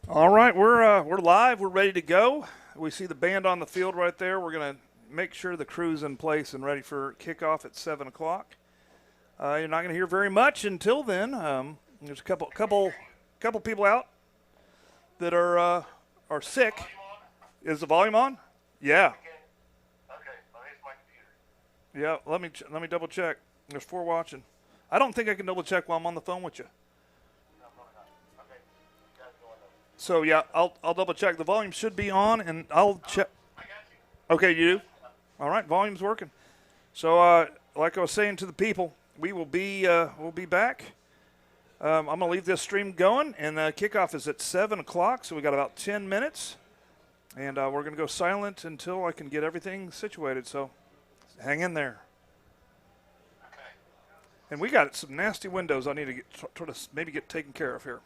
All right, we're live. We're ready to go. We see the band on the field right there. We're gonna make sure the crew's in place and ready for kickoff at 7 o'clock. You're not gonna hear very much until then. There's a couple people out that are sick. Is the volume on? Yeah, yeah. Let me double check. There's four watching. I don't think I can double check while I'm on the phone with you. So yeah, I'll double check. The volume should be on, and I'll check. Okay, you do. All right, volume's working. So, like I was saying to the people, we'll be back. I'm gonna leave this stream going, and kickoff is at 7 o'clock. So we got about 10 minutes, and we're gonna go silent until I can get everything situated. So, hang in there. And we got some nasty windows I need to try to maybe get taken care of here.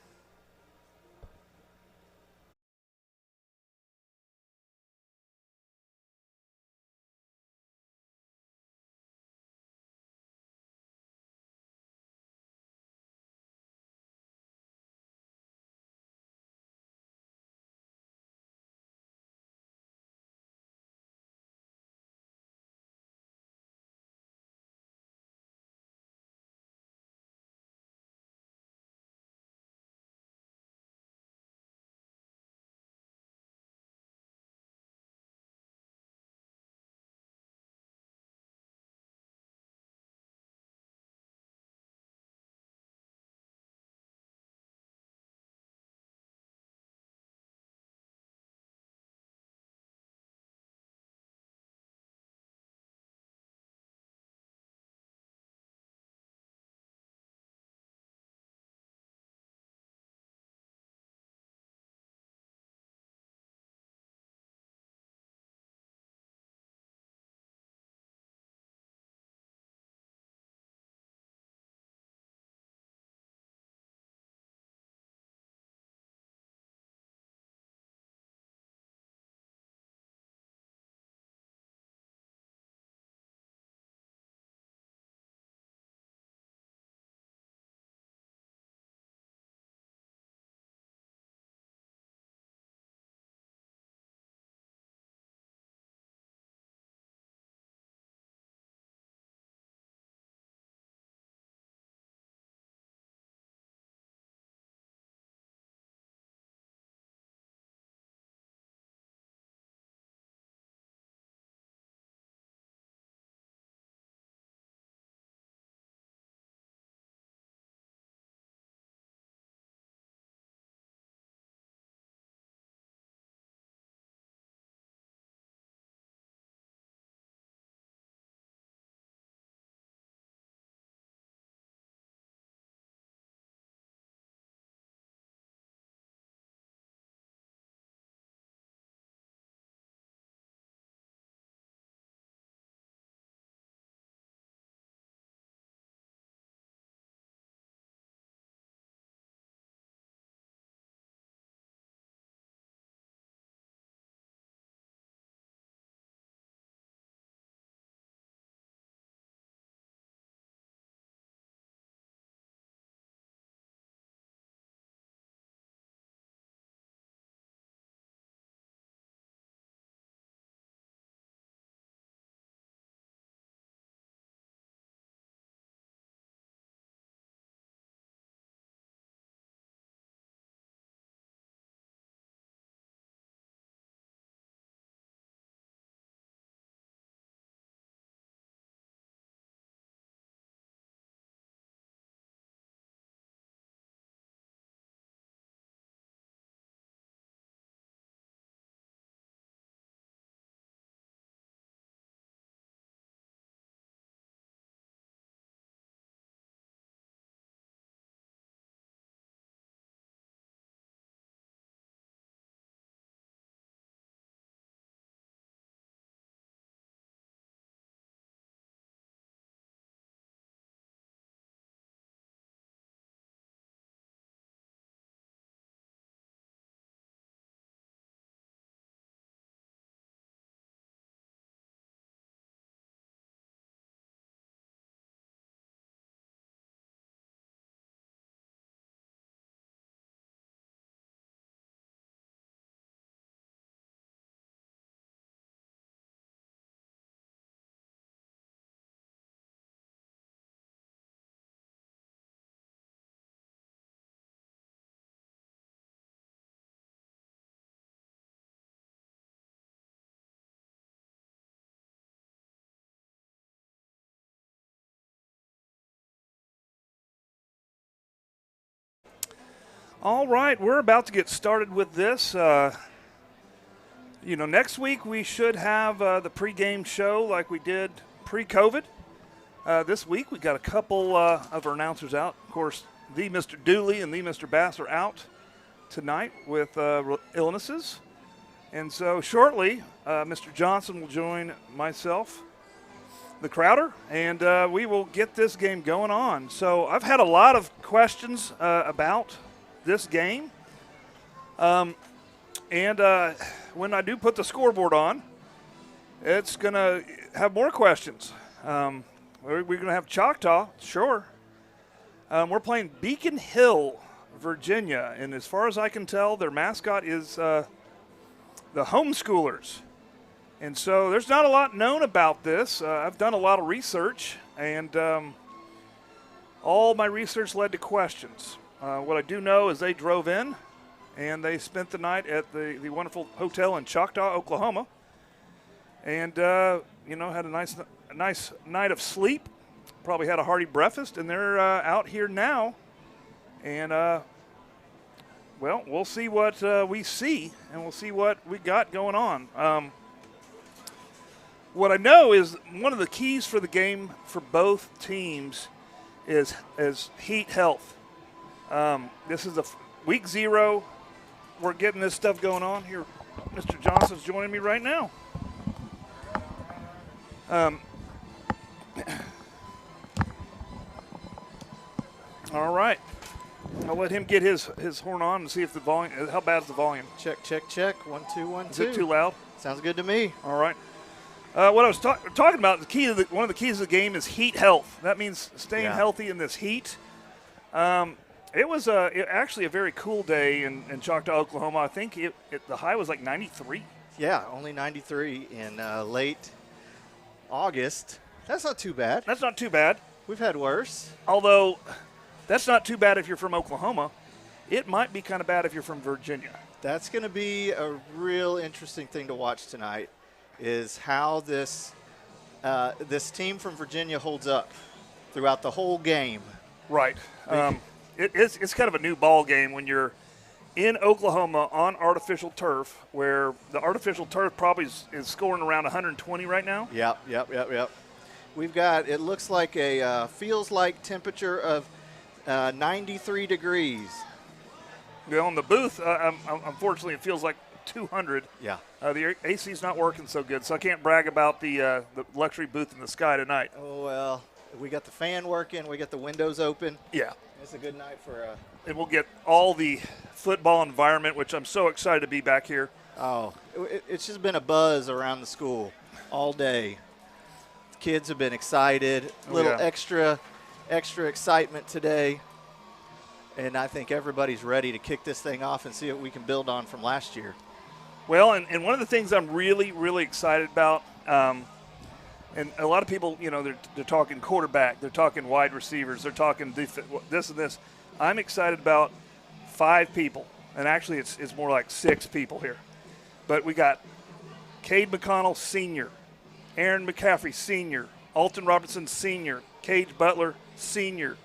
All right, we're about to get started with this. Next week we should have the pregame show like we did pre-COVID. This week we got a couple of our announcers out. Of course, the Mr. Dooley and the Mr. Bass are out tonight with illnesses. And so shortly, Mr. Johnson will join myself, the Crowder, and we will get this game going on. So I've had a lot of questions about this game. And when I do put the scoreboard on, it's going to have more questions. We're going to have Choctaw, sure. We're playing Beacon Hill, Virginia, and as far as I can tell, their mascot is the Homeschoolers. And so there's not a lot known about this. I've done a lot of research, and all my research led to questions. What I do know is they drove in, and they spent the night at the wonderful hotel in Choctaw, Oklahoma, and had a nice night of sleep. Probably had a hearty breakfast, and they're out here now. And we'll see what we see, and we'll see what we got going on. What I know is one of the keys for the game for both teams is heat health. This is week 0. We're getting this stuff going on here. Mr. Johnson's joining me right now. All right. I'll let him get his horn on and see if the volume. How bad is the volume? Check. 1 2 1 2. Is it too loud? Sounds good to me. All right. What I was talking about, one of the keys of the game is heat health. That means staying healthy in this heat. It was actually a very cool day in Choctaw, Oklahoma. I think the high was like 93. Yeah, only 93 in late August. That's not too bad. That's not too bad. We've had worse. Although, that's not too bad if you're from Oklahoma. It might be kind of bad if you're from Virginia. That's going to be a real interesting thing to watch tonight, is how this team from Virginia holds up throughout the whole game. Right. It's kind of a new ball game when you're in Oklahoma on artificial turf, where the artificial turf probably is scoring around 120 right now. Yep. We've got, it looks like feels like temperature of 93 degrees. Well, in the booth, unfortunately, it feels like 200. Yeah. The AC's not working so good, so I can't brag about the luxury booth in the sky tonight. Oh, well, we got the fan working. We got the windows open. Yeah. It's a good night for and we'll get all the football environment, which I'm so excited to be back here. Oh, it's just been a buzz around the school all day. The kids have been excited. A little extra excitement today. And I think everybody's ready to kick this thing off and see what we can build on from last year. Well, and one of the things I'm really, really excited about, and a lot of people, they're talking quarterback, they're talking wide receivers, they're talking this and this. I'm excited about 5 people, and actually it's more like 6 people here. But we got Cade McConnell, Sr., Aaron McCaffrey, Sr., Alton Robertson, Sr., Cage Butler, Sr.,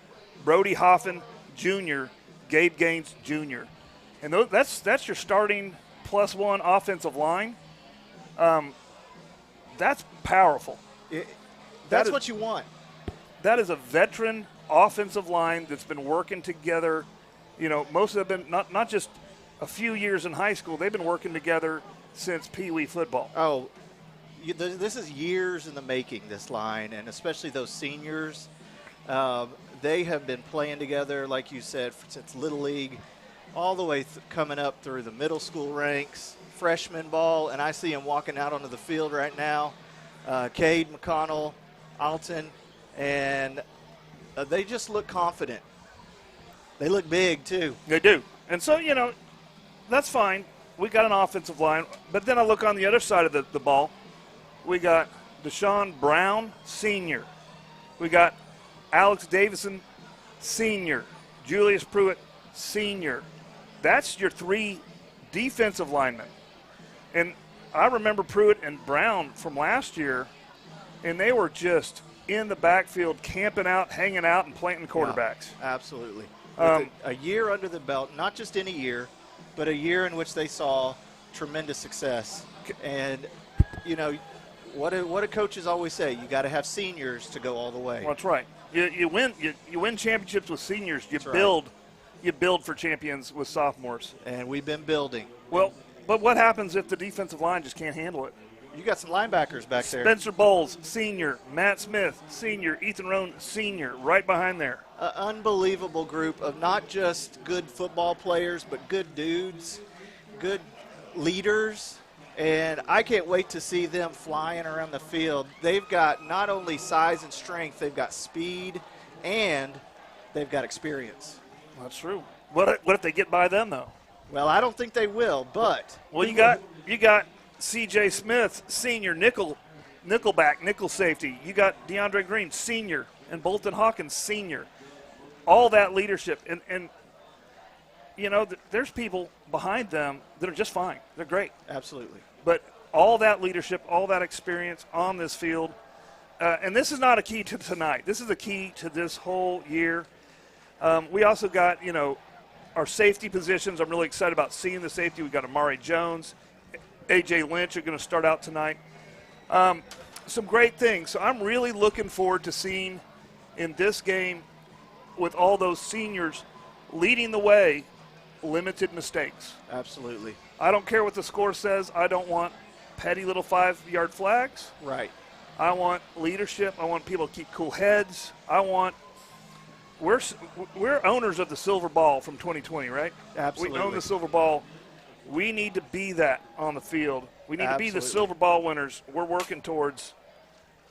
Brody Hoffman, Jr., Gabe Gaines, Jr. And that's your starting +1 offensive line. That's powerful. That's what you want. That is a veteran offensive line that's been working together. Most of them been not just a few years in high school. They've been working together since Pee Wee football. Oh, this is years in the making, this line, and especially those seniors. They have been playing together, like you said, since Little League, all the way coming up through the middle school ranks, freshman ball, and I see them walking out onto the field right now. Cade, McConnell, Alton, and they just look confident. They look big, too. They do. And so, that's fine. We got an offensive line. But then I look on the other side of the ball. We got Deshaun Brown, Sr. We got Alex Davison, Sr. Julius Pruitt, Sr. That's your 3 defensive linemen. And I remember Pruitt and Brown from last year, and they were just in the backfield camping out, hanging out, and planting quarterbacks. Yeah, absolutely. With a year under the belt, not just any year, but a year in which they saw tremendous success. And, you know, what do coaches always say? You got to have seniors to go all the way. Well, that's right. You win championships with seniors. You build for champions with sophomores. And we've been building. Well, but what happens if the defensive line just can't handle it? You got some linebackers back there. Spencer Bowles, senior. Matt Smith, senior. Ethan Rohn, senior, right behind there. An unbelievable group of not just good football players, but good dudes, good leaders. And I can't wait to see them flying around the field. They've got not only size and strength, they've got speed, and they've got experience. That's true. What if they get by them, though? Well, I don't think they will, but. Well, you got C.J. Smith, senior, nickel safety. You got DeAndre Green, senior, and Bolton Hawkins, senior. All that leadership. And you know, there's people behind them that are just fine. They're great. Absolutely. But all that leadership, all that experience on this field, and this is not a key to tonight. This is a key to this whole year. We also got, you know, our safety positions. I'm really excited about seeing the safety. We've got Amari Jones, A.J. Lynch are going to start out tonight. Some great things. So I'm really looking forward to seeing in this game with all those seniors leading the way, limited mistakes. Absolutely. I don't care what the score says. I don't want petty little 5-yard flags. Right. I want leadership. I want people to keep cool heads. We're owners of the silver ball from 2020, right? Absolutely. We own the silver ball. We need to be that on the field. We need to be the silver ball winners. We're working towards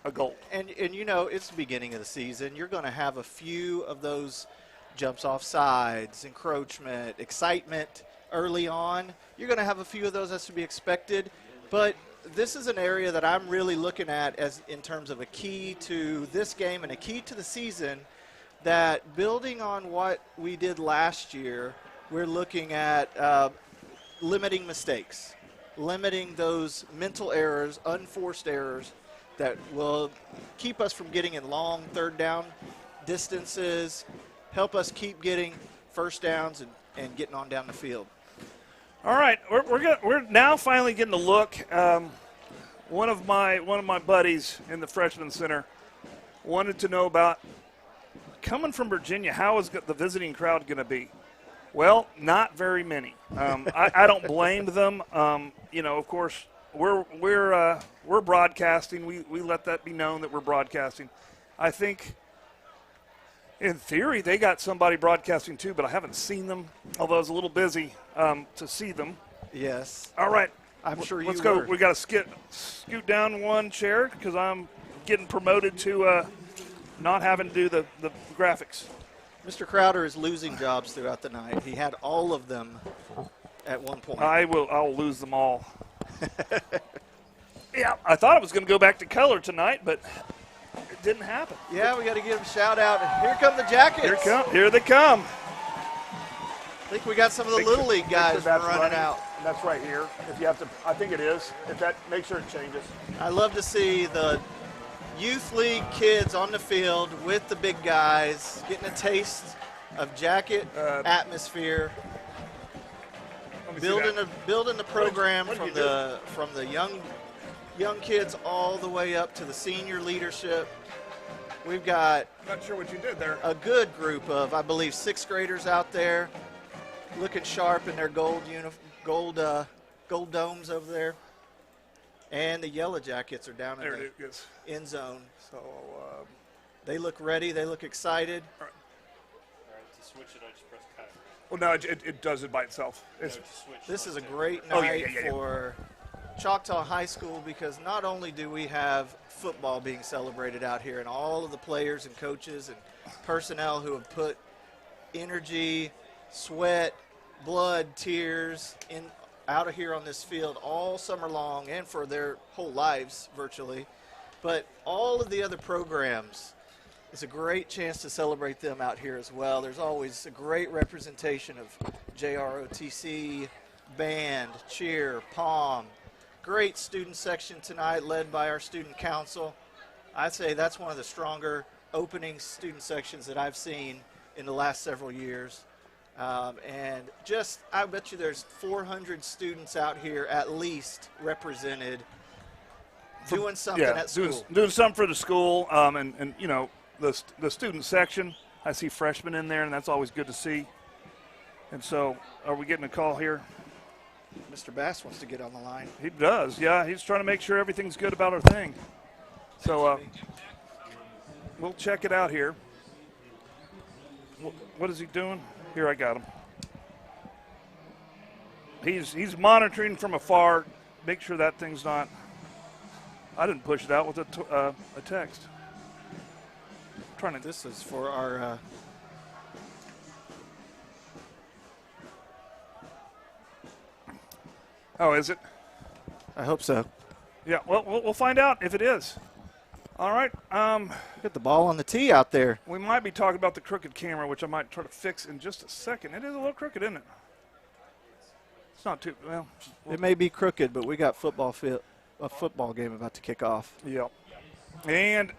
a goal. And you know, it's the beginning of the season. You're going to have a few of those jumps off sides, encroachment, excitement early on. You're going to have a few of those that's to be expected. But this is an area that I'm really looking at as in terms of a key to this game and a key to the season, that building on what we did last year, we're looking at limiting mistakes, limiting those mental errors, unforced errors that will keep us from getting in long third down distances, help us keep getting first downs and getting on down the field. All right, we're now finally getting a look. One of my buddies in the freshman center wanted to know about coming from Virginia. How is the visiting crowd going to be? Well, not very many. I don't blame them. You know, of course, we're broadcasting. We let that be known that we're broadcasting. I think, in theory, they got somebody broadcasting too, but I haven't seen them, although I was a little busy to see them. Yes. All right. I'm sure you Let's go. were. We got to scoot down one chair because I'm getting promoted to not having to do the graphics. Mr. Crowder is losing jobs throughout the night. He had all of them at one point. I'll lose them all. Yeah, I thought it was going to go back to color tonight, but it didn't happen. Yeah, we got to give him a shout out. Here come the Jackets. Here they come. I think we got some of the Little League guys running out. That's right here. If you have to, I think it is. Make sure it changes. I love to see the youth league kids on the field with the big guys, getting a taste of Jacket atmosphere, building the program from the young kids all the way up to the senior leadership. We've got Not sure what you did there. a good group of, I believe, 6th graders out there, looking sharp in their gold domes over there. And the Yellow Jackets are down in There it the is. end zone. So They look ready. They look excited. All right, to switch it, I just press cut. well, no, it does it by itself. It's, This is a great Oh, night yeah. for Choctaw High School because not only do we have football being celebrated out here and all of the players and coaches and personnel who have put energy, sweat, blood, tears out of here on this field all summer long and for their whole lives virtually. But all of the other programs, it's a great chance to celebrate them out here as well. There's always a great representation of JROTC, band, cheer, pom. Great student section tonight led by our student council. I'd say that's one of the stronger opening student sections that I've seen in the last several years. And just, I bet you there's 400 students out here at least represented doing something at school. Doing something for the school, and you know, the student section, I see freshmen in there, and that's always good to see. And so, are we getting a call here? Mr. Bass wants to get on the line. He does, yeah. He's trying to make sure everything's good about our thing. So, we'll check it out here. What is he doing? Here, I got him. He's monitoring from afar, make sure that thing's not. I didn't push it out with a text. This is for our. Oh, is it? I hope so. Yeah. Well, we'll find out if it is. All right. Get the ball on the tee out there. We might be talking about the crooked camera, which I might try to fix in just a second. It is a little crooked, isn't it? It's not too well. It may be crooked, but we got a football game about to kick off. Yep. And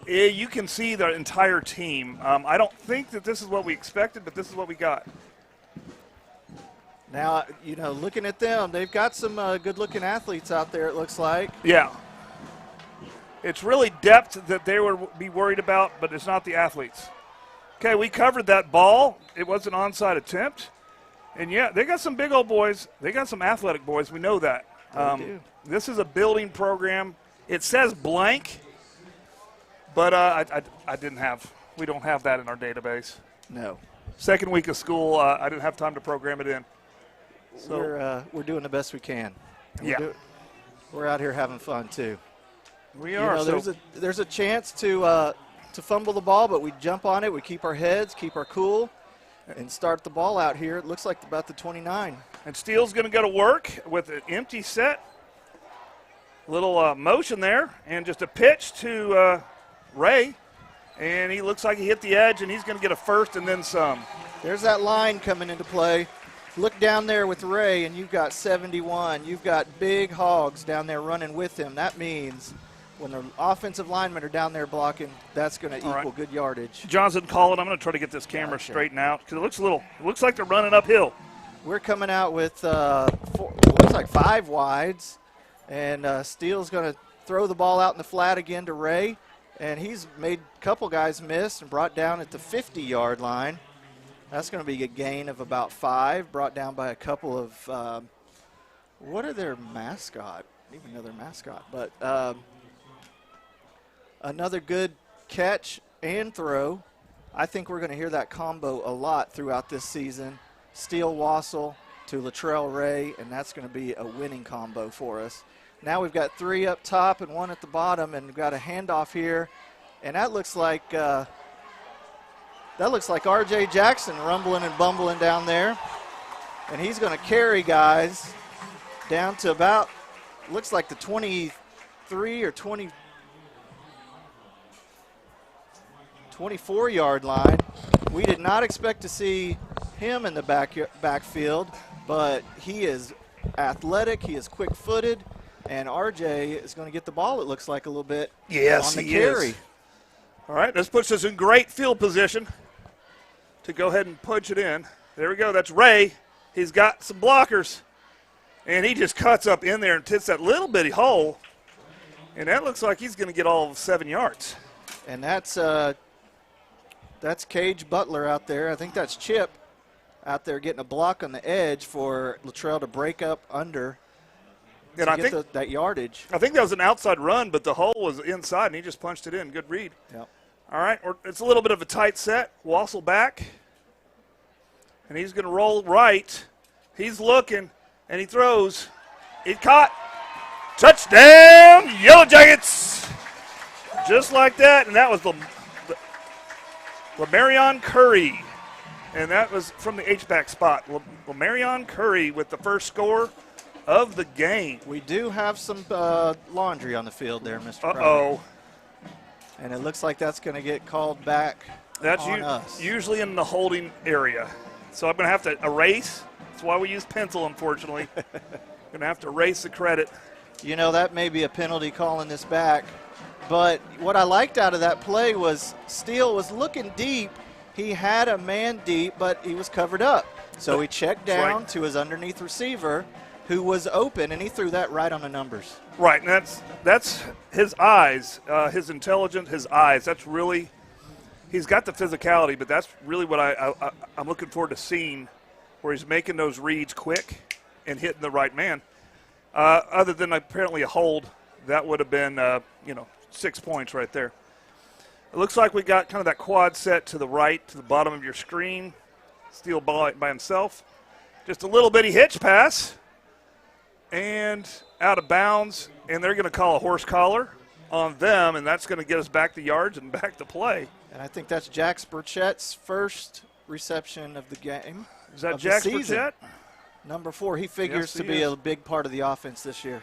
you can see the entire team. I don't think that this is what we expected, but this is what we got. Now, you know, looking at them, they've got some good-looking athletes out there, it looks like. Yeah. It's really depth that they would be worried about, but it's not the athletes. Okay, we covered that ball. It was an onside attempt. And, yeah, they got some big old boys. They got some athletic boys. We know that. They do. This is a building program. It says blank, but we don't have that in our database. No. Second week of school, I didn't have time to program it in. So we're doing the best we can. We're out here having fun too. We are. You know, there's a chance to fumble the ball, but we jump on it. We keep our heads, keep our cool, and start the ball out here. It looks like about the 29. And Steele's going to go to work with an empty set. Little motion there, and just a pitch to Ray. And he looks like he hit the edge, and he's going to get a first and then some. There's that line coming into play. Look down there with Ray, and you've got 71. You've got big hogs down there running with him. That means when the offensive linemen are down there blocking, that's going to equal good yardage. Johnson, call it. I'm going to try to get this camera straightened out because it looks like they're running uphill. We're coming out with looks like 5 wides, and Steele's going to throw the ball out in the flat again to Ray, and he's made a couple guys miss and brought down at the 50-yard line. That's going to be a gain of about 5, brought down by a couple of what are their mascot? I don't even know their mascot, but another good catch and throw. I think we're going to hear that combo a lot throughout this season. Steele Wassel to Latrell Ray, and that's going to be a winning combo for us. Now we've got 3 up top and 1 at the bottom, and we've got a handoff here, and that looks like R.J. Jackson rumbling and bumbling down there, and he's going to carry guys down to about, looks like the 23 or 24-yard line. We did not expect to see him in the backfield, but he is athletic, he is quick-footed, and RJ is going to get the ball, it looks like, a little bit on the carry. Is. All right, this puts us in great field position to go ahead and punch it in. There we go. That's Ray. He's got some blockers, and he just cuts up in there and hits that little bitty hole, and that looks like he's going to get all of 7 yards. And that's Cage Butler out there. I think that's Chip out there getting a block on the edge for Latrell to break up under and I think that yardage. I think that was an outside run, but the hole was inside, and he just punched it in. Good read. Yep. All right, it's a little bit of a tight set. Wassel back, and he's going to roll right. He's looking, and he throws. It caught. Touchdown, Yellow Jackets! Just like that, and that was Lamarion Curry, and that was from the H-back spot. Lamarion Curry with the first score of the game. We do have some laundry on the field there, Mr. Uh-oh. And it looks like that's going to get called back on us. Usually in the holding area. So I'm going to have to erase. That's why we use pencil, unfortunately. Going to have to erase the credit. You know, that may be a penalty calling this back. But what I liked out of that play was Steele was looking deep. he had a man deep, but he was covered up. So he checked That's down right. to his underneath receiver, who was open, and he threw that right on the numbers. Right, and that's his eyes, his intelligence, his eyes. That's really, he's got the physicality, but that's really what I'm looking forward to seeing, where he's making those reads quick and hitting the right man. Other than apparently a hold, that would have been 6 points right there. It looks like we got kind of that quad set to the right, to the bottom of your screen. Steal ball by himself. Just a little bitty hitch pass. And out of bounds. And they're going to call a horse collar on them, and that's going to get us back to yards and back to play. And I think that's Jack Burchett's first reception of the game. Is that of the Jack season. Burchett? Number 4. He figures Yes, to he be is. a big part of the offense this year.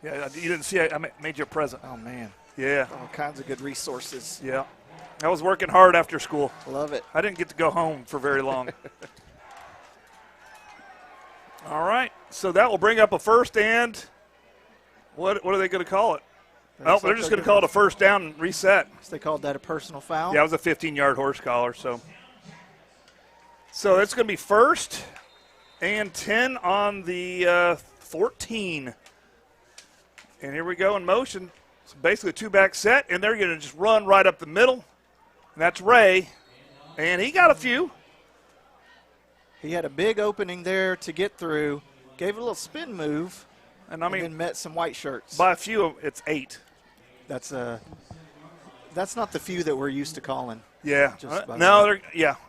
Yeah, you didn't see it. I made you a present. Oh, man. Yeah, All kinds of good resources. yeah. I was working hard after school. Love it. I didn't get to go home for very long. All right, so that will bring up a first and what are they going to call it? Oh, they're just going to call it a first down and reset. They called that a personal foul. Yeah, it was a 15-yard horse collar. So it's going to be first and 10 on the 14. And here we go in motion. So basically a two-back set, and they're going to just run right up the middle. And that's Ray, and he got a few. He had a big opening there to get through, gave a little spin move, And and then met some white shirts. by a few, it's 8. That's not the few that we're used to calling. Yeah. Just by the No, way.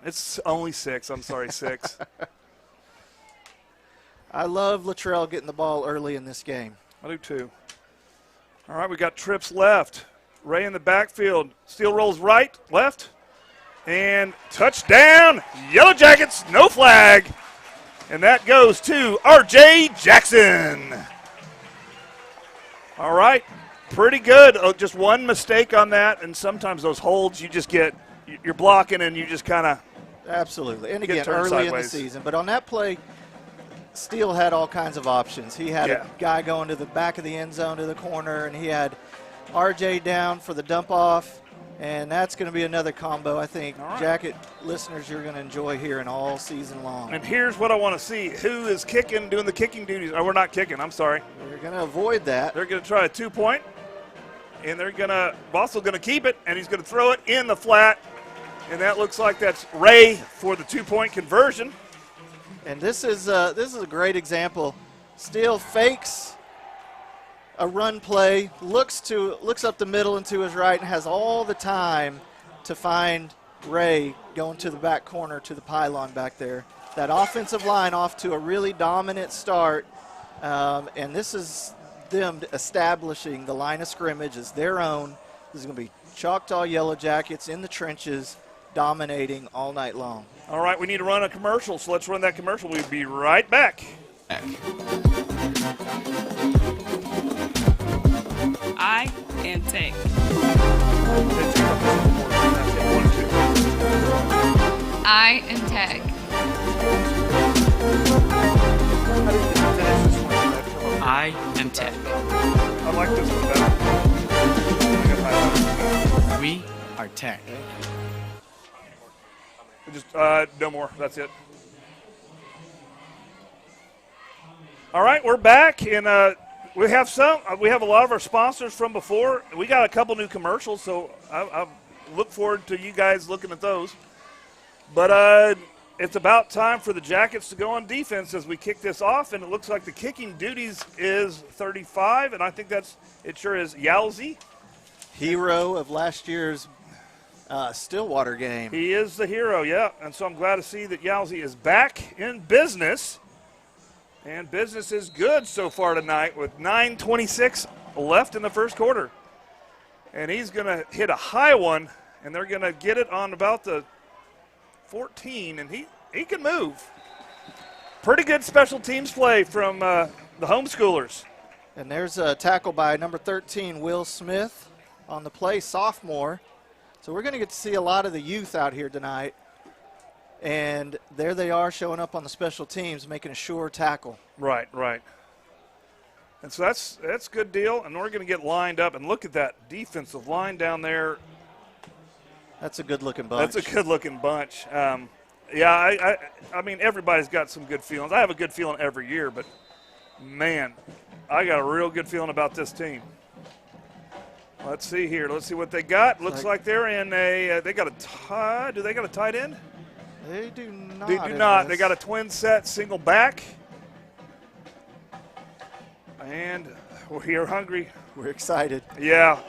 it's only 6. I'm sorry, 6. I love Luttrell getting the ball early in this game. I do too. All right, we got trips left. Ray in the backfield. Steele rolls right, left, and touchdown. Yellow Jackets, no flag. And that goes to R.J. Jackson. All right, pretty good. Just one mistake on that, and sometimes those holds you just get, you're blocking and you just kind of. Absolutely. And Get again, turned early in sideways. the season. But on that play, Steele had all kinds of options. He had Yeah. a guy going to the back of the end zone to the corner, and he had RJ down for the dump off. And that's going to be another combo I think All right. Jacket listeners you're going to enjoy hearing all season long. And here's what I want to see. Who is kicking, doing the kicking duties? Oh, we're not kicking. I'm sorry. We're going to avoid that. They're going to try a 2-point, and they're going to – Bossel going to keep it, and he's going to throw it in the flat. And that looks like that's Ray for the 2-point conversion. And this is a great example. Steele fakes a run play, looks up the middle and to his right, and has all the time to find Ray going to the back corner to the pylon back there. That offensive line off to a really dominant start, and this is them establishing the line of scrimmage as their own. This is going to be Choctaw Yellow Jackets in the trenches, dominating all night long. All right, we need to run a commercial, so let's run that commercial. We'll be right back. I am Tech. I am Tech. I am Tech. I like this one better. We are Tech. Just no more. That's it. All right, we're back, and we have a lot of our sponsors from before. We got a couple new commercials, so I look forward to you guys looking at those. But it's about time for the Jackets to go on defense as we kick this off, and it looks like the kicking duties is 35, and I think it sure is Yowzy. Hero of last year's Stillwater game. He is the hero, yeah, and so I'm glad to see that Yowzy is back in business. And business is good so far tonight with 9:26 left in the first quarter. And he's going to hit a high one, and they're going to get it on about the 14, and he can move. Pretty good special teams play from the homeschoolers. And there's a tackle by number 13, Will Smith, on the play, sophomore. So we're going to get to see a lot of the youth out here tonight. And there they are showing up on the special teams, making a sure tackle. Right. And so that's a good deal, and we're going to get lined up. And look at that defensive line down there. That's a good-looking bunch. That's a good-looking bunch. Yeah, I mean, everybody's got some good feelings. I have a good feeling every year, but, man, I got a real good feeling about this team. Let's see here. Let's see what they got. Looks like they're in a they got a tie. Do they got a tight end? They do not. They do not. They got a twin set, single back. And we're hungry. We're excited. Yeah.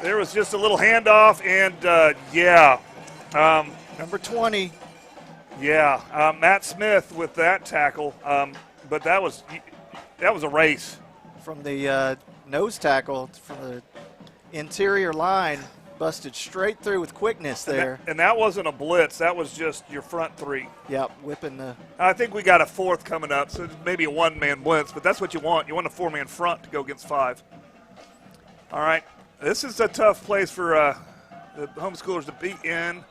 There was just a little handoff, and, yeah. Number 20. Yeah, Matt Smith with that tackle, but that was a race. From the nose tackle, from the interior line, busted straight through with quickness there. And that wasn't a blitz. That was just your front three. Yep, whipping the. I think we got a fourth coming up, so maybe a one-man blitz, but that's what you want. You want a four-man front to go against five. All right, this is a tough place for the homeschoolers to be in,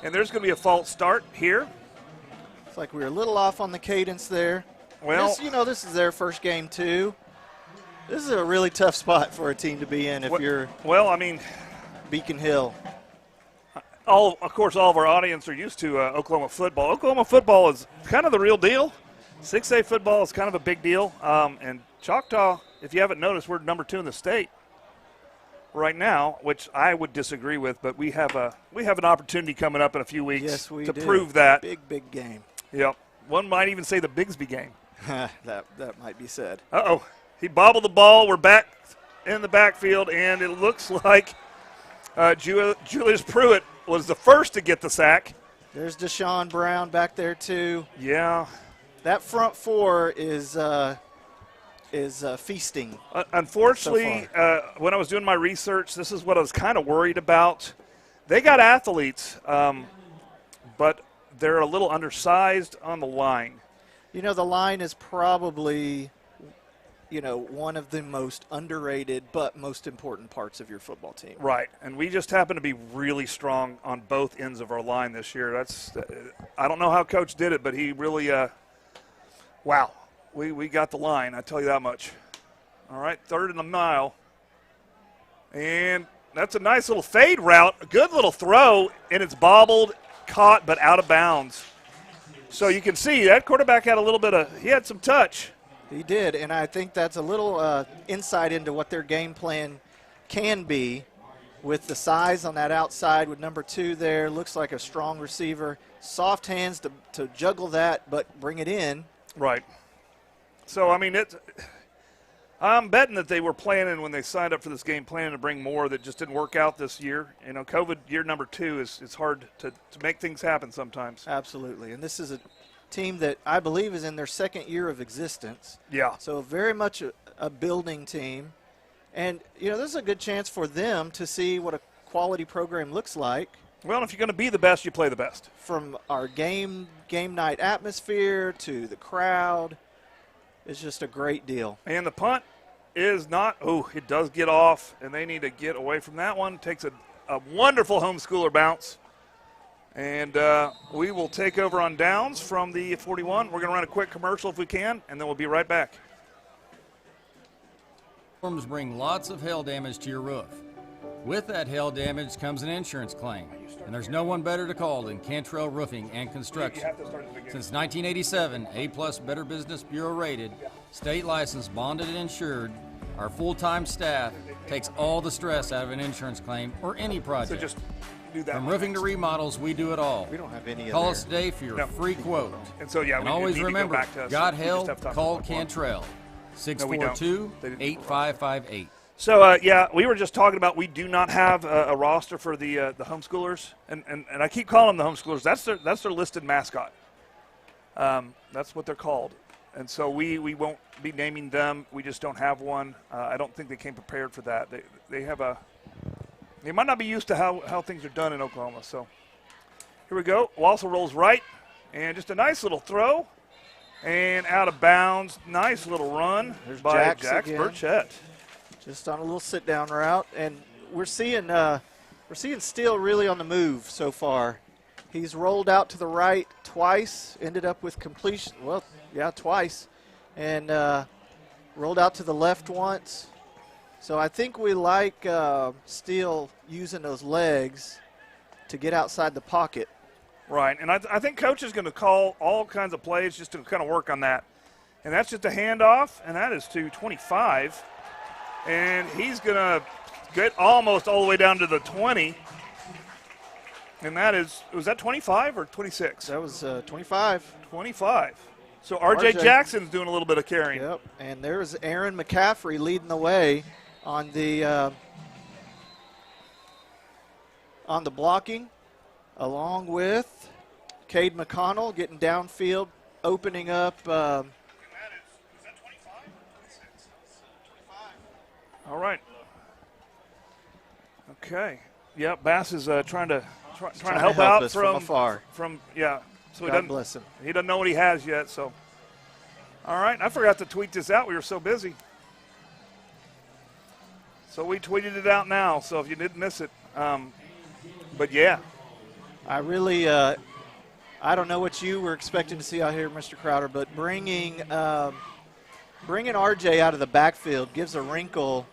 and there's going to be a false start here. It's like we were a little off on the cadence there. Well, this is their first game too. This is a really tough spot for a team to be in if you're. Well, I mean, Beacon Hill. Of course, all of our audience are used to Oklahoma football. Oklahoma football is kind of the real deal. 6A football is kind of a big deal. And Choctaw, if you haven't noticed, we're number 2 in the state right now, which I would disagree with. But we have an opportunity coming up in a few weeks to prove that. Big game. Yep. One might even say the Bigsby game. that might be said. Uh-oh. He bobbled the ball. We're back in the backfield, and it looks like Julius Pruitt was the first to get the sack. There's Deshaun Brown back there too. Yeah. That front four is feasting. Unfortunately, so when I was doing my research, this is what I was kind of worried about. They got athletes, but they're a little undersized on the line. You know, the line is probably, one of the most underrated but most important parts of your football team. Right, and we just happen to be really strong on both ends of our line this year. I don't know how Coach did it, but he really, wow, we got the line, I tell you that much. All right, 3rd and a mile. And that's a nice little fade route, a good little throw, and it's bobbled, caught, but out of bounds. So you can see that quarterback had he had some touch. He did, and I think that's a little insight into what their game plan can be with the size on that outside with number 2 there. Looks like a strong receiver. Soft hands to juggle that, but bring it in. Right. So, I mean, I'm betting that they were planning when they signed up for this game, planning to bring more that just didn't work out this year. COVID year number 2 is hard to make things happen sometimes. Absolutely, and this is a team that I believe is in their 2nd year of existence. Yeah. So very much a building team. And, this is a good chance for them to see what a quality program looks like. Well, if you're going to be the best, you play the best. From our game night atmosphere to the crowd, it's just a great deal. And the punt is not, it does get off, and they need to get away from that one. Takes a wonderful homeschooler bounce. And we will take over on downs from the 41. We're going to run a quick commercial if we can, and then we'll be right back. Storms bring lots of hail damage to your roof. With that hail damage comes an insurance claim, and there's no one better to call than Cantrell Roofing and Construction. Since 1987, A+ Better Business Bureau rated, state licensed, bonded, and insured, our full-time staff takes all the stress out of an insurance claim or any project. So just do that. From roofing to remodels, we do it all. We don't have any. Call us today for your free quote. And so, yeah, and we always need remember, to go back to us. God We just held, have time call for one. Cantrell, 642-8558. So, we were just talking about we do not have a roster for the homeschoolers, and I keep calling them the homeschoolers. That's their listed mascot. That's what they're called. And so we won't be naming them. We just don't have one. I don't think they came prepared for that. They might not be used to how things are done in Oklahoma. So here we go. Walsall rolls right, and just a nice little throw, and out of bounds. Nice little run by Jax Burchett. Just on a little sit-down route, and we're seeing Steele really on the move so far. He's rolled out to the right twice, ended up with completion. Well, yeah, twice, and rolled out to the left once. So I think we like Steele using those legs to get outside the pocket. Right, and I think Coach is going to call all kinds of plays just to kind of work on that. And that's just a handoff, and that is to 25. And he's going to get almost all the way down to the 20. And that is, was that 25 or 26? That was 25. 25. So R.J. Jackson's doing a little bit of carrying. Yep, and there's Aaron McCaffrey leading the way on the blocking, along with Cade McConnell getting downfield, opening up. Was that 25? 26. All right. Okay. Yeah, Bass is trying to help out us from afar. So God bless him. He doesn't know what he has yet. So, all right. I forgot to tweet this out. We were so busy. So we tweeted it out now. So if you didn't miss it, but yeah, I really, I don't know what you were expecting to see out here, Mr. Crowder, but bringing RJ out of the backfield gives a wrinkle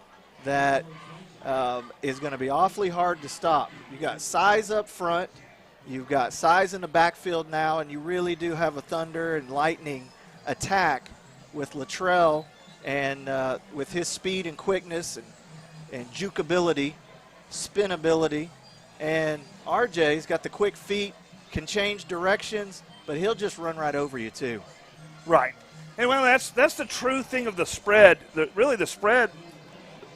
that is going to be awfully hard to stop. You got size up front, you've got size in the backfield now, and you really do have a thunder and lightning attack with Latrell and with his speed and quickness and juke ability, spin ability. And RJ's got the quick feet, can change directions, but he'll just run right over you too. right. And well, that's the true thing of the spread. The spread,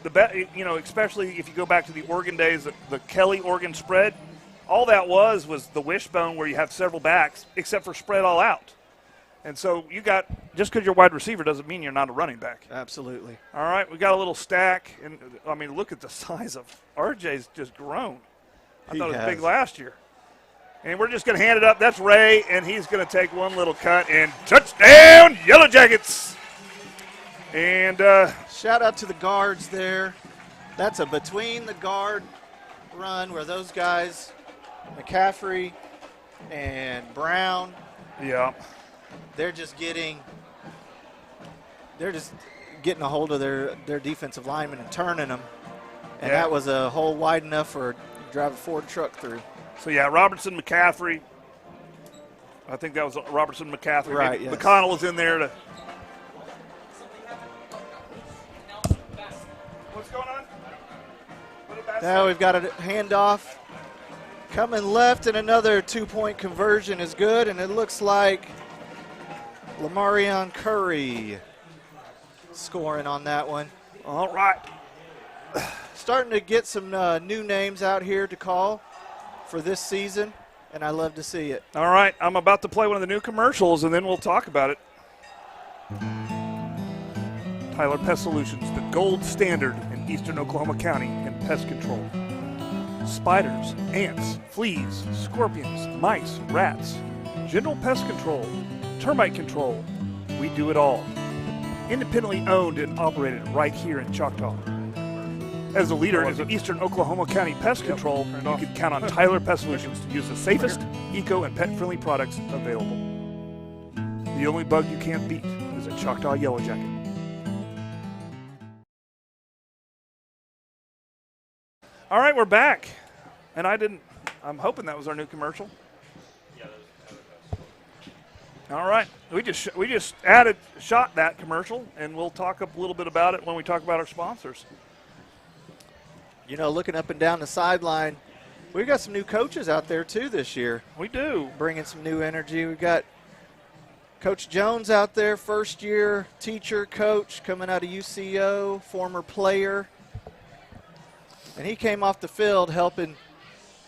especially if you go back to the Oregon days, the Kelly Oregon spread, all that was the wishbone where you have several backs, except for spread all out. And so you got, just because you're a wide receiver doesn't mean you're not a running back. Absolutely. All right, we got a little stack, and I mean, look at the size of RJ's just grown. I thought it was big last year. And we're just going to hand it up. That's Ray, and he's going to take one little cut, and touchdown, Yellow Jackets. And shout out to the guards there. That's a between the guard run where those guys, McCaffrey and Brown, yeah, they're just getting a hold of their defensive linemen and turning them. And that was a hole wide enough for drive a Ford truck through. So, yeah, Robertson, McCaffrey. I think that was Robertson, McCaffrey. Right, yes. McConnell was in there to. What's going on? Now we've got a handoff. Coming left, and another two-point conversion is good, and it looks like Lamarion Curry scoring on that one. All right. Starting to get some new names out here to call for this season, and I love to see it. All right, I'm about to play one of the new commercials, and then we'll talk about it. Tyler Pest Solutions, the gold standard in eastern Oklahoma County in pest control. Spiders, ants, fleas, scorpions, mice, rats, general pest control, termite control. We do it all. Independently owned and operated right here in Choctaw. As a leader in Eastern Oklahoma County pest control, you can count on Tyler Pest Solutions to use the safest, eco, and pet-friendly products available. The only bug you can't beat is a Choctaw Yellow Jacket. All right, we're back. And I'm hoping that was our new commercial. Yeah, that was All right, we just shot that commercial, and we'll talk a little bit about it when we talk about our sponsors. You know, looking up and down the sideline, we've got some new coaches out there too this year. We do. Bringing some new energy. We've got Coach Jones out there, first-year teacher, coach, coming out of UCO, former player. And he came off the field helping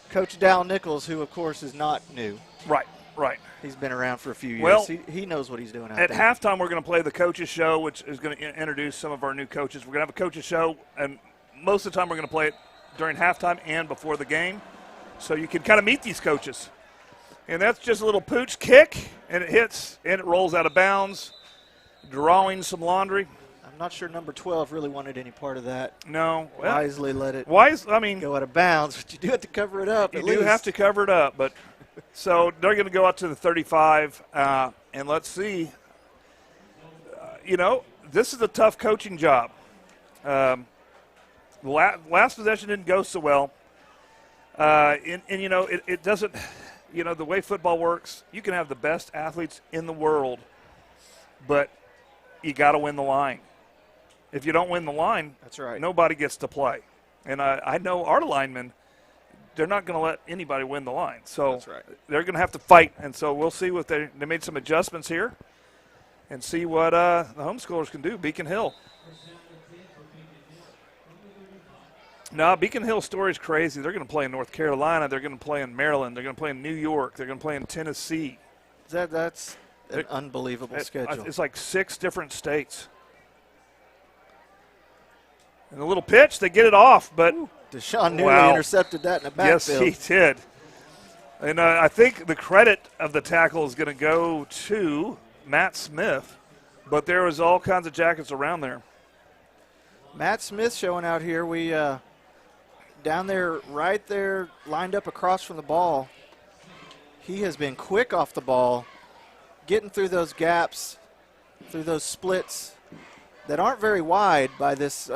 Coach Dal Nichols, who, of course, is not new. Right. He's been around for a few years. Well, he knows what he's doing out at there. At halftime, we're going to play the Coaches Show, which is going to introduce some of our new coaches. We're going to have a Coaches Show, and most of the time we're going to play it during halftime and before the game, so you can kind of meet these coaches. And that's just a little pooch kick, and it hits, and it rolls out of bounds, drawing some laundry. I'm not sure number 12 really wanted any part of that. No. Well, wisely let it go out of bounds, but you do have to cover it up. You do have to cover it up, but so they're going to go out to the 35, and let's see. This is a tough coaching job. Last possession didn't go so well. And you know, it doesn't, you know, the way football works, you can have the best athletes in the world, but you got to win the line. If you don't win the line, That's right. nobody gets to play. And I know our linemen, they're not going to let anybody win the line. So That's right. they're going to have to fight. And so we'll see what they made some adjustments here and see what the homeschoolers can do. Beacon Hill. No, Beacon Hill's story is crazy. They're going to play in North Carolina. They're going to play in Maryland. They're going to play in New York. They're going to play in Tennessee. That's an unbelievable schedule. It's like 6 different states. And the little pitch, they get it off, but Deshaun nearly intercepted that in the backfield. Yes, he did. And I think the credit of the tackle is going to go to Matt Smith, but there was all kinds of jackets around there. Matt Smith showing out here. We down there, right there, lined up across from the ball. He has been quick off the ball, getting through those gaps, through those splits that aren't very wide by this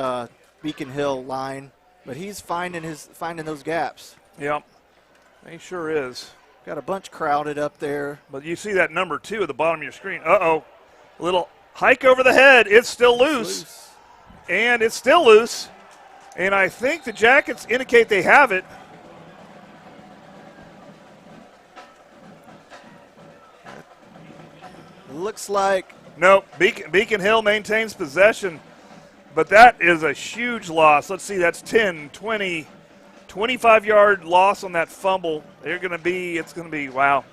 Beacon Hill line, but he's finding those gaps. Yep, he sure is. Got a bunch crowded up there. But you see that number 2 at the bottom of your screen. Uh-oh, a little hike over the head. It's still loose. And it's still loose. And I think the jackets indicate they have it. Looks like. Nope, Beacon Hill maintains possession. But that is a huge loss. Let's see, that's 10, 20, 25-yard loss on that fumble. It's going to be, wow.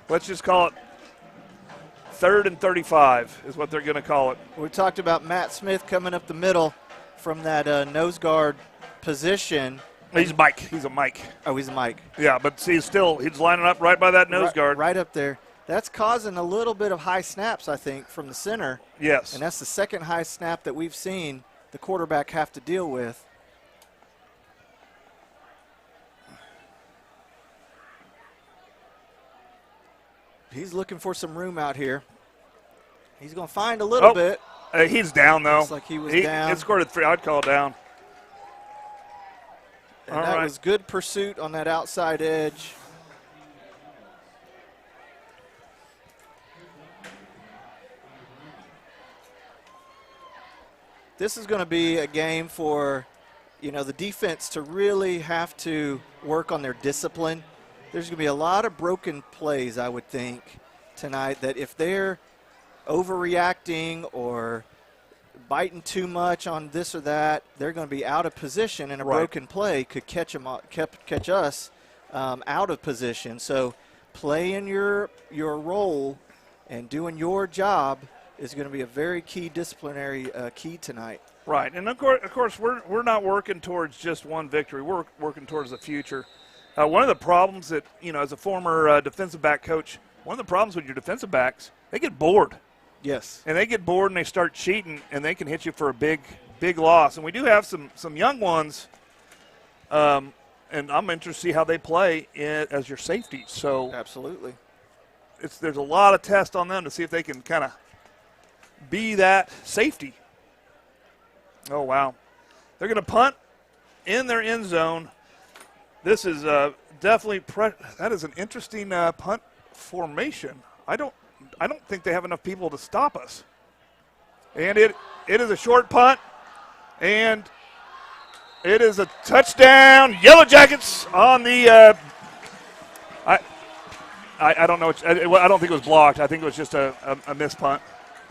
Let's just call it 3rd and 35 is what they're going to call it. We talked about Matt Smith coming up the middle from that nose guard position. He's Mike. He's a Mike. Oh, he's a Mike. Yeah, but see, he's lining up right by that nose guard. Right up there. That's causing a little bit of high snaps, I think, from the center. Yes. And that's the second high snap that we've seen the quarterback have to deal with. He's looking for some room out here. He's going to find a little bit. He's down, though. Looks like he was down. It scored a 3. I'd call it down. And that was good pursuit on that outside edge. This is going to be a game for, the defense to really have to work on their discipline. There's going to be a lot of broken plays, I would think, tonight, that if they're overreacting or biting too much on this or that, they're going to be out of position, and a broken play could catch us out of position. So playing your role and doing your job is going to be a very key disciplinary key tonight. Right, and of course we're not working towards just one victory. We're working towards the future. One of the problems that, as a former defensive back coach, one of the problems with your defensive backs, they get bored. Yes. And they get bored and they start cheating, and they can hit you for a big loss. And we do have some young ones, and I'm interested to see how they play as your safeties. So absolutely, there's a lot of tests on them to see if they can kind of be that safety. Oh, wow. They're going to punt in their end zone. This is definitely that is an interesting punt formation. I don't think they have enough people to stop us. And it is a short punt, and it is a touchdown. Yellow Jackets on the I don't know. I don't think it was blocked. I think it was just a missed punt.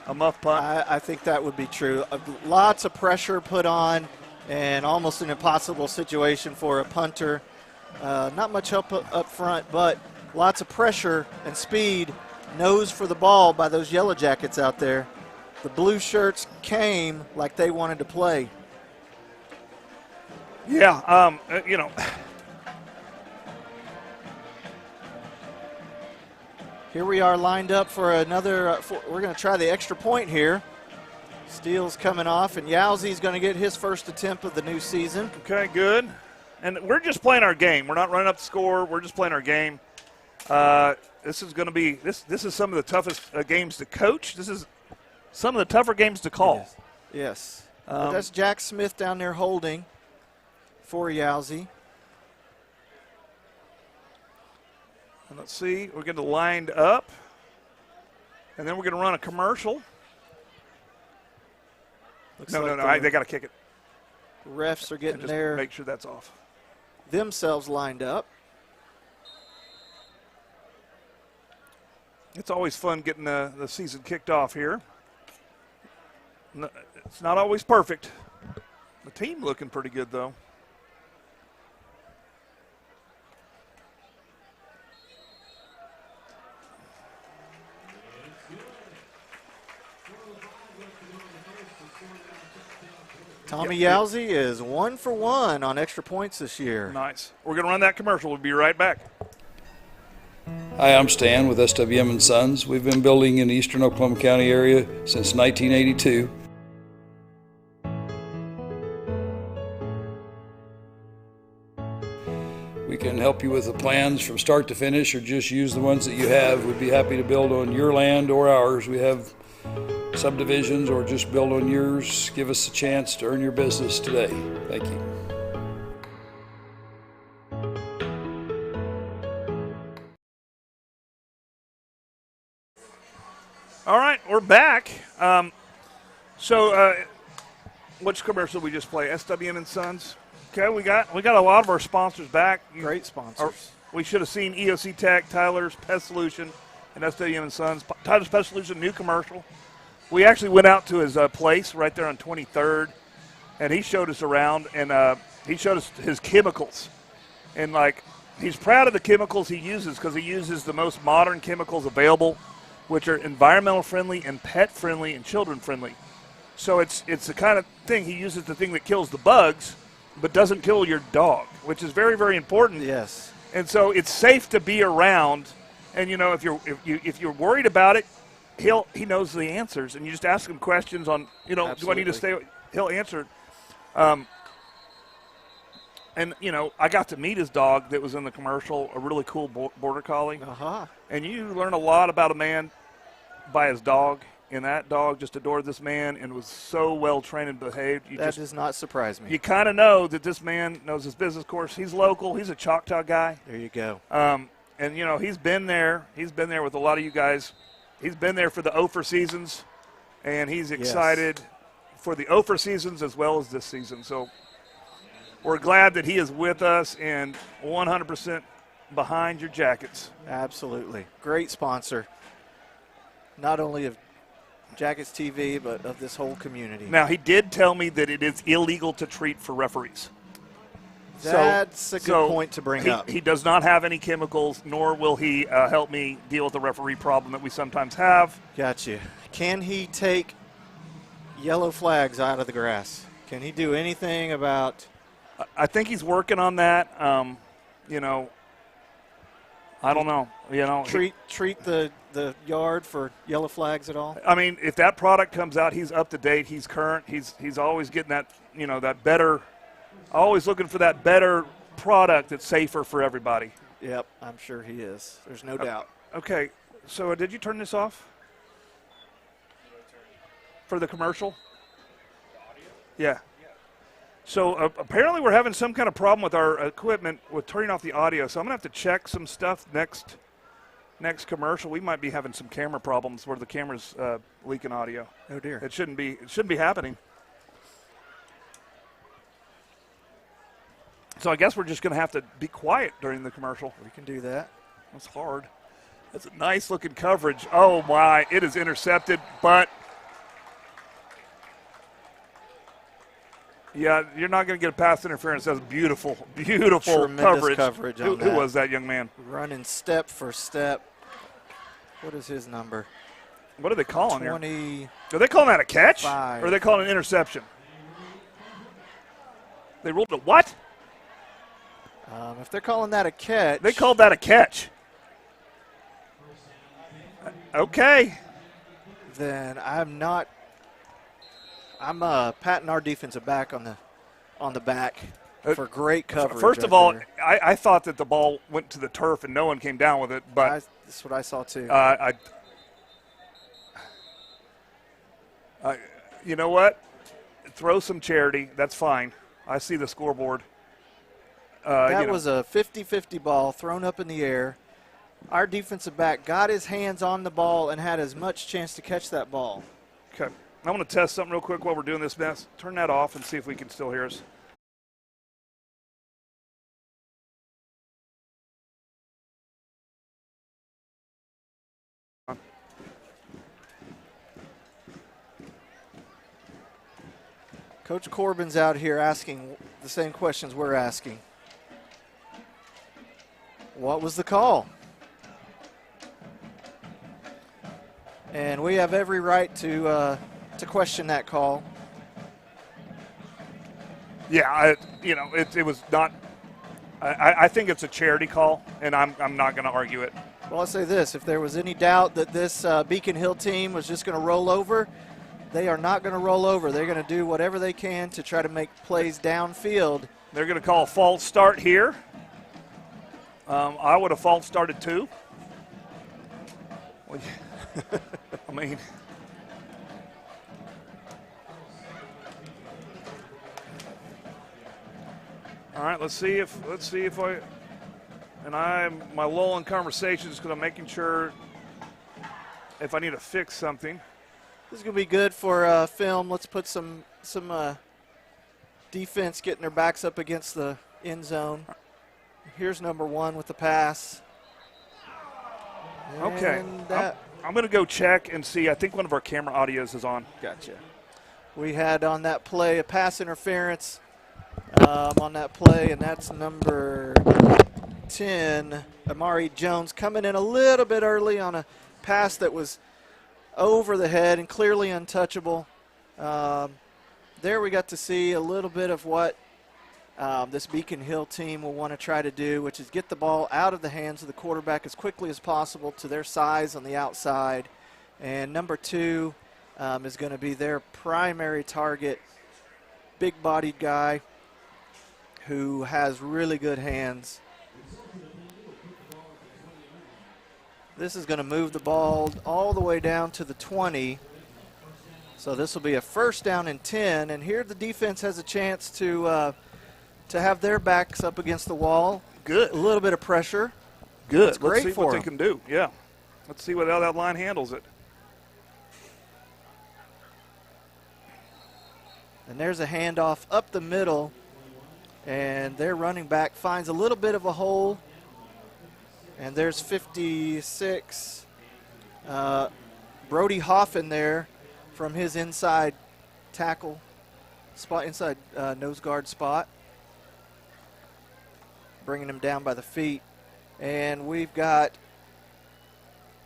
A muff punt? I think that would be true. Lots of pressure put on and almost an impossible situation for a punter. Not much help up front, but lots of pressure and speed. Nose for the ball by those Yellow Jackets out there. The blue shirts came like they wanted to play. Yeah, Here we are lined up for another, we're going to try the extra point here. Steele's coming off, and Yowzy's going to get his first attempt of the new season. Okay, good. And we're just playing our game. We're not running up the score. We're just playing our game. This is going to be, this is some of the toughest games to coach. This is some of the tougher games to call. Yes. That's Jack Smith down there holding for Yowzy. And let's see, we're getting lined up. And then we're going to run a commercial. Looks No, like they got to kick it. refs are And getting just their make sure that's off. themselves lined up. It's always fun getting the season kicked off here. It's not always perfect. The team looking pretty good, though. Tommy Yowzy is 1 for 1 on extra points this year. Nice. We're going to run that commercial. We'll be right back. Hi, I'm Stan with SWM & Sons. We've been building in the eastern Oklahoma County area since 1982. We can help you with the plans from start to finish or just use the ones that you have. We'd be happy to build on your land or ours. We have subdivisions or just build on yours. Give us a chance to earn your business today. Thank you. All right, we're back. Which commercial we just play? SWM and Sons. Okay, we got a lot of our sponsors back. Great sponsors. We should have seen EOC Tech, Tyler's Pest Solution, and SWM and Sons. Tyler's Pest Solution, new commercial. We actually went out to his place right there on 23rd, and he showed us around, and he showed us his chemicals. And, he's proud of the chemicals he uses because he uses the most modern chemicals available, which are environmental friendly and pet friendly and children friendly. So it's the kind of thing he uses, the thing that kills the bugs, but doesn't kill your dog, which is very, very important. Yes. And so it's safe to be around. And if you're worried about it, he knows the answers, and you just ask him questions on do I need to stay? He'll answer. And I got to meet his dog that was in the commercial, a really cool border collie. And you learn a lot about a man by his dog. And that dog just adored this man and was so well trained and behaved. That does not surprise me. You kind of know that this man knows his business. Of course, he's local. He's a Choctaw guy. There you go. And he's been there. He's been there with a lot of you guys. He's been there for the Ophir seasons, and he's excited for the Ophir seasons as well as this season. So we're glad that he is with us and 100% behind your jackets. Absolutely. Great sponsor, not only of Jackets TV, but of this whole community. Now, he did tell me that it is illegal to treat for referees. That's a good point to bring up. He does not have any chemicals, nor will he help me deal with the referee problem that we sometimes have. Gotcha. Can he take yellow flags out of the grass? Can he do anything about? I think he's working on that. I don't know. Treat the yard for yellow flags at all? I mean, if that product comes out, he's up to date. He's current. He's always getting that that better. Always looking for that better product that's safer for everybody. Yep, I'm sure he is. There's no doubt. Okay, so did you turn this off for the commercial? Yeah. So apparently we're having some kind of problem with our equipment with turning off the audio. So I'm gonna have to check some stuff next commercial. We might be having some camera problems where the camera's leaking audio. Oh dear. It shouldn't be happening. So I guess we're just gonna have to be quiet during the commercial. We can do that. That's hard. That's a nice looking coverage. Oh my, it is intercepted, but yeah, you're not going to get a pass interference. That's beautiful, beautiful Tremendous coverage. on Who was that young man? Running step for step. What is his number? What are they calling 20. here? Are they calling that a catch? 5. Or are they calling an interception? They ruled it what? If they're calling that a catch. They called that a catch. Okay. Then I'm patting our defensive back on the back for great coverage. First of all, I thought that the ball went to the turf and no one came down with it, but that's what I saw too. You know what? Throw some charity. That's fine. I see the scoreboard. That was a 50-50 ball thrown up in the air, our defensive back got his hands on the ball and had as much chance to catch that ball. Okay. I want to test something real quick while we're doing this mess. Turn that off and see if we can still hear us. Coach Corbin's out here asking the same questions we're asking. What was the call? And we have every right to question that call. Yeah, it was not. I think it's a charity call, and I'm not going to argue it. Well, I'll say this. If there was any doubt that this Beacon Hill team was just going to roll over, they are not going to roll over. They're going to do whatever they can to try to make plays downfield. They're going to call a false start here. I would have false started too. Well, I mean, all right. Let's see if my lull in conversation is because I'm making sure if I need to fix something. This is going to be good for film. Let's put some defense getting their backs up against the end zone. Here's number 1 with the pass. Okay. And I'm going to go check and see. I think one of our camera audios is on. Gotcha. We had on that play a pass interference on that play, and that's number 10, Amari Jones, coming in a little bit early on a pass that was over the head and clearly untouchable. There we got to see a little bit of what this Beacon Hill team will want to try to do, which is get the ball out of the hands of the quarterback as quickly as possible to their size on the outside. And number 2 is going to be their primary target, big-bodied guy who has really good hands. This is going to move the ball all the way down to the 20. So this will be a first down and 10. And here the defense has a chance to have their backs up against the wall. Good. A little bit of pressure. Good. That's great Let's see for what them. they can do. Yeah. Let's see how that line handles it. And there's a handoff up the middle. And their running back finds a little bit of a hole. And there's 56. Brody Hoffin there from his inside tackle spot, inside nose guard spot. Bringing him down by the feet. And we've got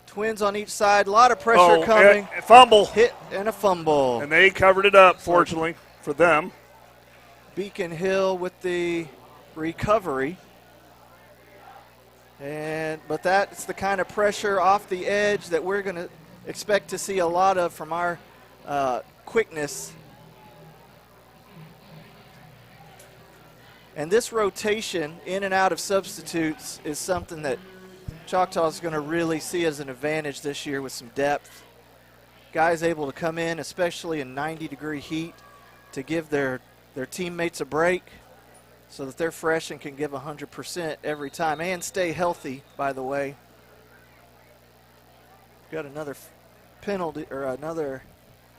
twins on each side. A lot of pressure coming. Fumble. Hit and a fumble. And they covered it up, fortunately, for them. Beacon Hill with the recovery. But that's the kind of pressure off the edge that we're going to expect to see a lot of from our quickness. And this rotation in and out of substitutes is something that Choctaw is going to really see as an advantage this year with some depth. Guys able to come in, especially in 90-degree heat, to give their teammates a break so that they're fresh and can give 100% every time and stay healthy, by the way. Got another penalty or another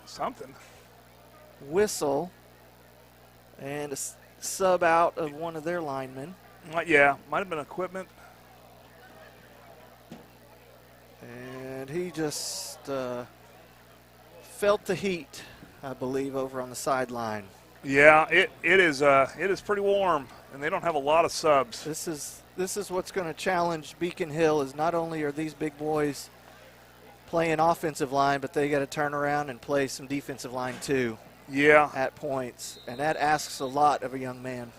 something whistle and a sub out of one of their linemen. Yeah, might have been equipment. And he just felt the heat, I believe, over on the sideline. Yeah, it is pretty warm, and they don't have a lot of subs. This is what's going to challenge Beacon Hill. Is not only are these big boys playing offensive line, but they got to turn around and play some defensive line too. Yeah, at points, and that asks a lot of a young man.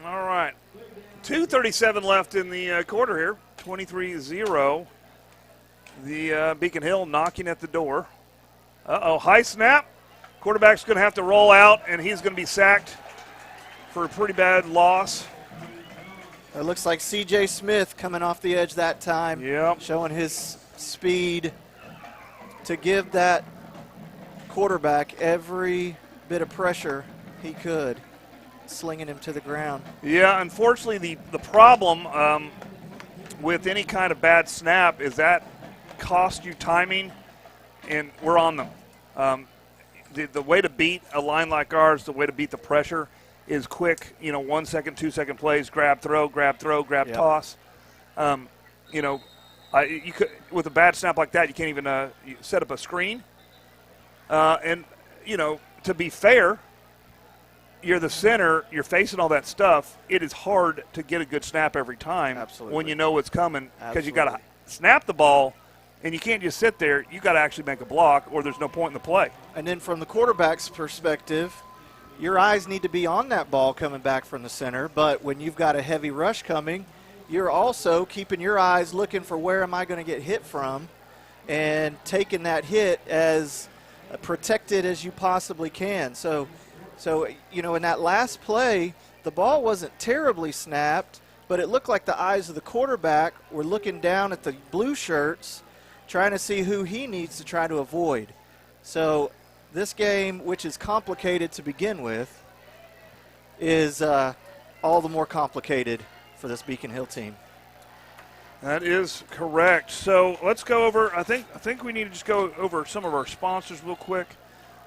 All right, 2:37 left in the quarter here. 23-0. The Beacon Hill knocking at the door. High snap. Quarterback's going to have to roll out, and he's going to be sacked for a pretty bad loss. It looks like C.J. Smith coming off the edge that time. Yep. Showing his speed to give that quarterback every bit of pressure he could. slinging him to the ground. Yeah, unfortunately, the problem with any kind of bad snap is that costs you timing, and we're on them. The way to beat a line like ours, the way to beat the pressure, is quick. 1 second, 2 second plays: grab, throw, grab, yep. Toss. You could, with a bad snap like that, you can't even set up a screen. And to be fair, you're the center, you're facing all that stuff. It is hard to get a good snap every time. Absolutely. When you know what's coming, because you got to snap the ball, and you can't just sit there. You got to actually make a block, or there's no point in the play. And then from the quarterback's perspective, your eyes need to be on that ball coming back from the center. But when you've got a heavy rush coming, you're also keeping your eyes looking for where am I going to get hit from, and taking that hit as protected as you possibly can. So in that last play, the ball wasn't terribly snapped, but it looked like the eyes of the quarterback were looking down at the blue shirts, trying to see who he needs to try to avoid. So this game, which is complicated to begin with, is all the more complicated for this Beacon Hill team. That is correct. So let's go over, I think we need to just go over some of our sponsors real quick.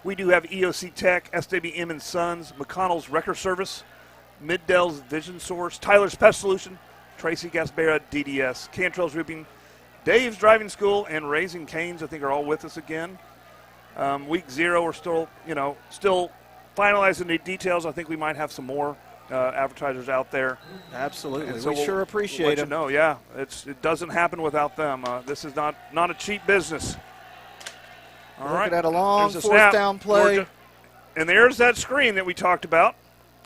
We do have EOC Tech, SWM and Sons, McConnell's Wrecker Service, Middell's Vision Source, Tyler's Pest Solution, Tracy Gaspera, DDS, Cantrell's Roofing, Dave's Driving School, and Raising Cane's, I think, are all with us again. Week 0, we're still finalizing the details. I think we might have some more advertisers out there. Absolutely. So we sure appreciate it. Yeah, it doesn't happen without them. This is not a cheap business. All right. Looking at a long fourth snap. down play. And there's that screen that we talked about.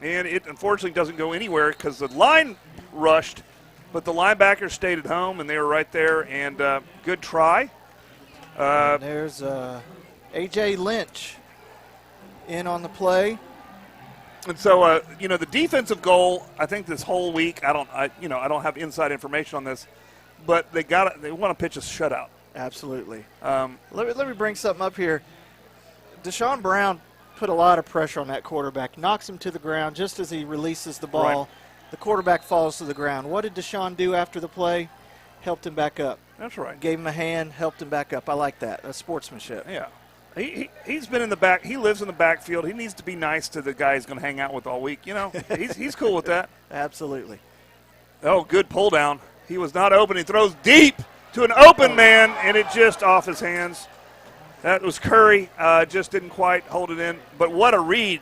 And it unfortunately doesn't go anywhere because the line rushed, but the linebackers stayed at home, and they were right there. And good try. There's A.J. Lynch in on the play. And so, the defensive goal, I think this whole week, I don't have inside information on this, but they want to pitch a shutout. Absolutely. Let me bring something up here. Deshaun Brown put a lot of pressure on that quarterback, knocks him to the ground just as he releases the ball. Right. The quarterback falls to the ground. What did Deshaun do after the play? Helped him back up. That's right. Gave him a hand, helped him back up. I like that. That's sportsmanship. Yeah. He's been in the back. He lives in the backfield. He needs to be nice to the guy he's going to hang out with all week. He's cool with that. Absolutely. Oh, good pull down. He was not open. He throws deep to an open man, and it just off his hands. That was Curry. Just didn't quite hold it in. But what a read.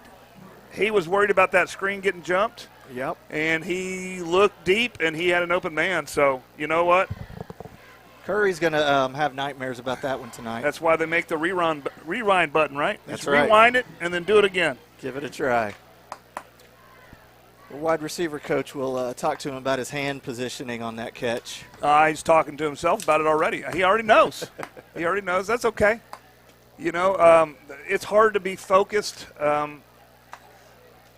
He was worried about that screen getting jumped. Yep. And he looked deep, and he had an open man. So, you know what? Curry's going to have nightmares about that one tonight. That's why they make the rewind button, right? That's Just right. Rewind it and then do it again. Give it a try. The wide receiver coach will talk to him about his hand positioning on that catch. He's talking to himself about it already. He already knows. He already knows. That's okay. It's hard to be focused.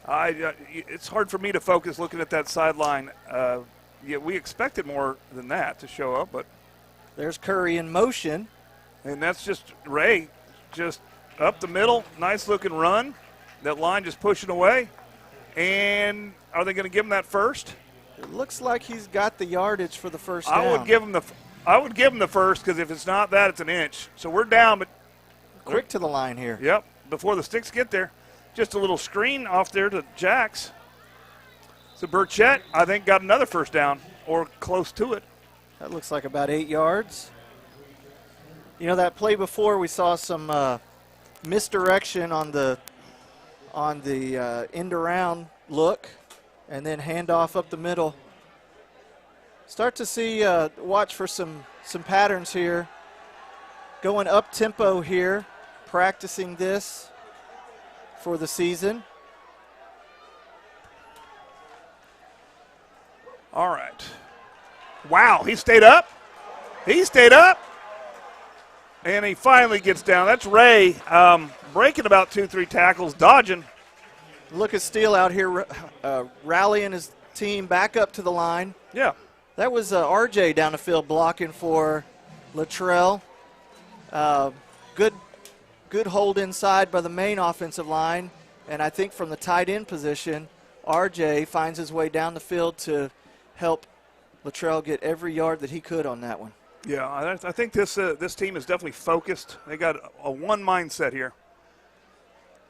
It's hard for me to focus looking at that sideline. We expected more than that to show up, but there's Curry in motion. And that's just Ray, just up the middle, nice-looking run. That line just pushing away. And are they going to give him that first? It looks like he's got the yardage for the first down. I would give him the first because if it's not that, it's an inch. So we're down, but quick to the line here. Yep, before the sticks get there. Just a little screen off there to Jax. So Burchett, I think, got another first down or close to it. That looks like about 8 yards. That play before we saw some misdirection on the end around look, and then handoff up the middle. Start to see, watch for some patterns here. Going up tempo here, practicing this for the season. All right. Wow, he stayed up. And he finally gets down. That's Ray breaking about 2-3 tackles, dodging. Look at Steele out here rallying his team back up to the line. Yeah. That was RJ down the field blocking for Luttrell. Good hold inside by the main offensive line. And I think from the tight end position, RJ finds his way down the field to help Luttrell get every yard that he could on that one. Yeah, I think this team is definitely focused. They got a one mindset here.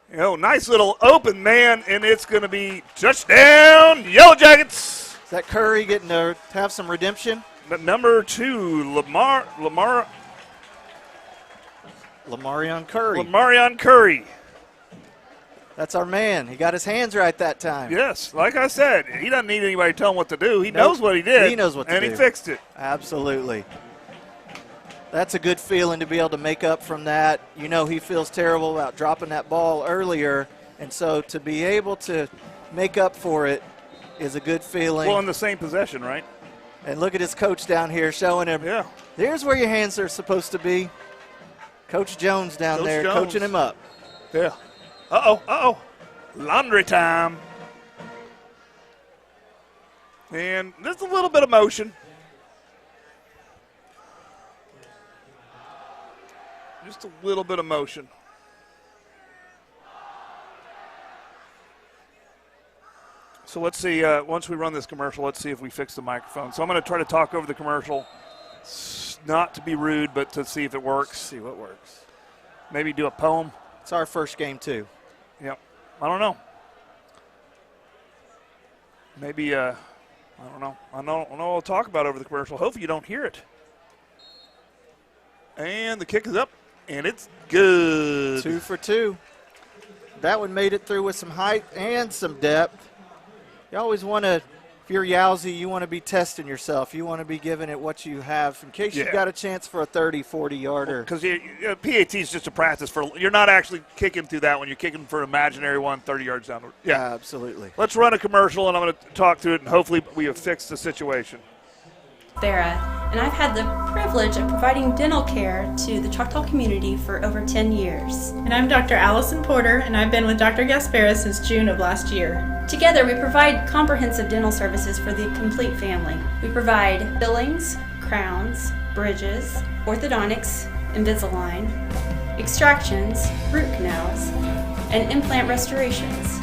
Nice little open man, and it's going to be touchdown, Yellow Jackets. Is that Curry getting to have some redemption? But number 2, Lamarion Curry. That's our man. He got his hands right that time. Yes, like I said, he doesn't need anybody to tell him what to do. He knows what he did. He knows what to do. And he fixed it. Absolutely. That's a good feeling to be able to make up from that. He feels terrible about dropping that ball earlier, and so to be able to make up for it is a good feeling. Well, in the same possession, right? And look at his coach down here showing him, yeah, here's where your hands are supposed to be. Coach Jones down there coaching him up. Yeah. Uh-oh. Laundry time. And there's a little bit of motion. Just a little bit of motion. So let's see, once we run this commercial, let's see if we fix the microphone. So I'm going to try to talk over the commercial, not to be rude, but to see if it works. See what works. Maybe do a poem. It's our first game, too. Yep. I don't know. Maybe, I don't know. I don't know what I'll talk about over the commercial. Hopefully you don't hear it. And the kick is up. And it's good. 2 for 2. That one made it through with some height and some depth. You always want to, if you're Yowzy, you want to be testing yourself. You want to be giving it what you have in case you've got a chance for a 30, 40-yarder. Because PAT is just a practice for, you're not actually kicking through that one. You're kicking for an imaginary one 30 yards down. Yeah, absolutely. Let's run a commercial, and I'm going to talk through it, and hopefully we have fixed the situation. Farah, and I've had the privilege of providing dental care to the Choctaw community for over 10 years. And I'm Dr. Allison Porter, and I've been with Dr. Gaspara since June of last year. Together, we provide comprehensive dental services for the complete family. We provide fillings, crowns, bridges, orthodontics, Invisalign, extractions, root canals, and implant restorations.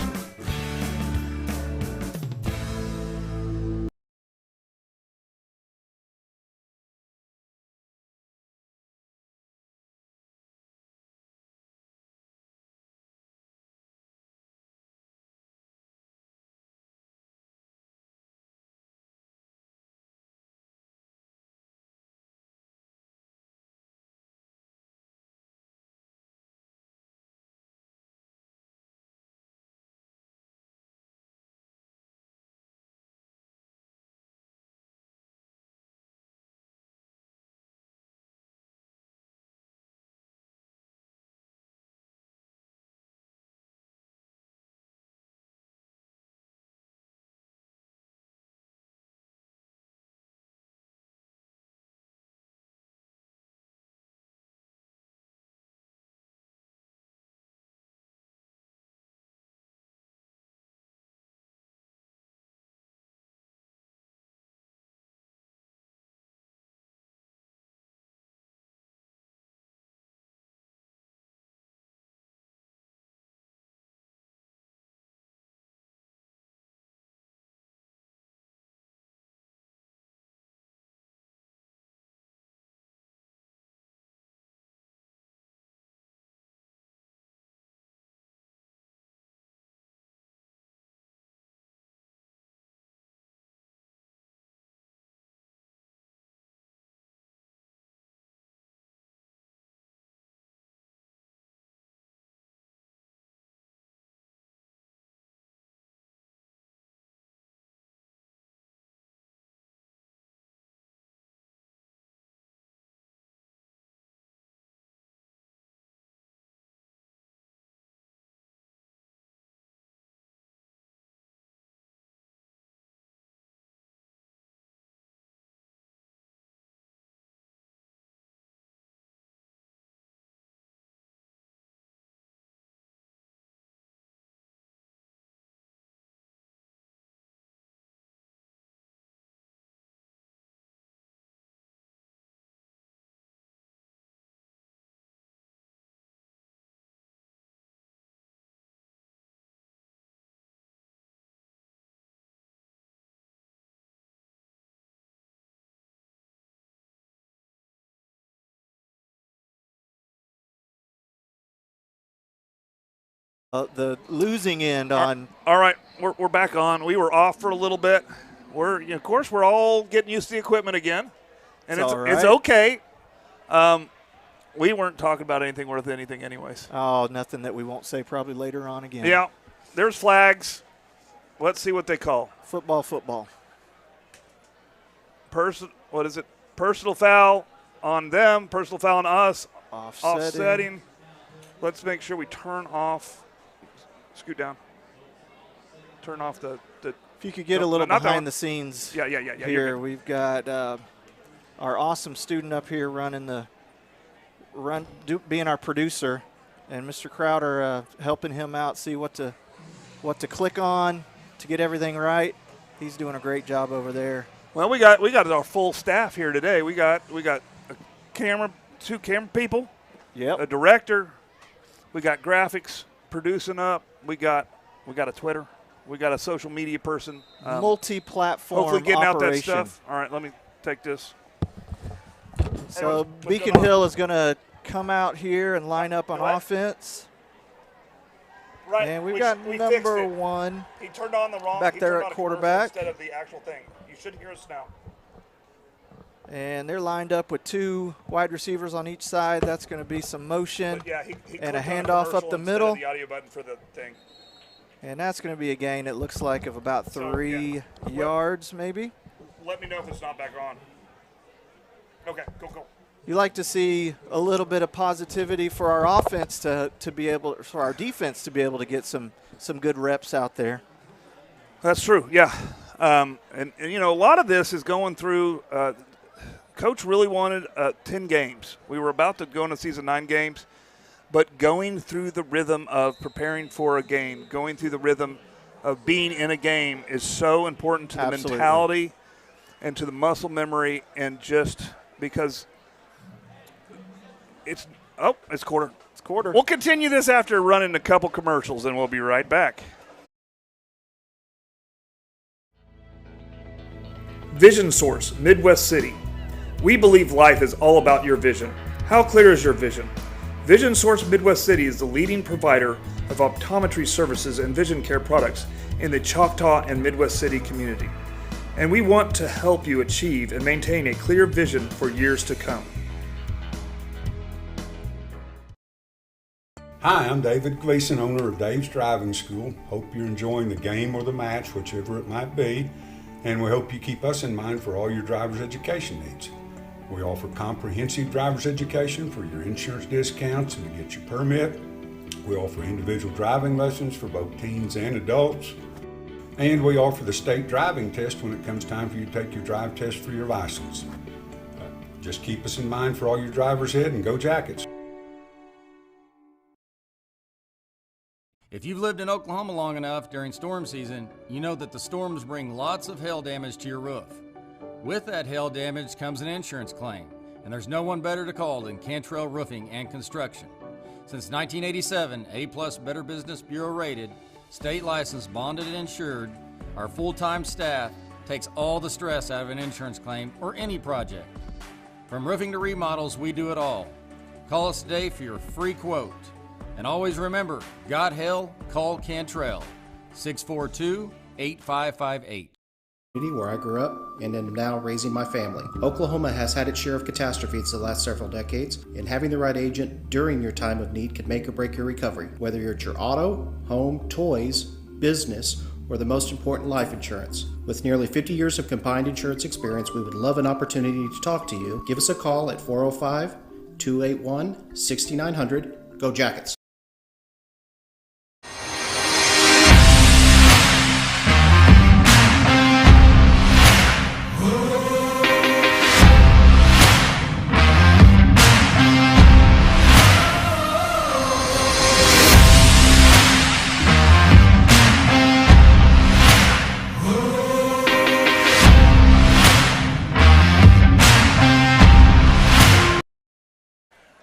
the losing end on. All right, we're back on. We were off for a little bit. Of course, we're all getting used to the equipment again, and It's all right. it's okay. We weren't talking about anything worth anything, anyways. Oh, nothing that we won't say probably later on again. Yeah, there's flags. Let's see what they call. Football. What is it? Personal foul on them. Personal foul on us. Offsetting. Let's make sure we turn off. Scoot down. Turn off the If you could get a little behind the scenes Yeah, here. We've got our awesome student up here being our producer, and Mr. Crowder helping him out, see what to click on to get everything right. He's doing a great job over there. Well, we got our full staff here today. We got a two camera people, a director, we got graphics producing up. We got a Twitter, we got a social media person, multi-platform. Hopefully getting operation. out that stuff. All right, let me take this. So Beacon Hill is going to come out here and line up on offense. Right, and we've got we number 1. He turned on the wrong back there at quarterback instead of the actual thing. You should hear us now. And they're lined up with 2 wide receivers on each side. That's going to be some motion and a handoff up the middle. The audio button for the thing. And that's going to be a gain, it looks like, of about 3 yards maybe. Let me know if it's not back on. Okay, go. You like to see a little bit of positivity for our offense for our defense to be able to get some good reps out there. That's true, yeah. And a lot of this is going through Coach really wanted 10 games. We were about to go into season 9 games, but going through the rhythm of preparing for a game, going through the rhythm of being in a game is so important to the mentality and to the muscle memory, and just because it's quarter. It's quarter. We'll continue this after running a couple commercials, and we'll be right back. Vision Source, Midwest City. We believe life is all about your vision. How clear is your vision? Vision Source Midwest City is the leading provider of optometry services and vision care products in the Choctaw and Midwest City community. And we want to help you achieve and maintain a clear vision for years to come. Hi, I'm David Gleason, owner of Dave's Driving School. Hope you're enjoying the game or the match, whichever it might be, and we hope you keep us in mind for all your driver's education needs. We offer comprehensive driver's education for your insurance discounts and to get your permit. We offer individual driving lessons for both teens and adults. And we offer the state driving test when it comes time for you to take your drive test for your license. Just keep us in mind for all your drivers ahead, and go Jackets. If you've lived in Oklahoma long enough during storm season, you know that the storms bring lots of hail damage to your roof. With that hail damage comes an insurance claim, and there's no one better to call than Cantrell Roofing and Construction. Since 1987, A+ Better Business Bureau rated, state licensed, bonded, and insured, our full-time staff takes all the stress out of an insurance claim or any project. From roofing to remodels, we do it all. Call us today for your free quote. And always remember, got hail, call Cantrell, 642-8558. Where I grew up and am now raising my family. Oklahoma has had its share of catastrophes the last several decades, and having the right agent during your time of need can make or break your recovery. Whether you're at your auto, home, toys, business, or the most important, life insurance. With nearly 50 years of combined insurance experience, we would love an opportunity to talk to you. Give us a call at 405-281-6900. Go Jackets!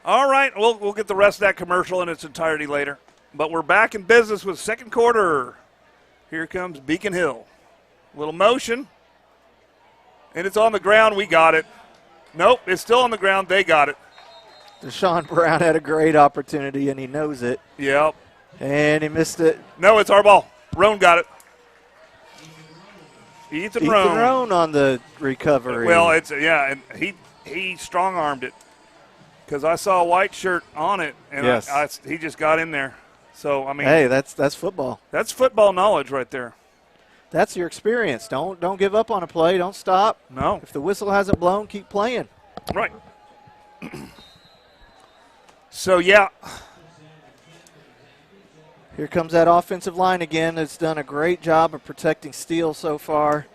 All right, we'll get the rest of that commercial in its entirety later. But we're back in business with second quarter. Here comes Beacon Hill. A little motion. And it's on the ground. We got it. Nope, it's still on the ground. They got it. Deshaun Brown had a great opportunity, and he knows it. Yep. And he missed it. No, it's our ball. Roan got it. Ethan Roan on the recovery. Well, and he strong-armed it because I saw a white shirt on it, and yes. he just got in there. So, I mean. Hey, that's football. That's football knowledge right there. That's your experience. Don't give up on a play. Don't stop. No. If the whistle hasn't blown, keep playing. Right. So, yeah. Here comes that offensive line again. It's done a great job of protecting Steele so far.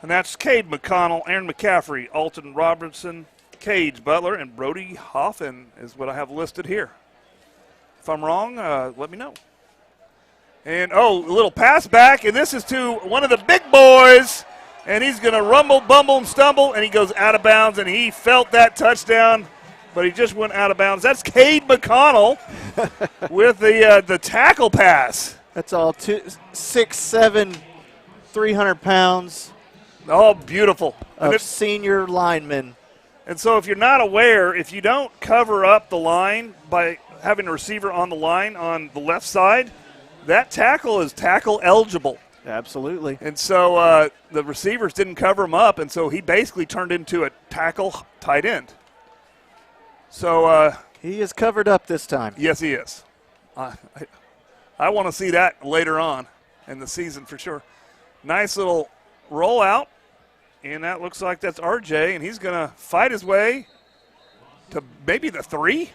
And that's Cade McConnell, Aaron McCaffrey, Alton Robertson, Cage Butler, and Brody Hoffin is what I have listed here. If I'm wrong, let me know. And, a little pass back, and this is to one of the big boys, and he's going to rumble, bumble, and stumble, and he goes out of bounds, and he felt that touchdown, but he just went out of bounds. That's Cade McConnell with the tackle pass. That's all 6'7", 300 pounds. Oh, beautiful. Of senior lineman. And so if you're not aware, if you don't cover up the line by having a receiver on the line on the left side, that tackle is tackle eligible. Absolutely. And so the receivers didn't cover him up, and so he basically turned into a tackle tight end. So he is covered up this time. Yes, he is. I want to see that later on in the season for sure. Nice little rollout, and that looks like that's RJ, and he's going to fight his way to maybe the 3.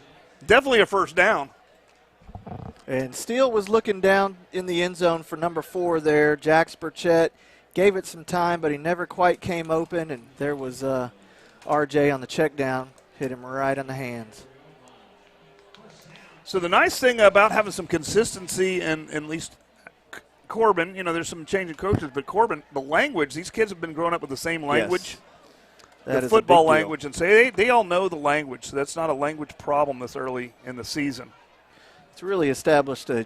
Definitely a first down. And Steele was looking down in the end zone for number 4 there. Jax Burchett gave it some time, but he never quite came open, and there was RJ on the check down. Hit him right on the hands. So the nice thing about having some consistency and at least Corbin, there's some change in coaches, but Corbin, the language, these kids have been growing up with the same language, yes. the football language, and they all know the language, so that's not a language problem this early in the season. It's really established a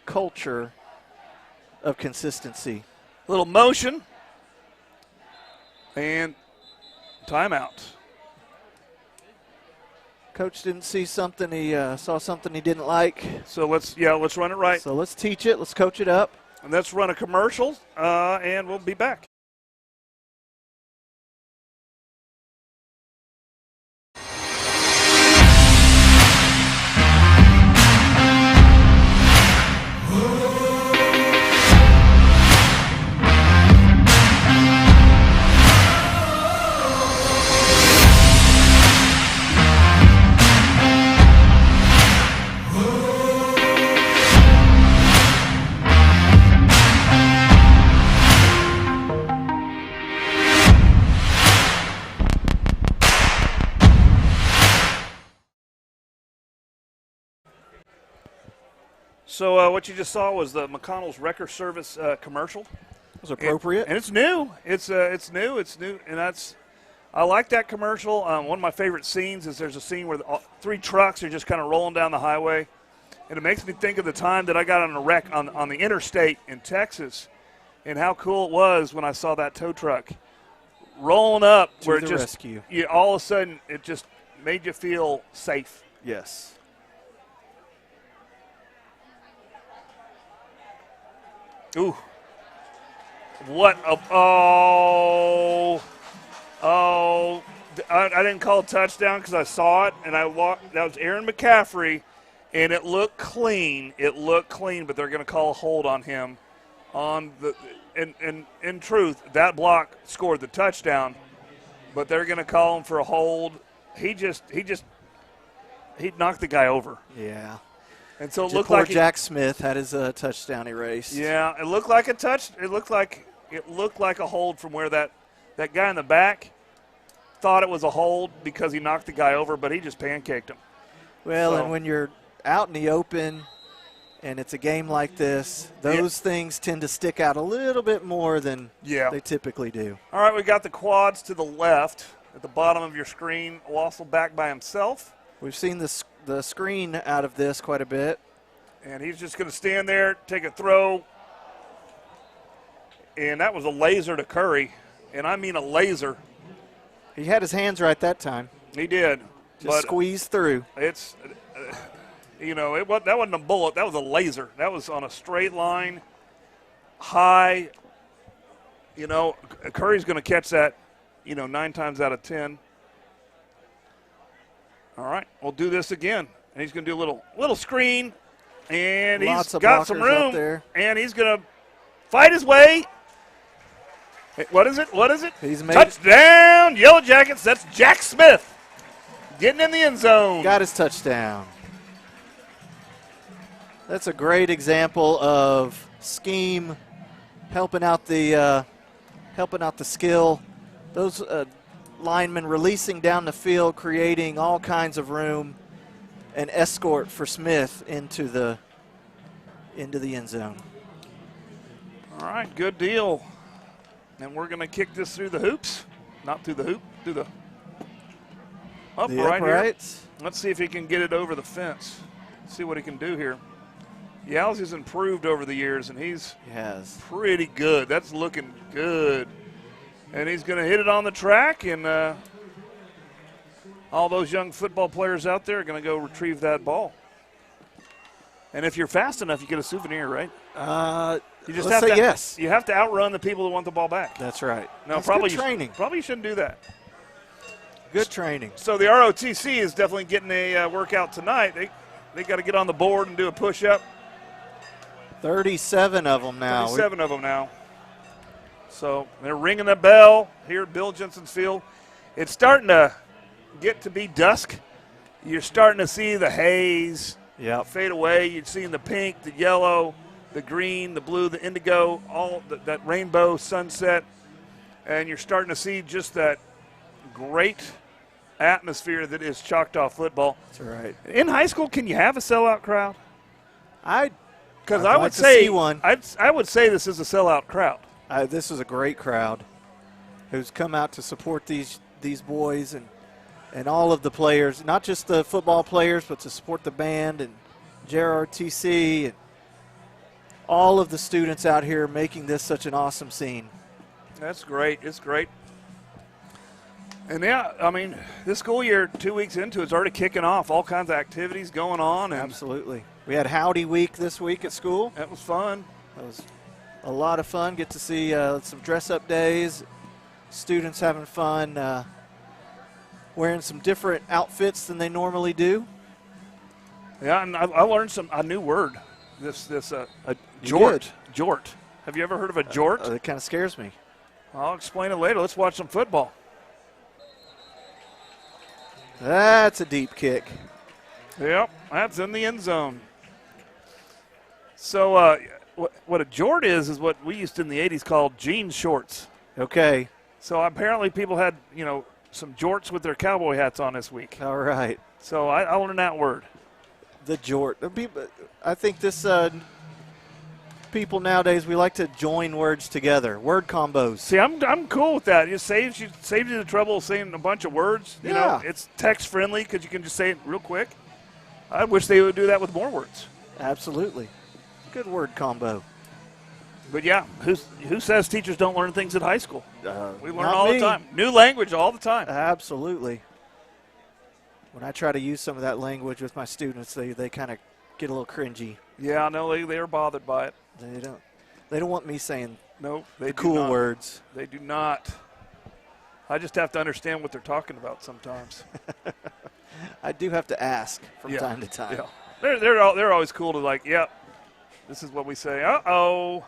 culture of consistency. A little motion and timeout. Coach didn't see something. He saw something he didn't like. So let's run it right. So let's teach it. Let's coach it up. And let's run a commercial, and we'll be back. So what you just saw was the McConnell's Wrecker Service commercial. It was appropriate. And it's new. It's new, and I like that commercial. One of my favorite scenes is there's a scene where 3 trucks are just kind of rolling down the highway, and it makes me think of the time that I got on a wreck on the interstate in Texas, and how cool it was when I saw that tow truck rolling up where it just rescue. All of a sudden it just made you feel safe. Yes. Ooh. What a I didn't call a touchdown because I saw it, and that was Aaron McCaffrey, and it looked clean. But they're going to call a hold on him. In truth, that block scored the touchdown, but they're going to call him for a hold. He knocked the guy over. Yeah. And so it just looked poor like Jack Smith had his touchdown erased. Yeah, it looked like a touch. It looked like a hold from where that guy in the back thought it was a hold because he knocked the guy over, but he just pancaked him. Well, and when you're out in the open and it's a game like this, those things tend to stick out a little bit more than they typically do. All right, we got the quads to the left at the bottom of your screen. Wassel back by himself. We've seen the screen out of this quite a bit. And he's just going to stand there, take a throw. And that was a laser to Curry. And I mean a laser. He had his hands right that time. He did. Just squeezed through. It's that wasn't a bullet. That was a laser. That was on a straight line, high. Curry's going to catch that, 9 times out of 10. All right, we'll do this again. And he's going to do a little screen, and he's got some room, there. And he's going to fight his way. What is it? He's made touchdown, Yellow Jackets. That's Jack Smith getting in the end zone. Got his touchdown. That's a great example of scheme helping out the skill. Those linemen releasing down the field, creating all kinds of room, and escort for Smith into the end zone. All right, good deal. And we're going to kick this through the hoops. Not through the hoop, through the upright here. Let's see if he can get it over the fence. See what he can do here. Yowzy's improved over the years, and he's pretty good. That's looking good. And he's going to hit it on the track, and all those young football players out there are going to go retrieve that ball. And if you're fast enough, you get a souvenir, right? You just have to yes. You have to outrun the people who want the ball back. That's right. No, That's probably good training. Probably you shouldn't do that. Good training. So the ROTC is definitely getting a workout tonight. They got to get on the board and do a push-up. 37 of them now. 37 of them now. So they're ringing the bell here at Bill Jensen's Field. It's starting to get to be dusk. You're starting to see the haze fade away. You're seeing the pink, the yellow, the green, the blue, the indigo, all that rainbow sunset. And you're starting to see just that great atmosphere that is Choctaw football. That's right. In high school, can you have a sellout crowd? Because I would say one. I would say this is a sellout crowd. This is a great crowd who's come out to support these boys and all of the players, not just the football players, but to support the band and JROTC and all of the students out here making this such an awesome scene. That's great. It's great. And this school year, 2 weeks into it's already kicking off. All kinds of activities going on. And absolutely. We had Howdy Week this week at school. That was fun. That was a lot of fun. Get to see some dress-up days, students having fun, wearing some different outfits than they normally do. Yeah, and I learned a new word. Jort. Jort. Have you ever heard of a jort? It kind of scares me. I'll explain it later. Let's watch some football. That's a deep kick. Yep, that's in the end zone. So what a jort is what we used to in the 80s called jean shorts. Okay. So apparently people had, some jorts with their cowboy hats on this week. All right. So I learned that word. The jort. I think this people nowadays, we like to join words together, word combos. See, I'm cool with that. It saves you the trouble of saying a bunch of words. You know, it's text friendly because you can just say it real quick. I wish they would do that with more words. Absolutely. Good word combo. But yeah, who says teachers don't learn things at high school? We learn not all me. the time. New language all the time. Absolutely. When I try to use some of that language with my students, they kind of get a little cringy. Yeah, I know they are bothered by it. They don't want me saying the cool words. They do not. I just have to understand what they're talking about sometimes. I do have to ask from time to time. Yeah. They're always cool to this is what we say. Uh-oh.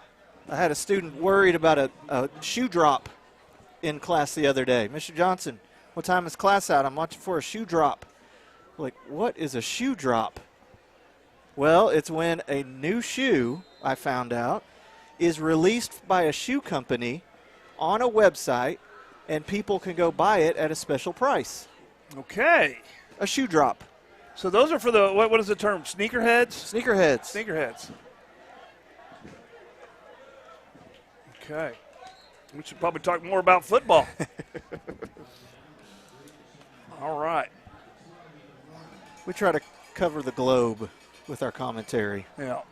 I had a student worried about a shoe drop in class the other day. Mr. Johnson, what time is class out? I'm watching for a shoe drop. Like, what is a shoe drop? Well, it's when a new shoe, I found out, is released by a shoe company on a website, and people can go buy it at a special price. Okay. A shoe drop. So those are for the, what is the term, sneakerheads? Sneakerheads. Sneakerheads. Okay. We should probably talk more about football. All right. We try to cover the globe with our commentary. Yeah.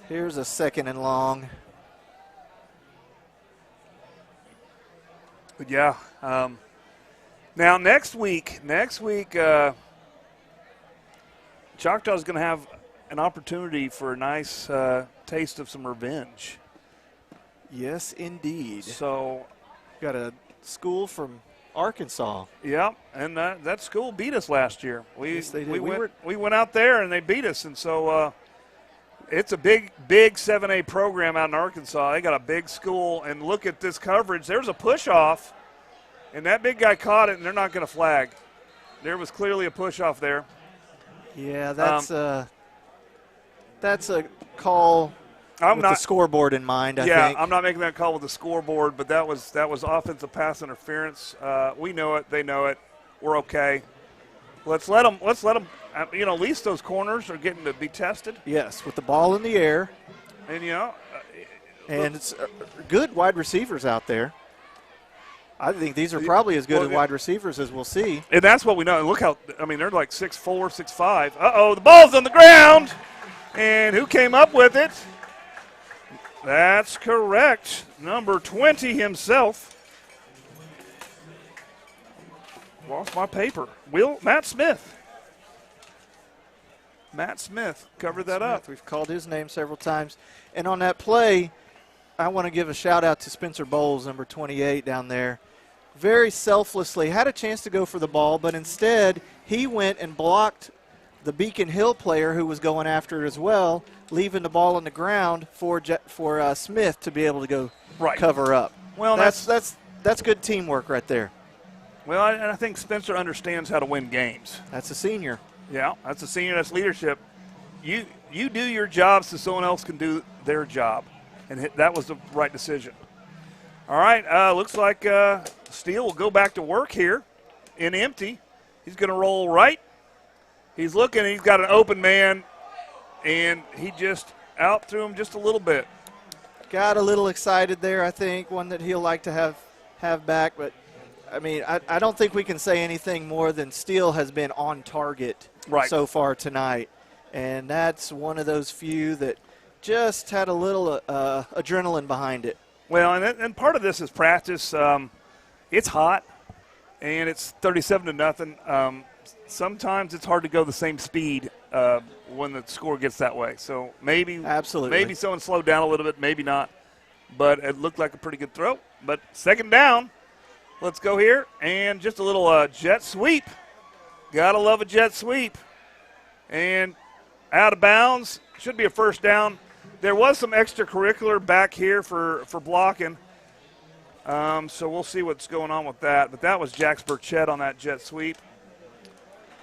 Here's a 2nd and long. But yeah, Now, next week, Choctaw's going to have an opportunity for a nice taste of some revenge. Yes, indeed. So, got a school from Arkansas. Yeah, and that school beat us last year. Yes, they did. We went out there and they beat us, and so it's a big 7A program out in Arkansas. They got a big school, and look at this coverage. There's a push-off, and that big guy caught it, and they're not going to flag. There was clearly a push-off there. Yeah, that's a call with the scoreboard in mind, I think. I'm not making that call with the scoreboard, but that was offensive pass interference. We know it. They know it. We're okay. Let's let them. At least those corners are getting to be tested. Yes, with the ball in the air. And, and it's good wide receivers out there. I think these are probably as good as wide receivers as we'll see. And that's what we know. Look how, they're like 6'4", 6'5". Uh-oh, the ball's on the ground. And who came up with it? That's correct. Number 20 himself. Lost my paper. Matt Smith. Matt Smith covered that up. We've called his name several times. And on that play, I want to give a shout-out to Spencer Bowles, number 28 down there. Very selflessly, had a chance to go for the ball, but instead he went and blocked the Beacon Hill player who was going after it as well, leaving the ball on the ground for Smith to be able to go cover up. Well, that's good teamwork right there. Well, I think Spencer understands how to win games. That's a senior. Yeah, that's a senior. That's leadership. You do your job so someone else can do their job, and that was the right decision. All right, looks like Steele will go back to work here in empty. He's going to roll right. He's looking. He's got an open man, and he just out threw him just a little bit. Got a little excited there, I think, one that he'll like to have back. But, I mean, I don't think we can say anything more than Steele has been on target so far tonight. And that's one of those few that just had a little adrenaline behind it. Well, and part of this is practice. It's hot, and it's 37-0. Sometimes it's hard to go the same speed when the score gets that way. So maybe someone slowed down a little bit, maybe not. But it looked like a pretty good throw. But second down, let's go here. And just a little jet sweep. Gotta love a jet sweep. And out of bounds. Should be a first down. There was some extracurricular back here for blocking. So we'll see what's going on with that. But that was Jax Burchett on that jet sweep.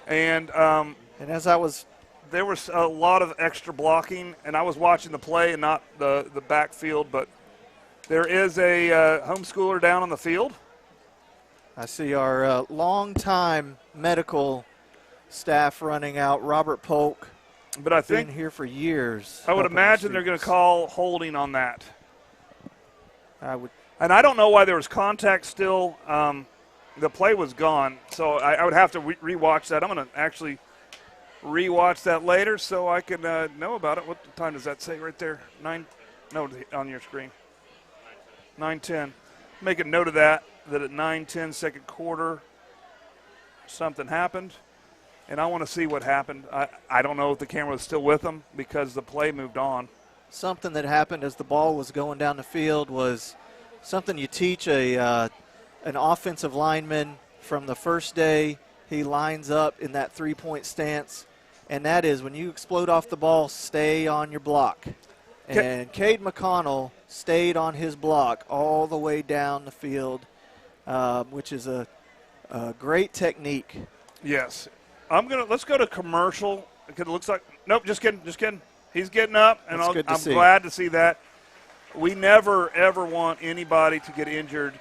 And there was a lot of extra blocking, and I was watching the play and not the backfield, but there is a homeschooler down on the field. I see our longtime medical staff running out, Robert Polk. But I think been here for years. I would imagine they're going to call holding on that. And I don't know why there was contact still. The play was gone, so I would have to rewatch that. I'm going to actually rewatch that later so I can know about it. What time does that say right there? 9? No, on your screen. 9:10. Make a note of that at 9:10, second quarter, something happened. And I want to see what happened. I don't know if the camera was still with them because the play moved on. Something that happened as the ball was going down the field was something you teach an offensive lineman from the first day he lines up in that three-point stance, and that is when you explode off the ball, stay on your block. And Cade McConnell stayed on his block all the way down the field, which is a great technique. Yes. Let's go to commercial because it looks like – nope, just kidding. He's getting up, and I'm glad to see that. We never, ever want anybody to get injured.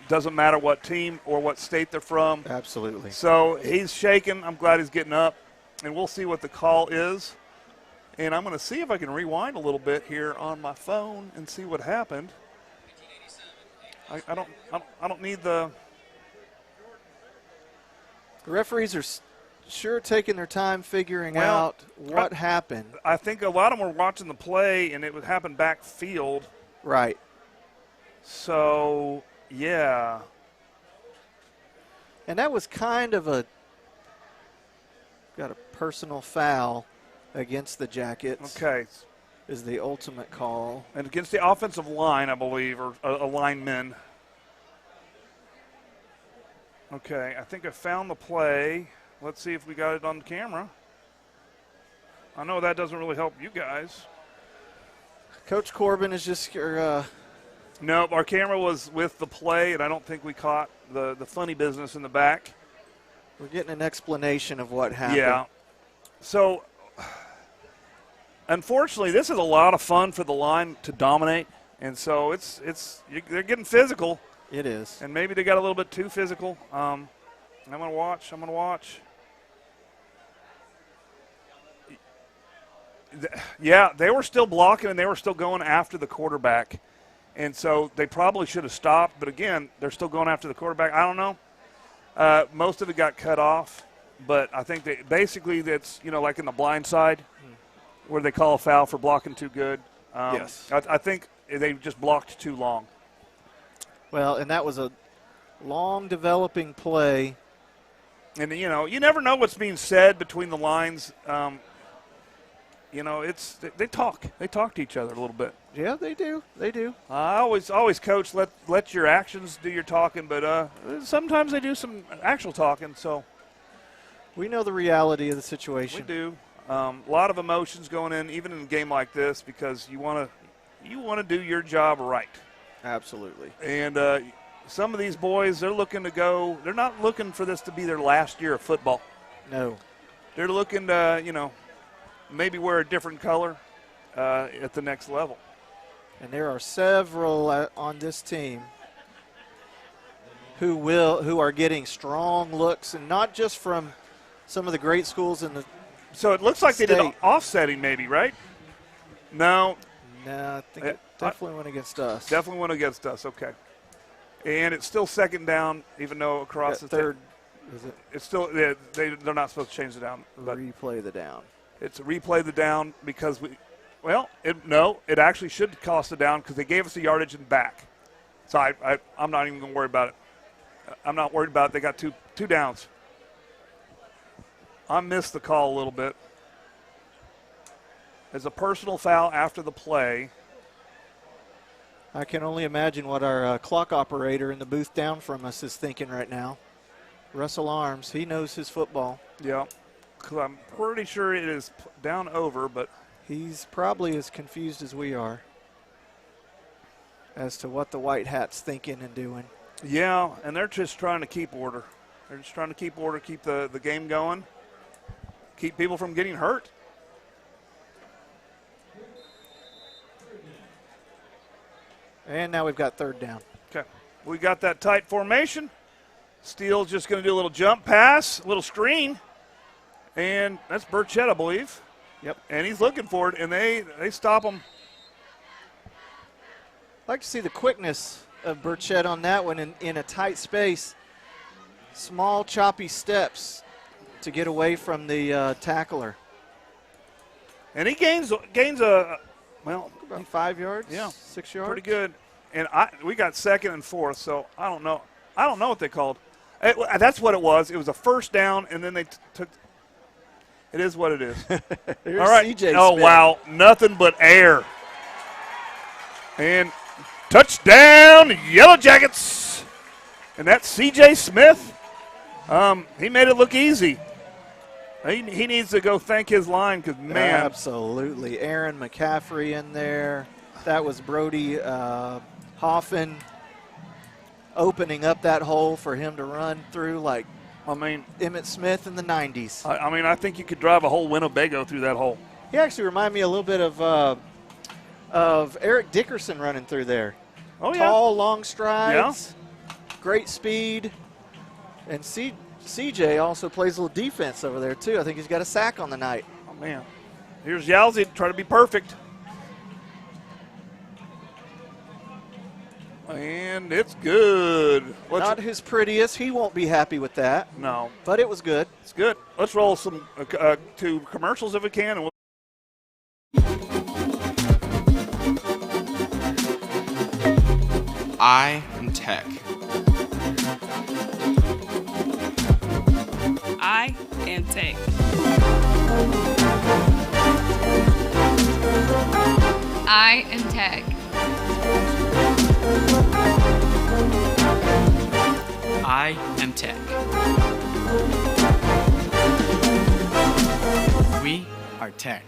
Doesn't matter what team or what state they're from. Absolutely. So he's shaking. I'm glad he's getting up, and we'll see what the call is. And I'm going to see if I can rewind a little bit here on my phone and see what happened. I don't need the – The referees are sure taking their time figuring out what happened. I think a lot of them were watching the play, and it would happen backfield. Right. So, yeah. And that was kind of got a personal foul against the Jackets. Okay. Is the ultimate call. And against the offensive line, I believe, or a lineman. Okay, I think I found the play. Let's see if we got it on camera. I know that doesn't really help you guys. Coach Corbin is just Nope, our camera was with the play, and I don't think we caught the funny business in the back. We're getting an explanation of what happened. Yeah. So, unfortunately, this is a lot of fun for the line to dominate, and so they're getting physical. It is. And maybe they got a little bit too physical. I'm going to watch. Yeah, they were still blocking, and they were still going after the quarterback. And so they probably should have stopped. But, again, they're still going after the quarterback. I don't know. Most of it got cut off. But I think basically that's, like in the blind side where they call a foul for blocking too good. Yes. I think they just blocked too long. Well, and that was a long developing play. And, you never know what's being said between the lines. They talk. They talk to each other a little bit. Yeah, they do. They do. I always coach, let your actions do your talking, but sometimes they do some actual talking. So we know the reality of the situation. We do. A lot of emotions going in, even in a game like this, because you want to do your job right. Absolutely. And some of these boys, they're looking to go. They're not looking for this to be their last year of football. No. They're looking to, maybe wear a different color at the next level. And there are several on this team who are getting strong looks, and not just from some of the great schools in the So it looks like state. they did offsetting maybe, right? No. No, I think it definitely went against us. Definitely went against us, okay. And it's still second down, even though across the third. Is it? It's still they're not supposed to change the down. But replay the down. It's a replay the down because it actually should cost a down because they gave us the yardage and back. So I'm not even going to worry about it. I'm not worried about it. They got two downs. I missed the call a little bit. There's a personal foul after the play. I can only imagine what our clock operator in the booth down from us is thinking right now. Russell Arms, he knows his football. Yeah, because I'm pretty sure it is down over, but he's probably as confused as we are as to what the White Hat's thinking and doing. Yeah, and they're just trying to keep order. They're just trying to keep order, keep the game going, keep people from getting hurt. And now we've got third down. Okay. We got that tight formation. Steele's just going to do a little jump pass, a little screen. And that's Burchett, I believe. Yep. And he's looking for it, and they stop him. I'd like to see the quickness of Burchett on that one in a tight space. Small, choppy steps to get away from the tackler. And he gains about 5 yards, yeah, 6 yards. Pretty good. And we got second and fourth, so I don't know. I don't know what they called. That's what it was. It was a first down, and then they took. It is what it is. All right. CJ Oh, Smith. wow. Nothing but air. And touchdown, Yellow Jackets. And that's C.J. Smith. He made it look easy. He needs to go thank his line because, man. Absolutely. Aaron McCaffrey in there. That was Brody Hoffman opening up that hole for him to run through like Emmitt Smith in the 90s. I think you could drive a whole Winnebago through that hole. He actually reminded me a little bit of Eric Dickerson running through there. Oh, yeah. Tall, long strides, great speed. And CJ also plays a little defense over there, too. I think he's got a sack on the night. Oh, man. Here's Yalzi trying to be perfect. And it's good. Not his prettiest. He won't be happy with that. No. But it was good. It's good. Let's roll some two commercials if we can. And I am Tech. and Tech. I am Tech. I am Tech. We are Tech.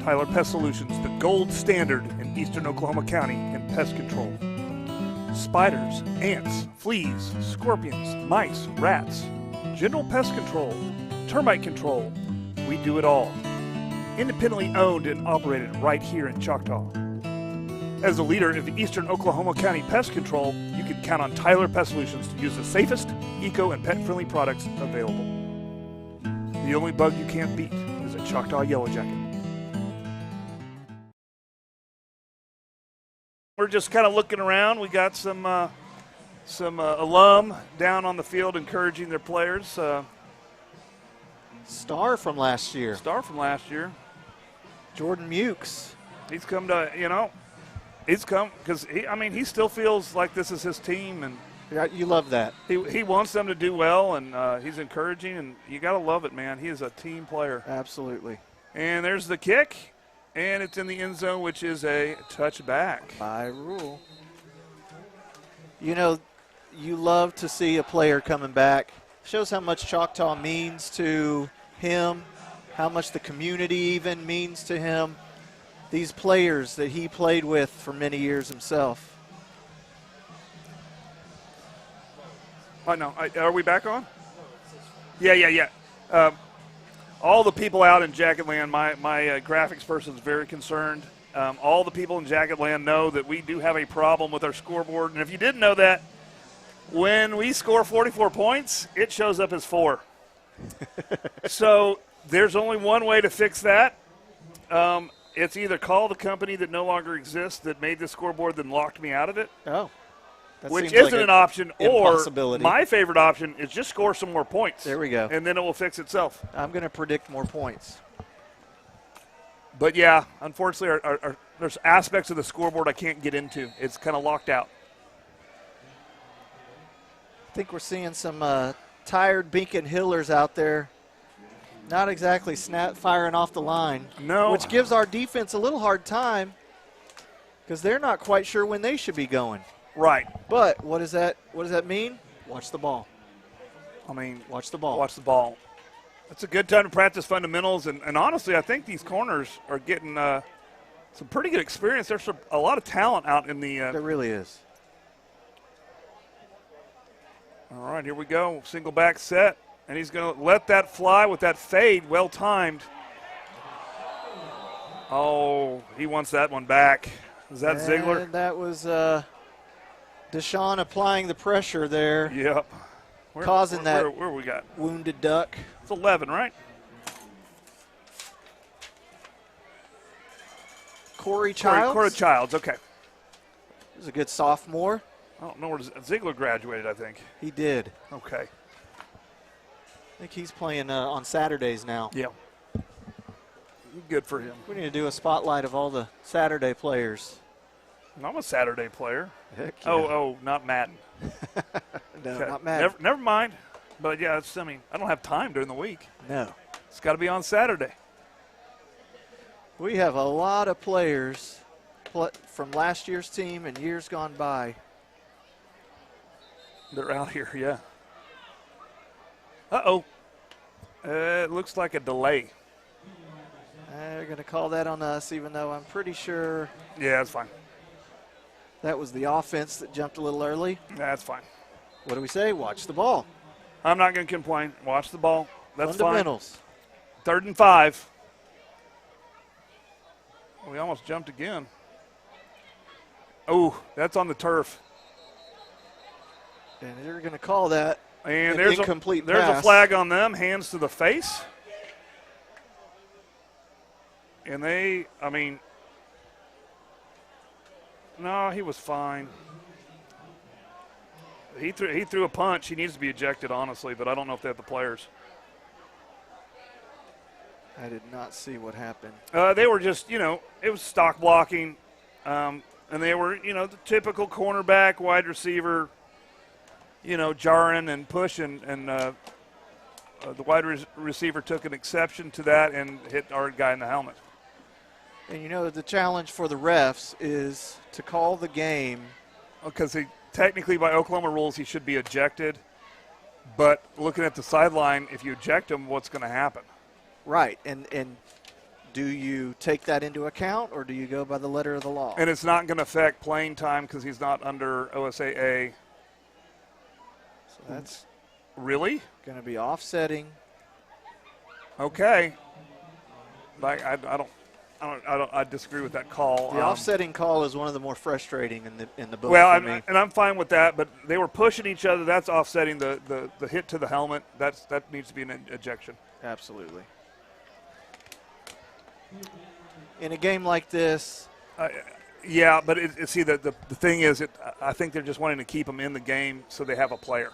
Tyler Pest Solutions, the gold standard in eastern Oklahoma County in pest control. Spiders, ants, fleas, scorpions, mice, rats, general pest control, termite control. We do it all. Independently owned and operated right here in Choctaw. As a leader of eastern Oklahoma County pest control, you can count on Tyler Pest Solutions to use the safest, eco, and pet-friendly products available. The only bug you can't beat is a Choctaw Yellow Jacket. We're just kind of looking around. We got some alum down on the field encouraging their players. Star from last year. Jordan Mukes. He's come to, he's come because he still feels like this is his team, and Yeah, you love that. he wants them to do well, and he's encouraging, and you got to love it, man. He is a team player. Absolutely. And there's the kick, and it's in the end zone, which is a touchback. By rule. You love to see a player coming back. Shows how much Choctaw means to him, how much the community even means to him. These players that he played with for many years himself. Oh, no. Are we back on? Yeah. All the people out in Jacket Land, my graphics person is very concerned. All the people in Jacket Land know that we do have a problem with our scoreboard. And if you didn't know that, when we score 44 points, it shows up as 4. So there's only one way to fix that. It's either call the company that no longer exists that made the scoreboard then locked me out of it. Oh. Which isn't an option, or impossibility. My favorite option is just score some more points. There we go. And then it will fix itself. I'm going to predict more points. But, yeah, unfortunately, there's aspects of the scoreboard I can't get into. It's kind of locked out. I think we're seeing some tired Beacon Hillers out there. Not exactly firing off the line. No. Which gives our defense a little hard time because they're not quite sure when they should be going. Right. But what does that mean? Watch the ball. Watch the ball. Watch the ball. It's a good time to practice fundamentals. And honestly, I think these corners are getting some pretty good experience. There's a lot of talent out in the there really is. All right, here we go. Single back set. And he's going to let that fly with that fade, well timed. Oh, he wants that one back. Is that Ziegler? That was Deshaun applying the pressure there. Yep. Causing that where we got? Wounded duck. It's 11, right? Corey Childs. Corey Childs, okay. He's a good sophomore. I don't know where Ziegler graduated, I think. He did. Okay. I think he's playing on Saturdays now. Yeah. Good for him. We need to do a spotlight of all the Saturday players. I'm a Saturday player. Heck yeah. Oh, not Madden. No, Okay. not Madden. Never mind. But, yeah, I don't have time during the week. No. It's got to be on Saturday. We have a lot of players from last year's team and years gone by. They're out here, yeah. Uh-oh. It looks like a delay. They're going to call that on us, even though I'm pretty sure. Yeah, that's fine. That was the offense that jumped a little early. That's fine. What do we say? Watch the ball. I'm not going to complain. Watch the ball. That's Fundamentals. Fine. 3rd and 5. We almost jumped again. Oh, that's on the turf. And they're going to call that and an incomplete there's pass. A flag on them, hands to the face. And no, he was fine. He threw a punch. He needs to be ejected, honestly, but I don't know if they have the players. I did not see what happened. They were just, it was stock blocking. And they were, the typical cornerback, wide receiver. jarring and pushing, and the wide receiver took an exception to that and hit our guy in the helmet. And the challenge for the refs is to call the game. Because technically by Oklahoma rules he should be ejected, but looking at the sideline, if you eject him, what's going to happen? Right, and do you take that into account, or do you go by the letter of the law? And it's not going to affect playing time because he's not under OSAA. So that's really going to be offsetting. Okay. I disagree with that call. The offsetting call is one of the more frustrating in the book. Well, I'm fine with that, but they were pushing each other. That's offsetting the hit to the helmet. That needs to be an ejection. Absolutely. In a game like this, yeah, but see the thing is, I think they're just wanting to keep them in the game so they have a player.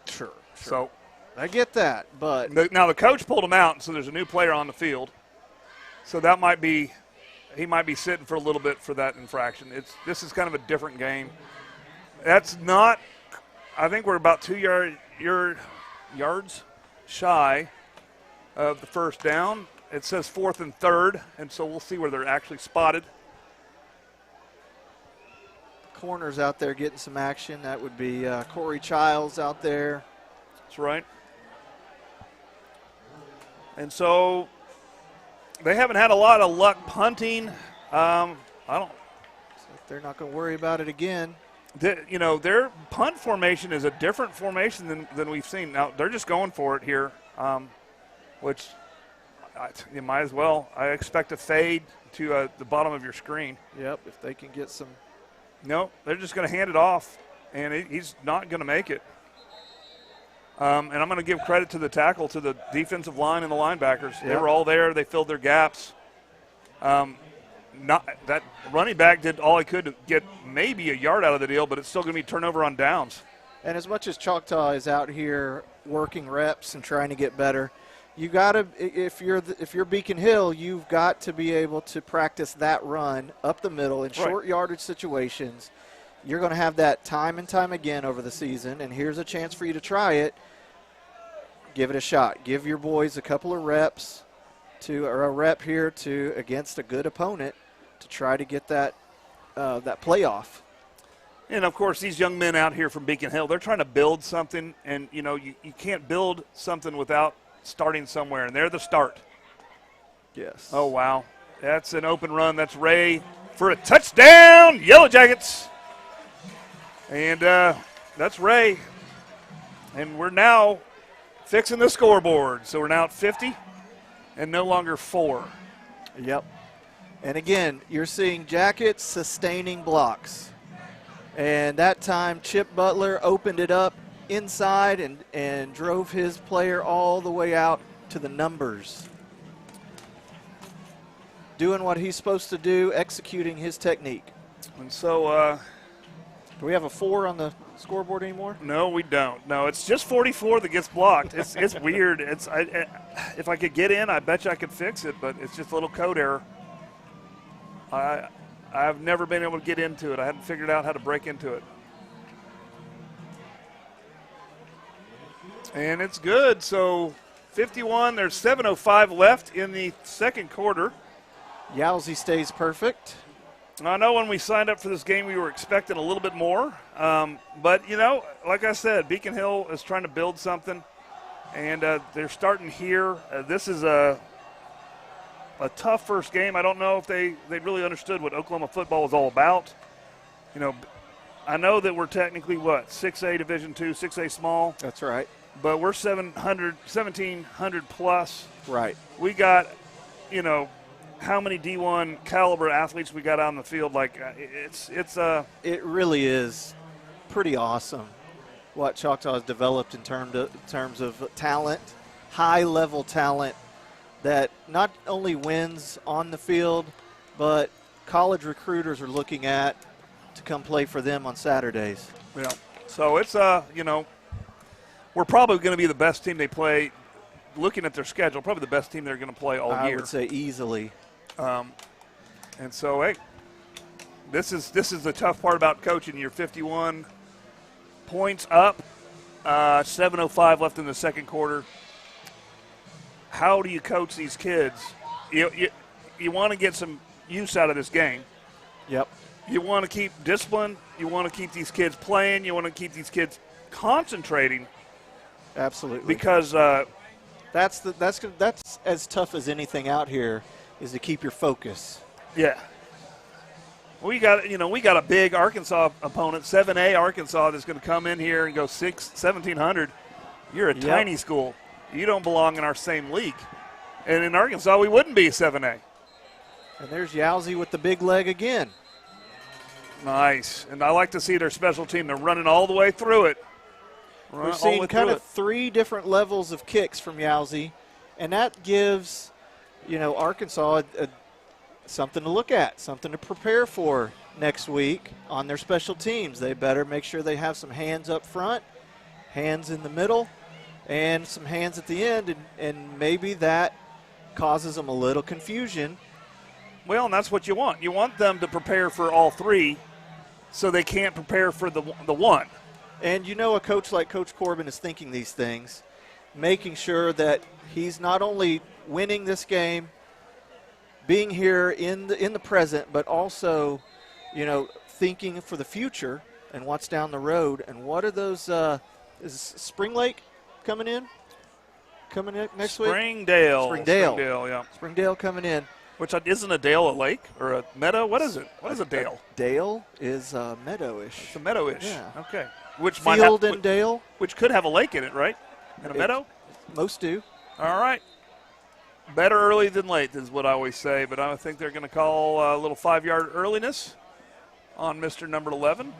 Sure. So I get that, but now the coach pulled him out, so there's a new player on the field. So he might be sitting for a little bit for that infraction. This is kind of a different game. That's not. I think we're about 2 yards shy of the first down. It says 4th and 3rd, and so we'll see where they're actually spotted. Corners out there getting some action. That would be Corey Childs out there. That's right. And so they haven't had a lot of luck punting. They're not going to worry about it again. Their punt formation is a different formation than we've seen. Now, they're just going for it here, which you might as well. I expect a fade to the bottom of your screen. Yep, if they can get some. No, they're just going to hand it off, and he's not going to make it. And I'm going to give credit to the tackle, to the defensive line and the linebackers. Yep. They were all there. They filled their gaps. That running back did all he could to get maybe a yard out of the deal, but it's still going to be turnover on downs. And as much as Choctaw is out here working reps and trying to get better, you got to, if you're Beacon Hill, you've got to be able to practice that run up the middle in short yardage situations. You're going to have that time and time again over the season, and here's a chance for you to try it. Give it a shot. Give your boys a couple of reps or a rep here against a good opponent to try to get that playoff. And, of course, these young men out here from Beacon Hill, they're trying to build something, and, you can't build something without starting somewhere, and they're the start. Yes. Oh, wow. That's an open run. That's Ray for a touchdown, Yellow Jackets. And that's Ray. And we're now fixing the scoreboard. So we're now at 50 and no longer 4. Yep. And, again, you're seeing Jackets sustaining blocks. And that time Chip Butler opened it up inside and drove his player all the way out to the numbers. Doing what he's supposed to do, executing his technique. And so do we have a 4 on the scoreboard anymore? No, we don't. No, it's just 44 that gets blocked. It's weird. If I could get in, I bet you I could fix it, but it's just a little code error. I've never been able to get into it. I hadn't figured out how to break into it. And it's good. So 51, there's 7:05 left in the second quarter. Yowzy stays perfect. I know when we signed up for this game, we were expecting a little bit more. But, like I said, Beacon Hill is trying to build something, and they're starting here. This is a tough first game. I don't know if they really understood what Oklahoma football was all about. I know that we're technically, 6A Division II, 6A small. That's right. But we're 1,700 plus. Right. We got, how mmany D1 caliber athletes we got out on the field. It really is pretty awesome what Choctaw has developed in terms of talent, high-level talent that not only wins on the field, but college recruiters are looking at to come play for them on Saturdays. Yeah. So it's, we're probably going to be the best team they play. Looking at their schedule, probably the best team they're going to play all year. I would say easily. And so, hey, this is the tough part about coaching. You're 51 points up 7:05 left in the second quarter. How do you coach these kids? You want to get some use out of this game. Yep. You want to keep discipline. You want to keep these kids playing. You want to keep these kids concentrating. Absolutely. Because that's as tough as anything out here is to keep your focus. Yeah. We got a big Arkansas opponent, 7A Arkansas, that's going to come in here and go 1,700. You're a tiny school. You don't belong in our same league. And in Arkansas, we wouldn't be 7A. And there's Yowzy with the big leg again. Nice. And I like to see their special team. They're running all the way through it. We're seeing kind of 3 different levels of kicks from Yowzy, and that gives, Arkansas something to look at, something to prepare for next week on their special teams. They better make sure they have some hands up front, hands in the middle, and some hands at the end, and maybe that causes them a little confusion. Well, and that's what you want. You want them to prepare for all 3 so they can't prepare for the one. And a coach like Coach Corbin is thinking these things, making sure that he's not only winning this game, being here in the present, but also, thinking for the future and what's down the road. And what are those? Is Spring Lake coming in next week? Springdale, yeah. Springdale coming in. Which isn't a dale a lake or a meadow? What is it? What is a dale? Dale is meadowish. It's a meadowish. Yeah. Okay. Which Field and dale. Which could have a lake in it, right? And a meadow? Most do. All right. Better early than late is what I always say, but I think they're going to call a little 5-yard earliness on Mr. Number 11.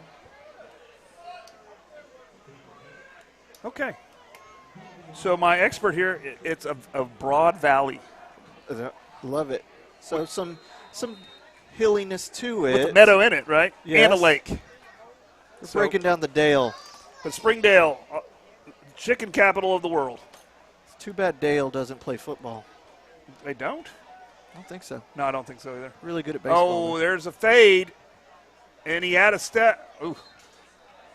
Okay. So my expert here, it's of Broad Valley. Love it. So some hilliness to it. With a meadow in it, right? Yes. And a lake. We're breaking down the Dale. But Springdale, chicken capital of the world. It's too bad Dale doesn't play football. They don't? I don't think so. No, I don't think so either. Really good at baseball. Oh, there's a fade. And he had a step. Ooh.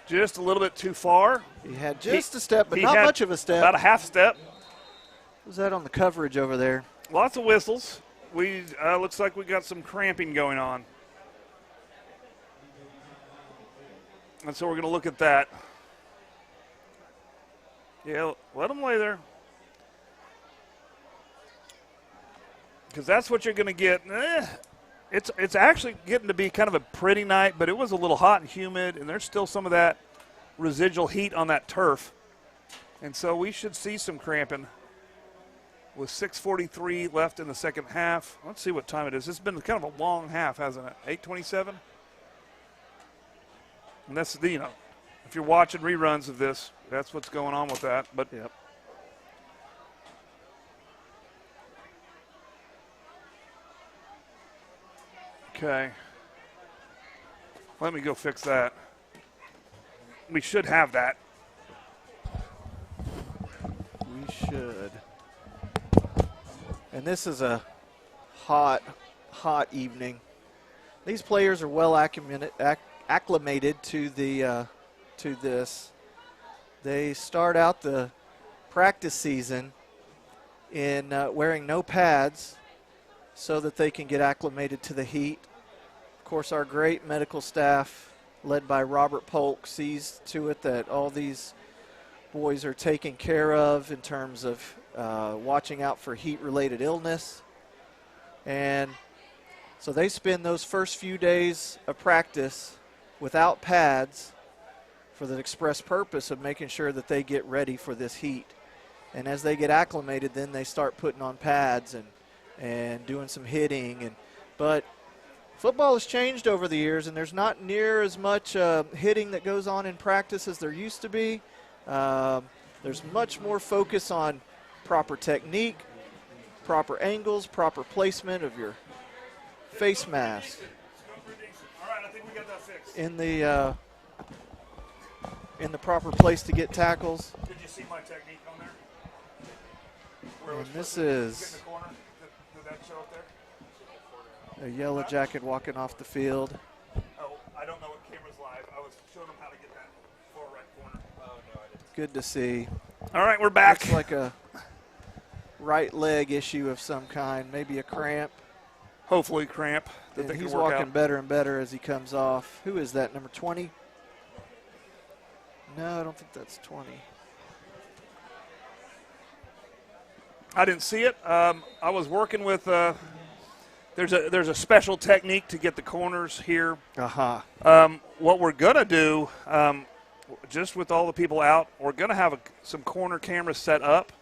Just a little bit too far. He had just a step, but not much of a step. About a half step. What was that on the coverage over there? Lots of whistles. Looks like we got some cramping going on. And so we're going to look at that. Yeah, let them lay there. Because that's what you're going to get. It's actually getting to be kind of a pretty night, but it was a little hot and humid, and there's still some of that residual heat on that turf. And so we should see some cramping with 6:43 left in the second half. Let's see what time it is. It's been kind of a long half, hasn't it? 8:27? And that's, if you're watching reruns of this, that's what's going on with that. But yep. Okay. Let me go fix that. We should have that. We should. And this is a hot evening. These players are well acclimated to this. They start out the practice season in wearing no pads so that they can get acclimated to the heat. Of course, our great medical staff, led by Robert Polk, sees to it that all these boys are taken care of in terms of watching out for heat-related illness. And so they spend those first few days of practice without pads for the express purpose of making sure that they get ready for this heat. And as they get acclimated, then they start putting on pads and doing some hitting. But football has changed over the years, and there's not near as much hitting that goes on in practice as there used to be. There's much more focus on proper technique, proper angles, proper placement of your face mask. All right, I think we got that fixed. In the proper place to get tackles. Did you see my technique on there? And this is Get in the corner. Did that show up there? a yellow jacket walking off the field. Oh, I don't know what camera's live. I was showing them how to get that far right corner. Oh, no, I didn't Good to see. All right, we're back. Looks like a right leg issue of some kind, maybe a cramp. Hopefully cramp. That And they can he's work walking out. better and better as he comes off. Who is that, number 20? No, I don't think that's 20. I didn't see it. I was working with. There's a special technique to get the corners here. What we're gonna do, just with all the people out, we're gonna have some corner cameras set up.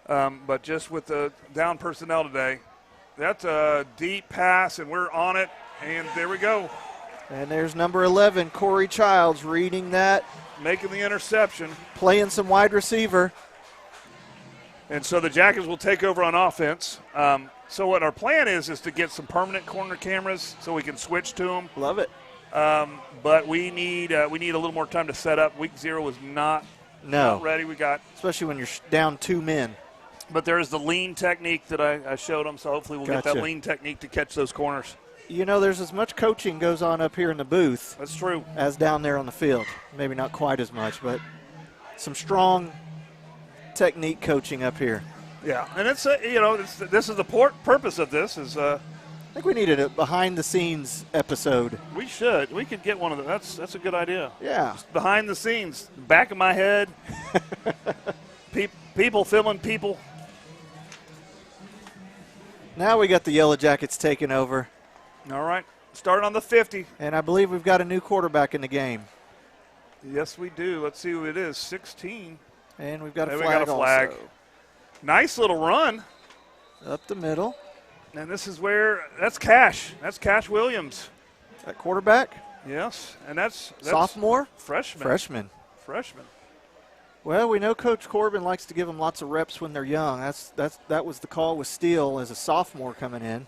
But just with the down personnel today, that's a deep pass, and we're on it. And there we go. And there's number 11, Corey Childs, reading that, making the interception, playing some wide receiver. And so the Jackets will take over on offense. So what our plan is to get some permanent corner cameras so we can switch to them. Love it. But we need a little more time to set up. Week 0 was not ready. We got, especially when you're down 2 men. But there is the lean technique that I showed them. So hopefully we'll get that lean technique to catch those corners. You know, there's as much coaching goes on up here in the booth. That's true. As down there on the field. Maybe not quite as much, but some strong technique coaching up here. Yeah, and it's this is the purpose of this is. I think we needed a behind-the-scenes episode. We should. We could get one of them. That's a good idea. Yeah. Just behind the scenes, back of my head. People filming people. Now we got the Yellow Jackets taking over. All right, starting on the 50. And I believe we've got a new quarterback in the game. Yes, we do. Let's see who it is. 16. And we've got a there flag. We got a flag. Also. Nice little run. Up the middle. And this is where that's Cash. That's Cash Williams. That quarterback? Yes, and that's sophomore? Freshman. Well, we know Coach Corbin likes to give them lots of reps when they're young. That was the call with Steele as a sophomore coming in.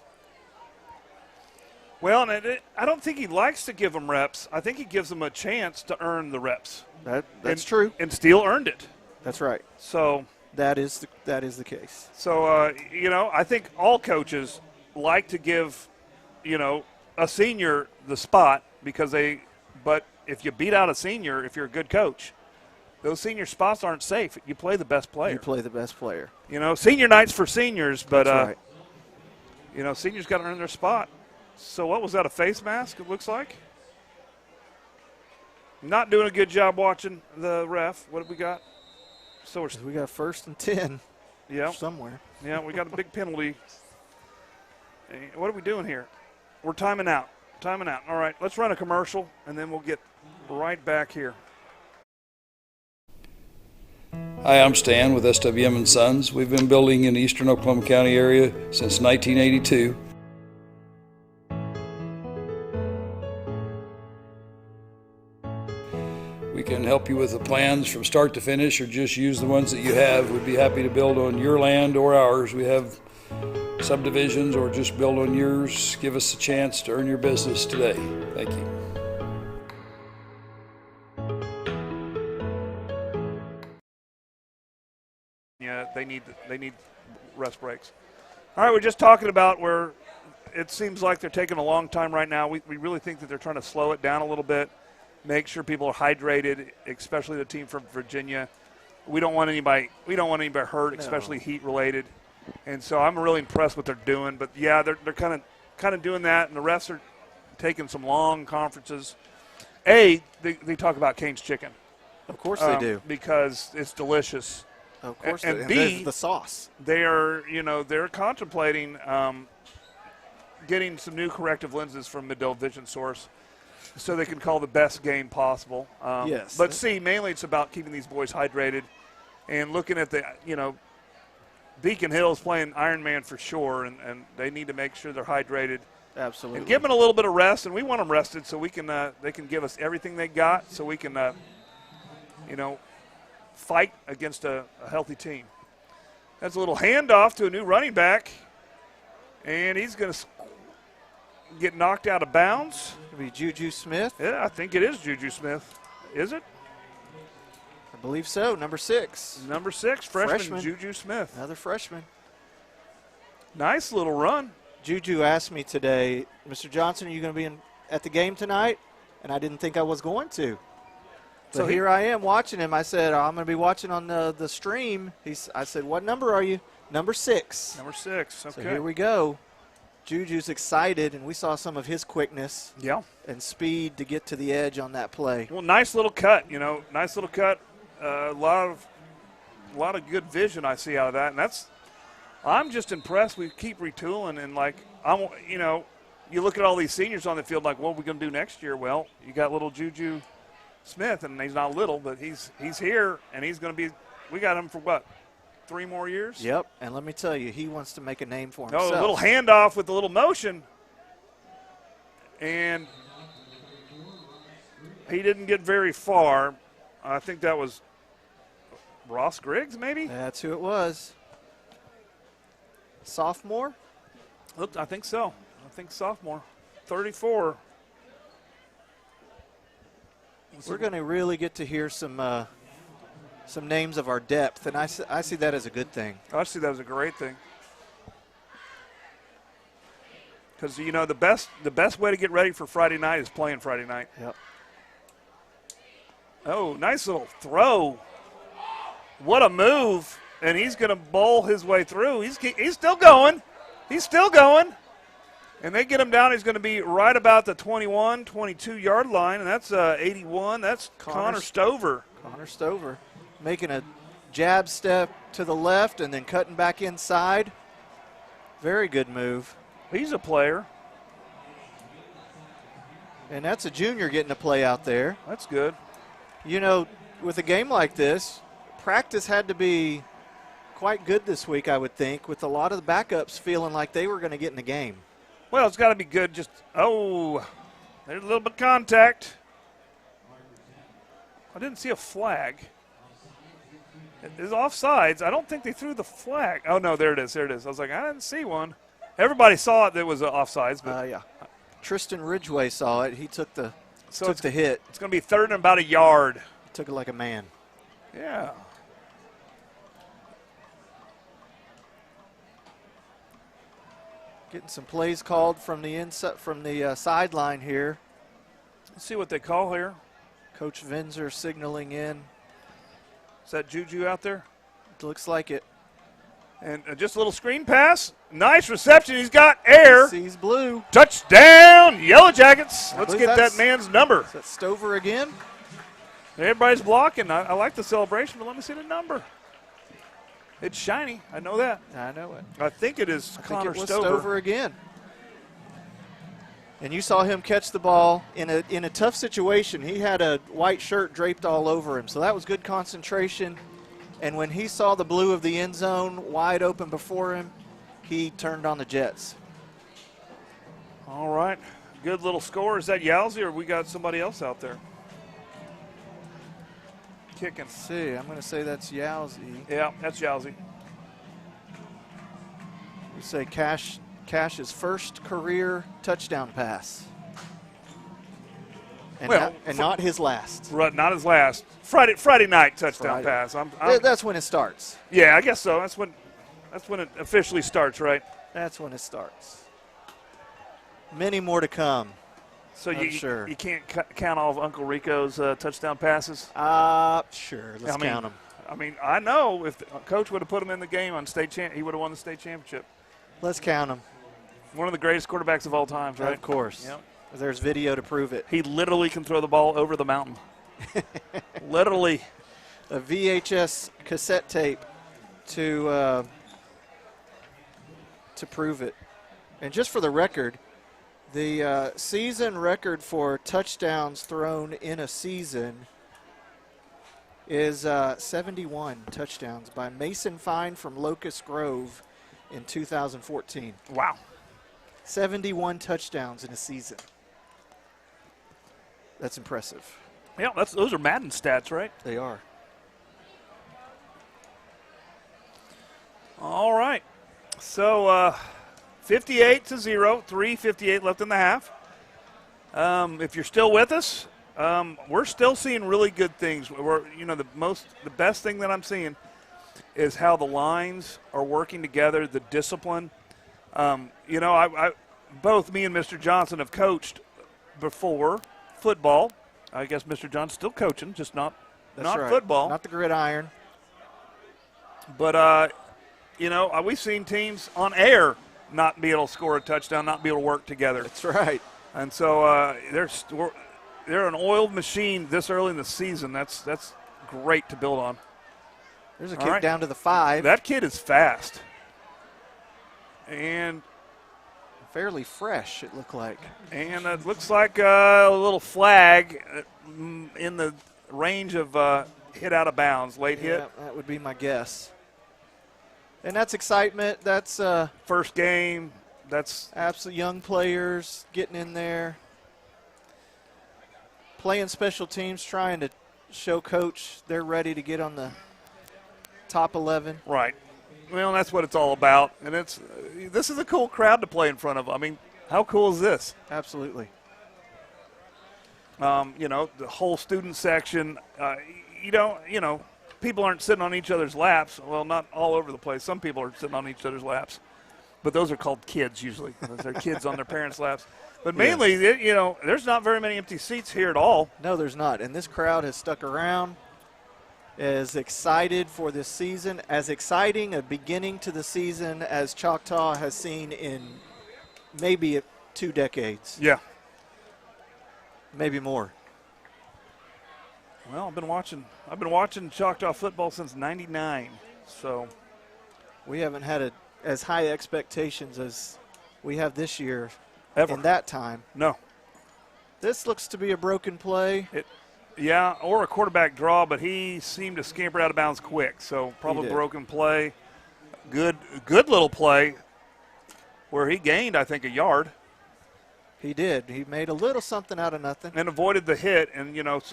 Well, and I don't think he likes to give them reps. I think he gives them a chance to earn the reps. That's true. And Steele earned it. That's right. So that is the case. So I think all coaches like to give, a senior the spot but if you beat out a senior, if you're a good coach, those senior spots aren't safe. You play the best player. You play the best player. Senior night's for seniors, but that's right. Seniors got to earn their spot. So what was that, a face mask, it looks like? Not doing a good job watching the ref. What have we got? So we got 1st and 10 somewhere. Yeah, we got a big penalty. What are we doing here? We're timing out. All right, let's run a commercial, and then we'll get right back here. Hi, I'm Stan with SWM & Sons. We've been building in the eastern Oklahoma County area since 1982. We can help you with the plans from start to finish or just use the ones that you have. We'd be happy to build on your land or ours. We have subdivisions or just build on yours. Give us a chance to earn your business today. Thank you. Yeah, they need rest breaks. All right, we're just talking about where it seems like they're taking a long time right now. We really think that they're trying to slow it down a little bit, make sure people are hydrated, especially the team from Virginia. We don't want anybody hurt, especially heat related. And so I'm really impressed with what they're doing. But yeah, they're kind of doing that, and the refs are taking some long conferences. They talk about Cane's chicken. Of course they do, because it's delicious. Of course, and B, the sauce. They're contemplating getting some new corrective lenses from Medill Vision Source, so they can call the best game possible. Yes. But C, mainly it's about keeping these boys hydrated, and looking at Beacon Hill is playing Ironman for sure, and they need to make sure they're hydrated. Absolutely. And give them a little bit of rest, and we want them rested so we can they can give us everything they got, so we can fight against a healthy team. That's a little handoff to a new running back, and he's going to get knocked out of bounds. It'll be Juju Smith. Yeah, I think it is Juju Smith. Is it? I believe so. Number 6. Number 6, freshman Juju Smith. Another freshman. Nice little run. Juju asked me today, Mr. Johnson, are you going to be at the game tonight? And I didn't think I was going to. So here I am watching him. I said, I'm going to be watching on the stream. I said, what number are you? Number 6. Number 6. Okay. So here we go. Juju's excited, and we saw some of his quickness and speed to get to the edge on that play. Well, nice little cut, nice little cut. A lot of good vision I see out of that, and I'm just impressed. We keep retooling, and you look at all these seniors on the field, like, what are we going to do next year? Well, you got little Juju Smith, and he's not little, but he's here, and he's going to be. We got him for what? 3 more years? Yep, and let me tell you, he wants to make a name for himself. Oh, a little handoff with a little motion. And he didn't get very far. I think that was Ross Griggs, maybe? That's who it was. Sophomore? I think so. I think sophomore. 34. We're going to really get to hear some names of our depth, and I see that as a good thing. I see that as a great thing. Because, the best way to get ready for Friday night is playing Friday night. Yep. Oh, nice little throw. What a move. And he's going to bowl his way through. He's still going. He's still going. And they get him down. He's going to be right about the 21, 22-yard line, and that's 81. That's Connor Stover. Connor Stover making a jab step to the left and then cutting back inside. Very good move. He's a player. And that's a junior getting to play out there. That's good. With a game like this, practice had to be quite good this week, I would think, with a lot of the backups feeling like they were going to get in the game. Well, it's got to be good. There's a little bit of contact. I didn't see a flag. It's offsides. I don't think they threw the flag. Oh, no, there it is. I was like, I didn't see one. Everybody saw it that it was offsides. But yeah. Tristan Ridgway saw it. He took the hit. It's going to be 3rd and about a yard. Took it like a man. Yeah. Getting some plays called from the sideline here. Let's see what they call here. Coach Vinzer signaling in. Is that Juju out there? It looks like it. And just a little screen pass. Nice reception. He's got air. Sees blue. Touchdown, Yellow Jackets. Let's get that man's number. Is that Stover again? Everybody's blocking. I like the celebration, but let me see the number. It's shiny. I know that. I know it. I think it is Connor Stover. Stover again. And you saw him catch the ball in a tough situation. He had a white shirt draped all over him, so that was good concentration. And when he saw the blue of the end zone wide open before him, he turned on the Jets. All right. Good little score. Is that Yowzy, or we got somebody else out there? Kicking. Let's see, I'm going to say that's Yowzy. Yeah, that's Yowzy. We say Cash's first career touchdown pass. And not his last. Right, not his last. Friday night touchdown pass. That's when it starts. Yeah, I guess so. That's when it officially starts, right? That's when it starts. Many more to come. So you can't count all of Uncle Rico's touchdown passes? Sure. Let's count them. I mean, I know if the coach would have put him in the game on he would have won the state championship. Let's count them. One of the greatest quarterbacks of all time, right? Of course. Yep. There's video to prove it. He literally can throw the ball over the mountain. Literally. A VHS cassette tape to prove it. And just for the record, the season record for touchdowns thrown in a season is 71 touchdowns by Mason Fine from Locust Grove in 2014. Wow. 71 touchdowns in a season. That's impressive. Yeah, those are Madden stats, right? They are. All right. So 58-0, 3:58 left in the half. If you're still with us, we're still seeing really good things. The best thing that I'm seeing is how the lines are working together, the discipline. Both me and Mr. Johnson have coached before football, I guess Mr. John's still coaching, just not Right. football. Not the gridiron. But, we've seen teams on air not be able to score a touchdown, not be able to work together. That's right. And so they're an oiled machine this early in the season. That's great to build on. There's a kick down to the 5. That kid is fast. And fairly fresh, it looked like. And it looks like a little flag in the range of hit out of bounds, late hit. That would be my guess. And that's excitement. That's first game. That's absolute young players getting in there, playing special teams, trying to show coach they're ready to get on the top 11. Right. Well, that's what it's all about. And this is a cool crowd to play in front of. I mean, how cool is this? Absolutely. The whole student section, people aren't sitting on each other's laps. Well, not all over the place. Some people are sitting on each other's laps. But those are called kids usually. They're kids on their parents' laps. But mainly, there's not very many empty seats here at all. No, there's not. And this crowd has stuck around, is excited for this season, as exciting a beginning to the season as Choctaw has seen in maybe 2 decades. Yeah. Maybe more. Well, I've been watching Choctaw football since '99. So we haven't had as high expectations as we have this year ever in that time. No. This looks to be a broken play. Or a quarterback draw, but he seemed to scamper out of bounds quick. So probably broken play. Good little play where he gained, I think, a yard. He did. He made a little something out of nothing. And avoided the hit. And,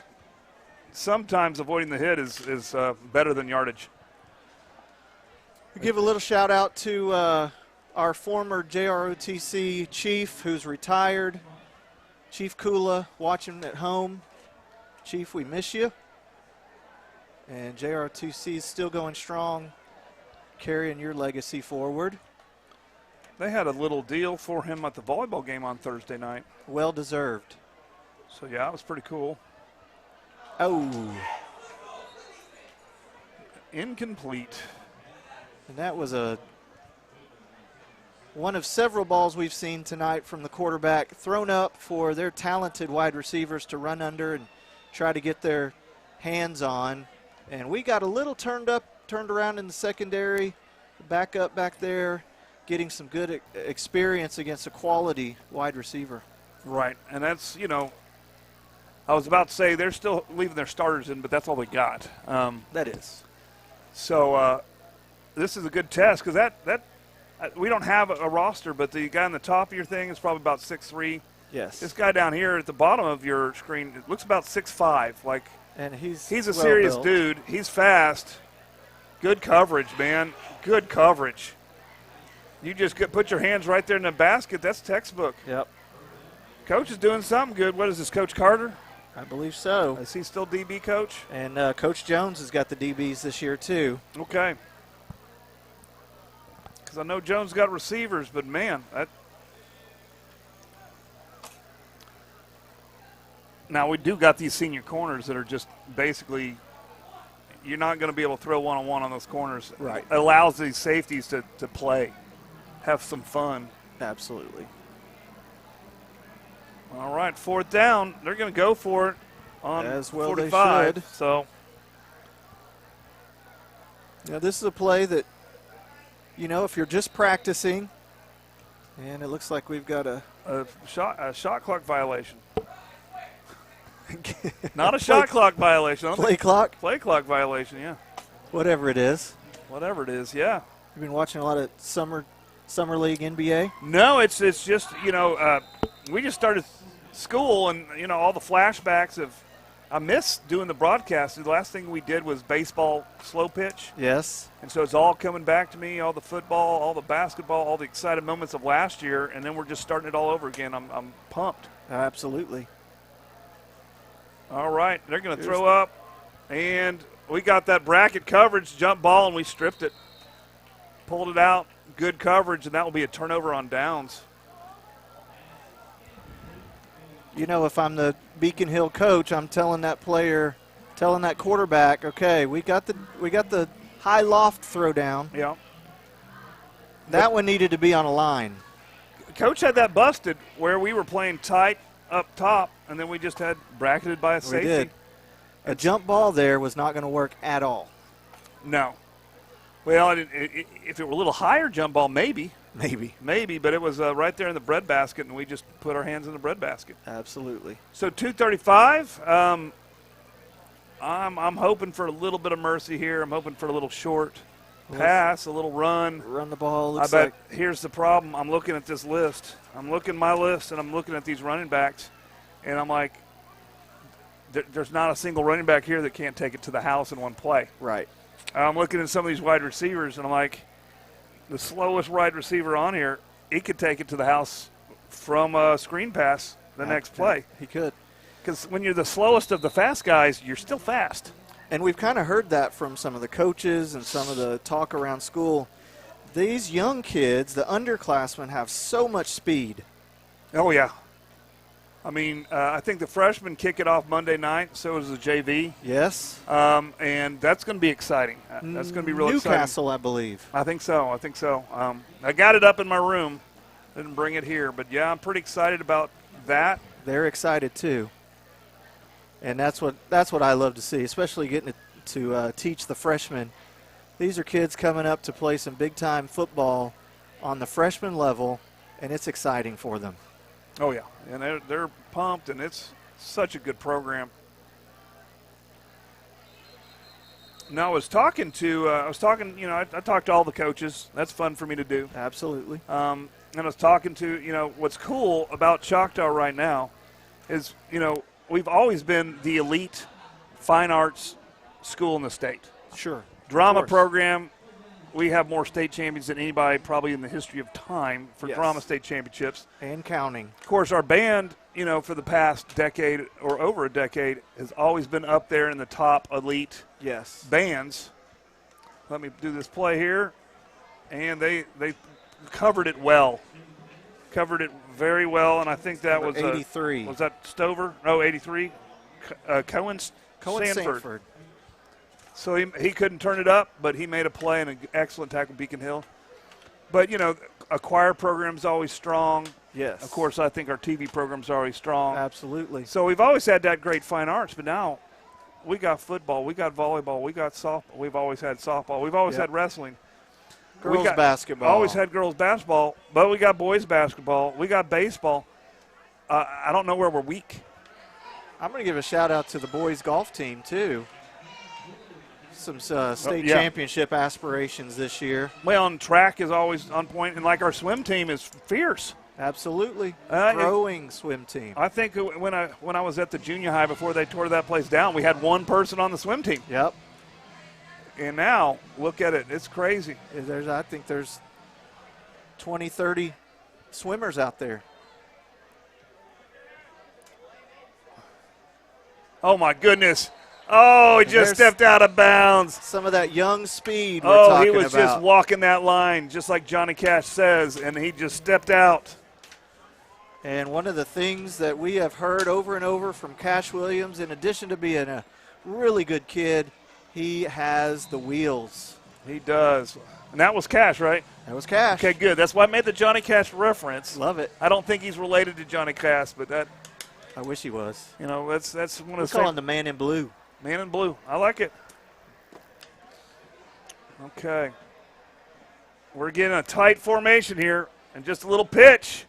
sometimes avoiding the hit is better than yardage. We give a little shout out to our former JROTC chief who's retired, Chief Kula, watching at home. Chief, we miss you. And JROTC is still going strong, carrying your legacy forward. They had a little deal for him at the volleyball game on Thursday night. Well deserved. So, yeah, it was pretty cool. Oh. Incomplete. And that was one of several balls we've seen tonight from the quarterback thrown up for their talented wide receivers to run under and try to get their hands on. And we got a little turned around in the secondary, back up back there, getting some good experience against a quality wide receiver. Right, and that's, I was about to say they're still leaving their starters in, but that's all they got. That is. So this is a good test because that we don't have a roster, but the guy on the top of your thing is probably about 6'3". Yes. This guy down here at the bottom of your screen, it looks about 6'5". And he's a serious built. dude. He's fast. Good coverage, man. Good coverage. You just put your hands right there in the basket. That's textbook. Yep. Coach is doing something good. What is this, Coach Carter? I believe so. Is he still DB coach? And Coach Jones has got the DBs this year too. Okay. Because I know Jones got receivers, but man, now we do got these senior corners that are just basically you're not going to be able to throw one-on-one on those corners. Right. It allows these safeties to play, have some fun. Absolutely. All right, 4th down. They're going to go for it on as well 45. They should. So, this is a play that, if you're just practicing, and it looks like we've got a shot clock violation. Not a shot clock violation. Play clock? Play clock violation, yeah. Whatever it is. Whatever it is, yeah. You've been watching a lot of summer league NBA? No, it's just, we just started school and, all the flashbacks of I miss doing the broadcast. The last thing we did was baseball slow pitch. Yes. And so it's all coming back to me, all the football, all the basketball, all the excited moments of last year, and then we're just starting it all over again. I'm pumped. Absolutely. All right, they're going to throw up, and we got that bracket coverage, jump ball, and we stripped it. Pulled it out, good coverage, and that will be a turnover on downs. You know, if I'm the Beacon Hill coach, I'm telling that player, telling that quarterback, okay, we got the high loft throw down. Yeah. That one needed to be on a line. Coach had that busted where we were playing tight up top, and then we just had bracketed by a safety. We did. A jump ball there was not going to work at all. No. Well, if it were a little higher jump ball, maybe. Maybe, but it was right there in the bread basket, and we just put our hands in the bread basket. Absolutely. So 235. I'm hoping for a little bit of mercy here. I'm hoping for a little short pass, a little run. Run the ball. I bet here's the problem. I'm looking at this list. I'm looking at my list, and I'm looking at these running backs, and I'm like, there's not a single running back here that can't take it to the house in one play. Right. I'm looking at some of these wide receivers, and I'm like, the slowest wide receiver on here, he could take it to the house from a screen pass the next play. He could. Because when you're the slowest of the fast guys, you're still fast. And we've kind of heard that from some of the coaches and some of the talk around school. These young kids, the underclassmen, have so much speed. Oh, yeah. I mean, I think the freshmen kick it off Monday night, so does the JV. Yes. And that's going to be exciting. That's going to be real exciting. Newcastle, I believe. I think so. I got it up in my room. Didn't bring it here. But, yeah, I'm pretty excited about that. They're excited, too. And that's what I love to see, especially getting to teach the freshmen. These are kids coming up to play some big-time football on the freshman level, and it's exciting for them. Oh, yeah, and they're pumped, and it's such a good program. Now, I talked to all the coaches. That's fun for me to do. Absolutely. And I was talking to, what's cool about Choctaw right now is, we've always been the elite fine arts school in the state. Sure. Drama program, we have more state champions than anybody probably in the history of time for drama state championships. And counting. Of course, our band, for the past decade or over a decade has always been up there in the top elite bands. Let me do this play here. And they covered it well. Covered it very well, and I think that was 83. Was that Stover? No, 83. Cohen Sanford. So he couldn't turn it up, but he made a play and an excellent tackle, Beacon Hill. But, a choir program's always strong. Yes. Of course, I think our TV program's always strong. Absolutely. So we've always had that great fine arts, but now we got football, we got volleyball, we got softball. We've always had softball. We've always had wrestling. Girls basketball. Always had girls basketball, but we got boys basketball. We got baseball. I don't know where we're weak. I'm going to give a shout-out to the boys golf team, too. Some state championship aspirations this year. Well, and track is always on point, and like our swim team is fierce. Absolutely. Growing swim team. I think when I was at the junior high before they tore that place down, we had one person on the swim team. Yep. And now, look at it. It's crazy. I think there's 20, 30 swimmers out there. Oh, my goodness. Oh, he just stepped out of bounds. Some of that young speed we're talking about. He was just walking that line, just like Johnny Cash says, and he just stepped out. And one of the things that we have heard over and over from Cash Williams, in addition to being a really good kid, he has the wheels. He does. And that was Cash, right? That was Cash. Okay, good. That's why I made the Johnny Cash reference. Love it. I don't think he's related to Johnny Cash, but that. I wish he was. That's one of the. We call him the Man in Blue. Man in Blue. I like it. Okay. We're getting a tight formation here, and just a little pitch.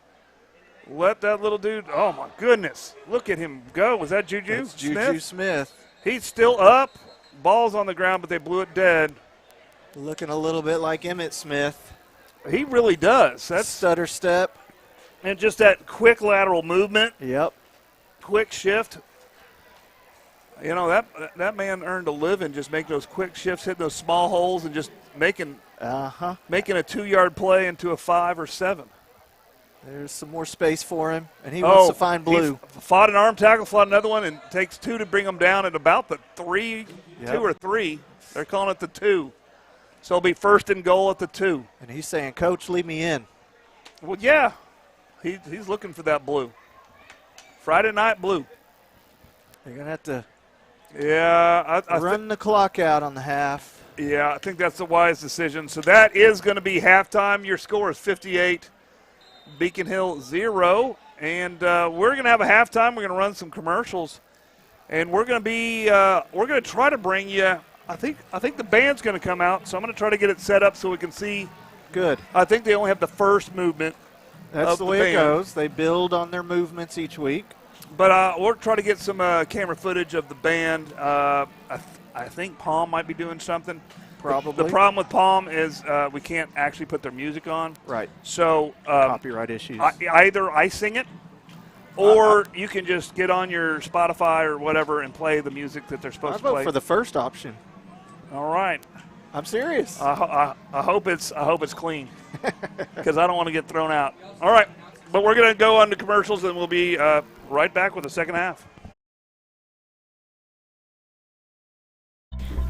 Let that little dude. Oh my goodness! Look at him go. Was that Juju? That's Juju Smith. He's still up. Ball's on the ground, but they blew it dead. Looking a little bit like Emmitt Smith. He really does. That's stutter step. And just that quick lateral movement. Yep. Quick shift. That man earned a living just making those quick shifts, hitting those small holes, and just making a 2-yard play into a 5 or 7. There's some more space for him, and he wants to find Blue. He fought an arm tackle, fought another one, and takes 2 to bring him down at about the 2 or 3. They're calling it the 2. So it'll be 1st and goal at the 2. And he's saying, Coach, leave me in. Well, yeah. He's looking for that Blue. Friday Night Blue. They're going to have to I run the clock out on the half. Yeah, I think that's a wise decision. So that is going to be halftime. Your score is 58, Beacon Hill 0. And we're going to have a halftime. We're going to run some commercials. And we're going to try to bring you, I think the band's going to come out. So I'm going to try to get it set up so we can see. Good. I think they only have the first movement. That's the way it goes. They build on their movements each week. But we'll try to get some camera footage of the band. I think Palm might be doing something. Probably. The problem with Palm is we can't actually put their music on. Right. So copyright issues. Either I sing it, or you can just get on your Spotify or whatever and play the music that they're supposed to play. I vote for the first option. All right. I'm serious. I hope it's clean, because I don't want to get thrown out. All right, but we're going to go on to commercials, and we'll be right back with the second half.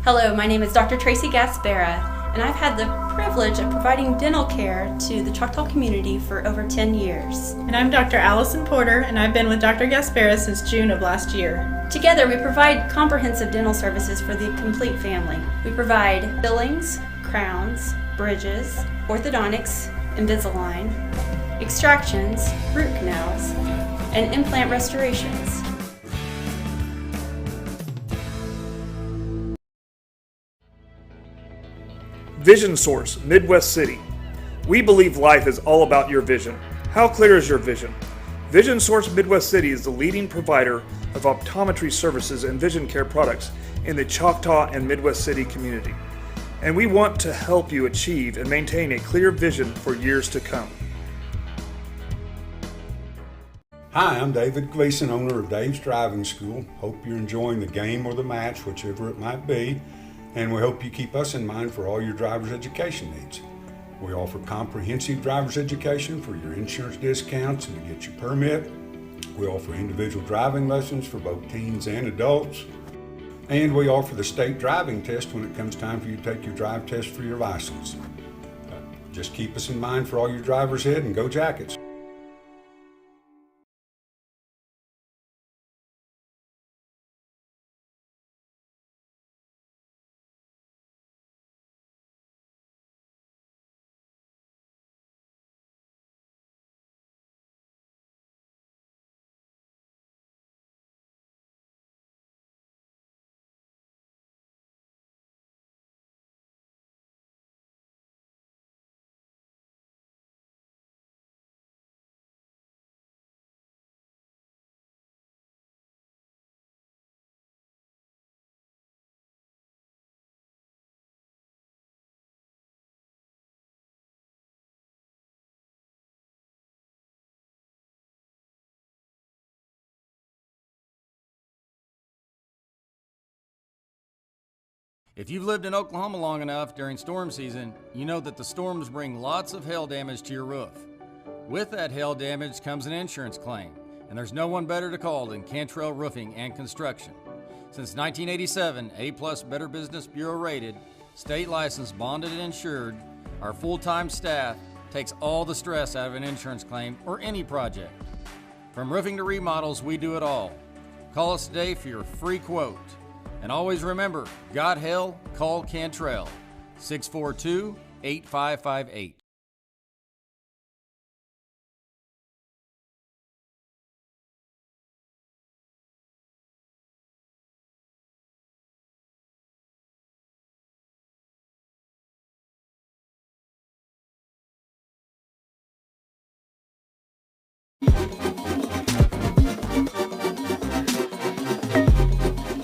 Hello, my name is Dr. Tracy Gaspera, and I've had the privilege of providing dental care to the Choctaw community for over 10 years. And I'm Dr. Allison Porter, and I've been with Dr. Gaspera since June of last year. Together, we provide comprehensive dental services for the complete family. We provide fillings, crowns, bridges, orthodontics, Invisalign, extractions, root canals, and implant restorations. Vision Source, Midwest City. We believe life is all about your vision. How clear is your vision? Vision Source Midwest City is the leading provider of optometry services and vision care products in the Choctaw and Midwest City community. And we want to help you achieve and maintain a clear vision for years to come. Hi, I'm David Gleason, owner of Dave's Driving School. Hope you're enjoying the game or the match, whichever it might be. And we hope you keep us in mind for all your driver's education needs. We offer comprehensive driver's education for your insurance discounts and to get your permit. We offer individual driving lessons for both teens and adults. And we offer the state driving test when it comes time for you to take your drive test for your license. Just keep us in mind for all your drivers ahead, and go Jackets. If you've lived in Oklahoma long enough during storm season, you know that the storms bring lots of hail damage to your roof. With that hail damage comes an insurance claim, and there's no one better to call than Cantrell Roofing and Construction. Since 1987, A+ Better Business Bureau rated, state licensed, bonded, and insured, our full-time staff takes all the stress out of an insurance claim or any project. From roofing to remodels, we do it all. Call us today for your free quote. And always remember, got hell, call Cantrell, 642-8558.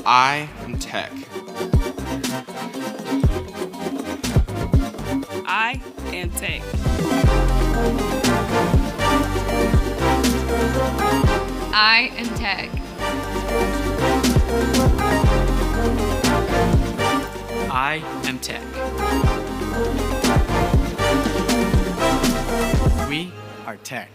I am Tech. I am Tech. I am Tech. I am Tech. We are Tech.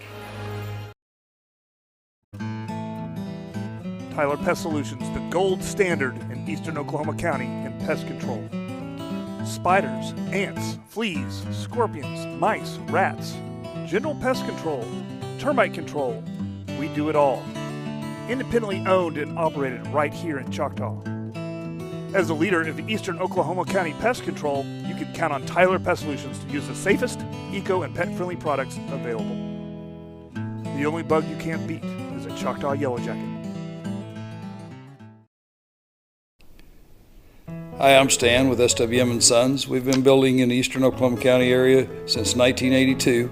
Tyler Pest Solutions, the gold standard in eastern Oklahoma County in pest control. Spiders, ants, fleas, scorpions, mice, rats, general pest control, termite control. We do it all. independently owned and operated right here in Choctaw. As a leader of Eastern Oklahoma County Pest Control, you can count on Tyler Pest Solutions to use the safest, eco, and pet-friendly products available. The only bug you can't beat is a Choctaw Yellow Jacket. Hi, I'm Stan with SWM & Sons. We've been building in the Eastern Oklahoma County area since 1982.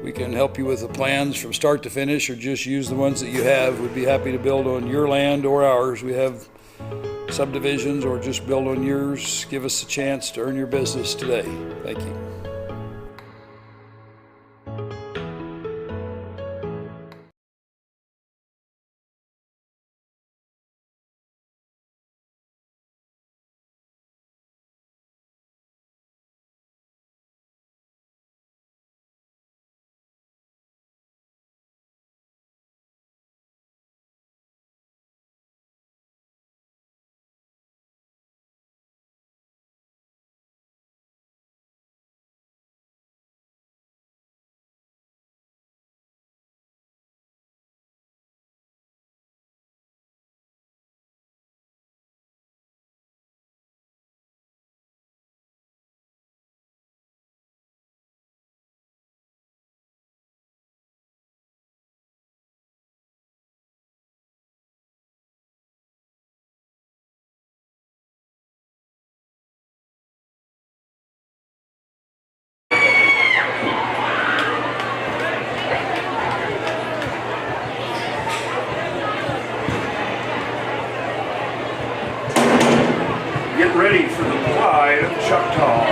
We can help you with the plans from start to finish, or just use the ones that you have. We'd be happy to build on your land or ours. We have subdivisions, or just build on yours. Give us a chance to earn your business today. Thank you. Get ready for the pride of Choctaw.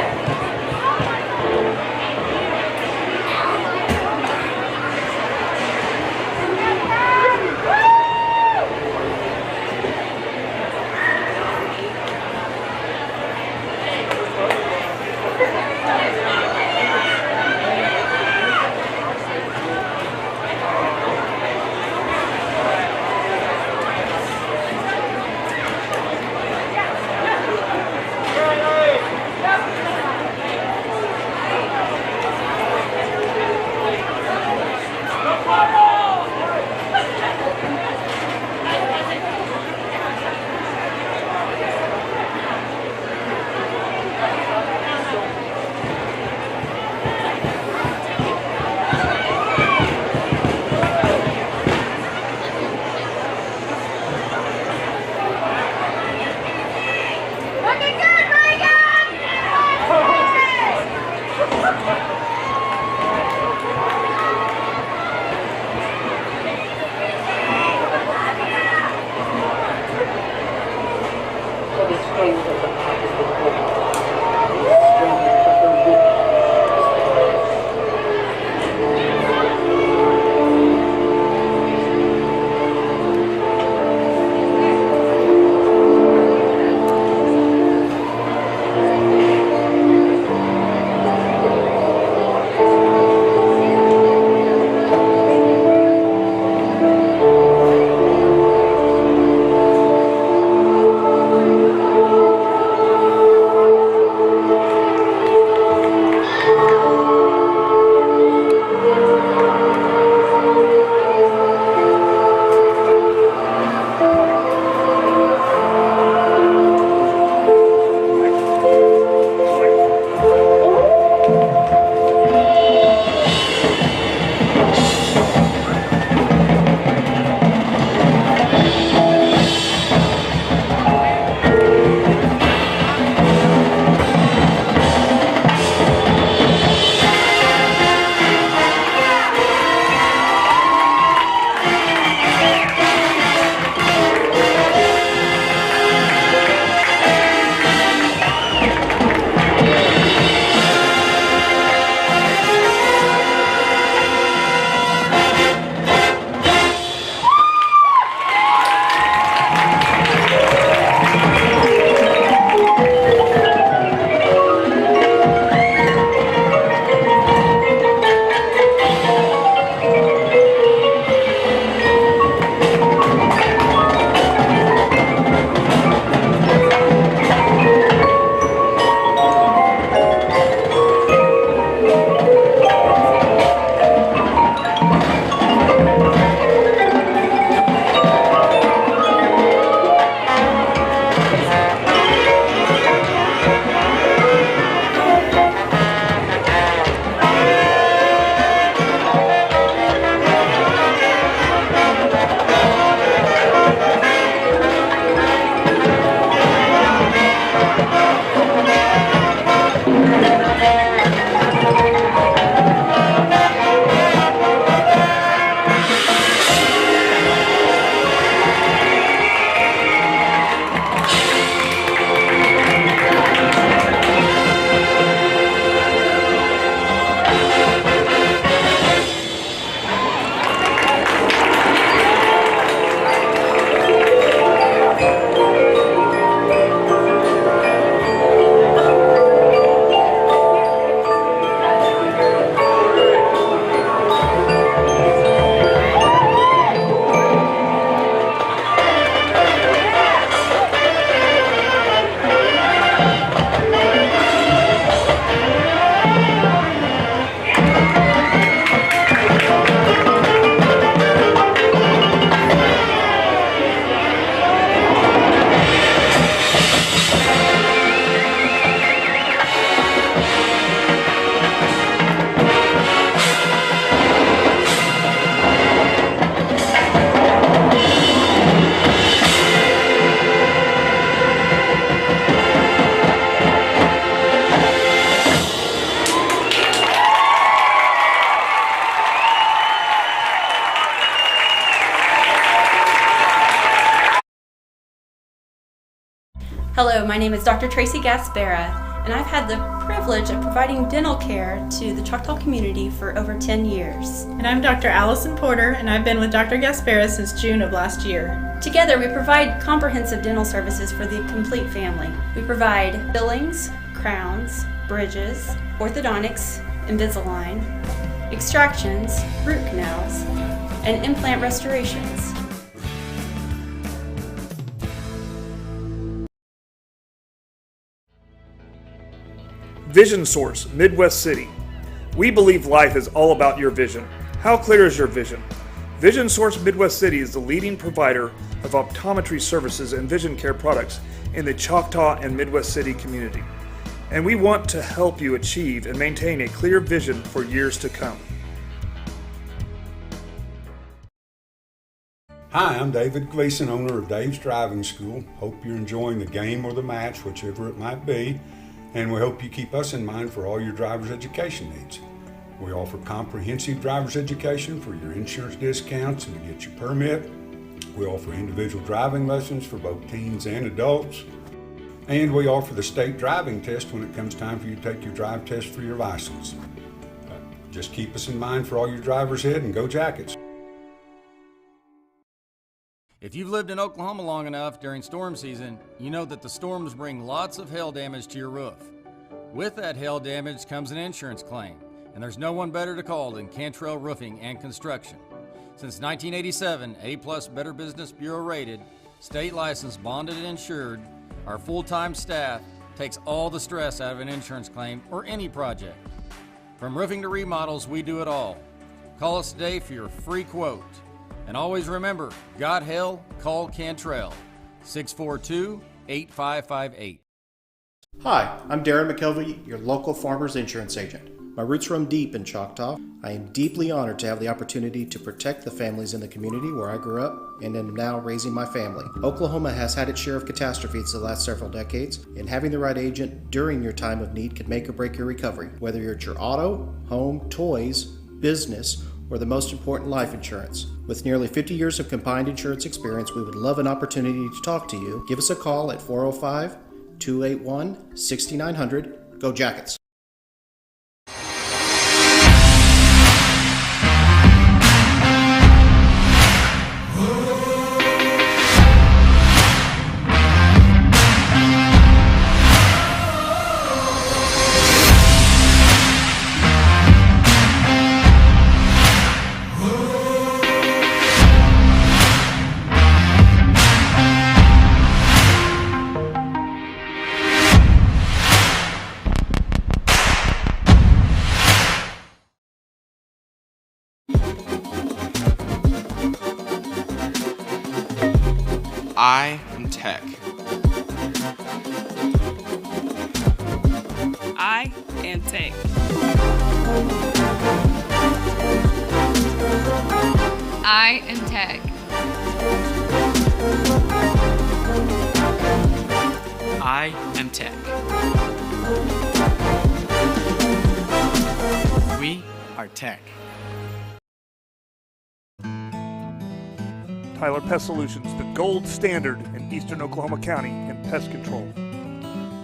Hello, my name is Dr. Tracy Gaspera, and I've had the privilege of providing dental care to the Choctaw community for over 10 years. And I'm Dr. Allison Porter, and I've been with Dr. Gaspera since June of last year. Together, we provide comprehensive dental services for the complete family. We provide fillings, crowns, bridges, orthodontics, Invisalign, extractions, root canals, and implant restorations. Vision Source, Midwest City. We believe life is all about your vision. How clear is your vision? Vision Source Midwest City is the leading provider of optometry services and vision care products in the Choctaw and Midwest City community. And we want to help you achieve and maintain a clear vision for years to come. Hi, I'm David Gleason, owner of Dave's Driving School. Hope you're enjoying the game or the match, whichever it might be. And we hope you keep us in mind for all your driver's education needs. We offer comprehensive driver's education for your insurance discounts and to get your permit. We offer individual driving lessons for both teens and adults. And we offer the state driving test when it comes time for you to take your drive test for your license. Just keep us in mind for all your drivers ahead and go Jackets. If you've lived in Oklahoma long enough during storm season, you know that the storms bring lots of hail damage to your roof. With that hail damage comes an insurance claim, and there's no one better to call than Cantrell Roofing and Construction. Since 1987, A+ Better Business Bureau rated, state licensed, bonded, and insured, our full-time staff takes all the stress out of an insurance claim or any project. From roofing to remodels, we do it all. Call us today for your free quote. And always remember, got hell, call Cantrell, 642-8558. Hi, I'm Darren McKelvey, your local farmer's insurance agent. My roots run deep in Choctaw. I am deeply honored to have the opportunity to protect the families in the community where I grew up and am now raising my family. Oklahoma has had its share of catastrophes the last several decades, and having the right agent during your time of need can make or break your recovery, whether you're at your auto, home, toys, business, or the most important, life insurance. With nearly 50 years of combined insurance experience, we would love an opportunity to talk to you. Give us a call at 405-281-6900. Go Jackets! I am Tech. I am Tech. I am Tech. I am Tech. We are Tech. Tyler Pest Solutions, the gold standard in eastern Oklahoma County in pest control.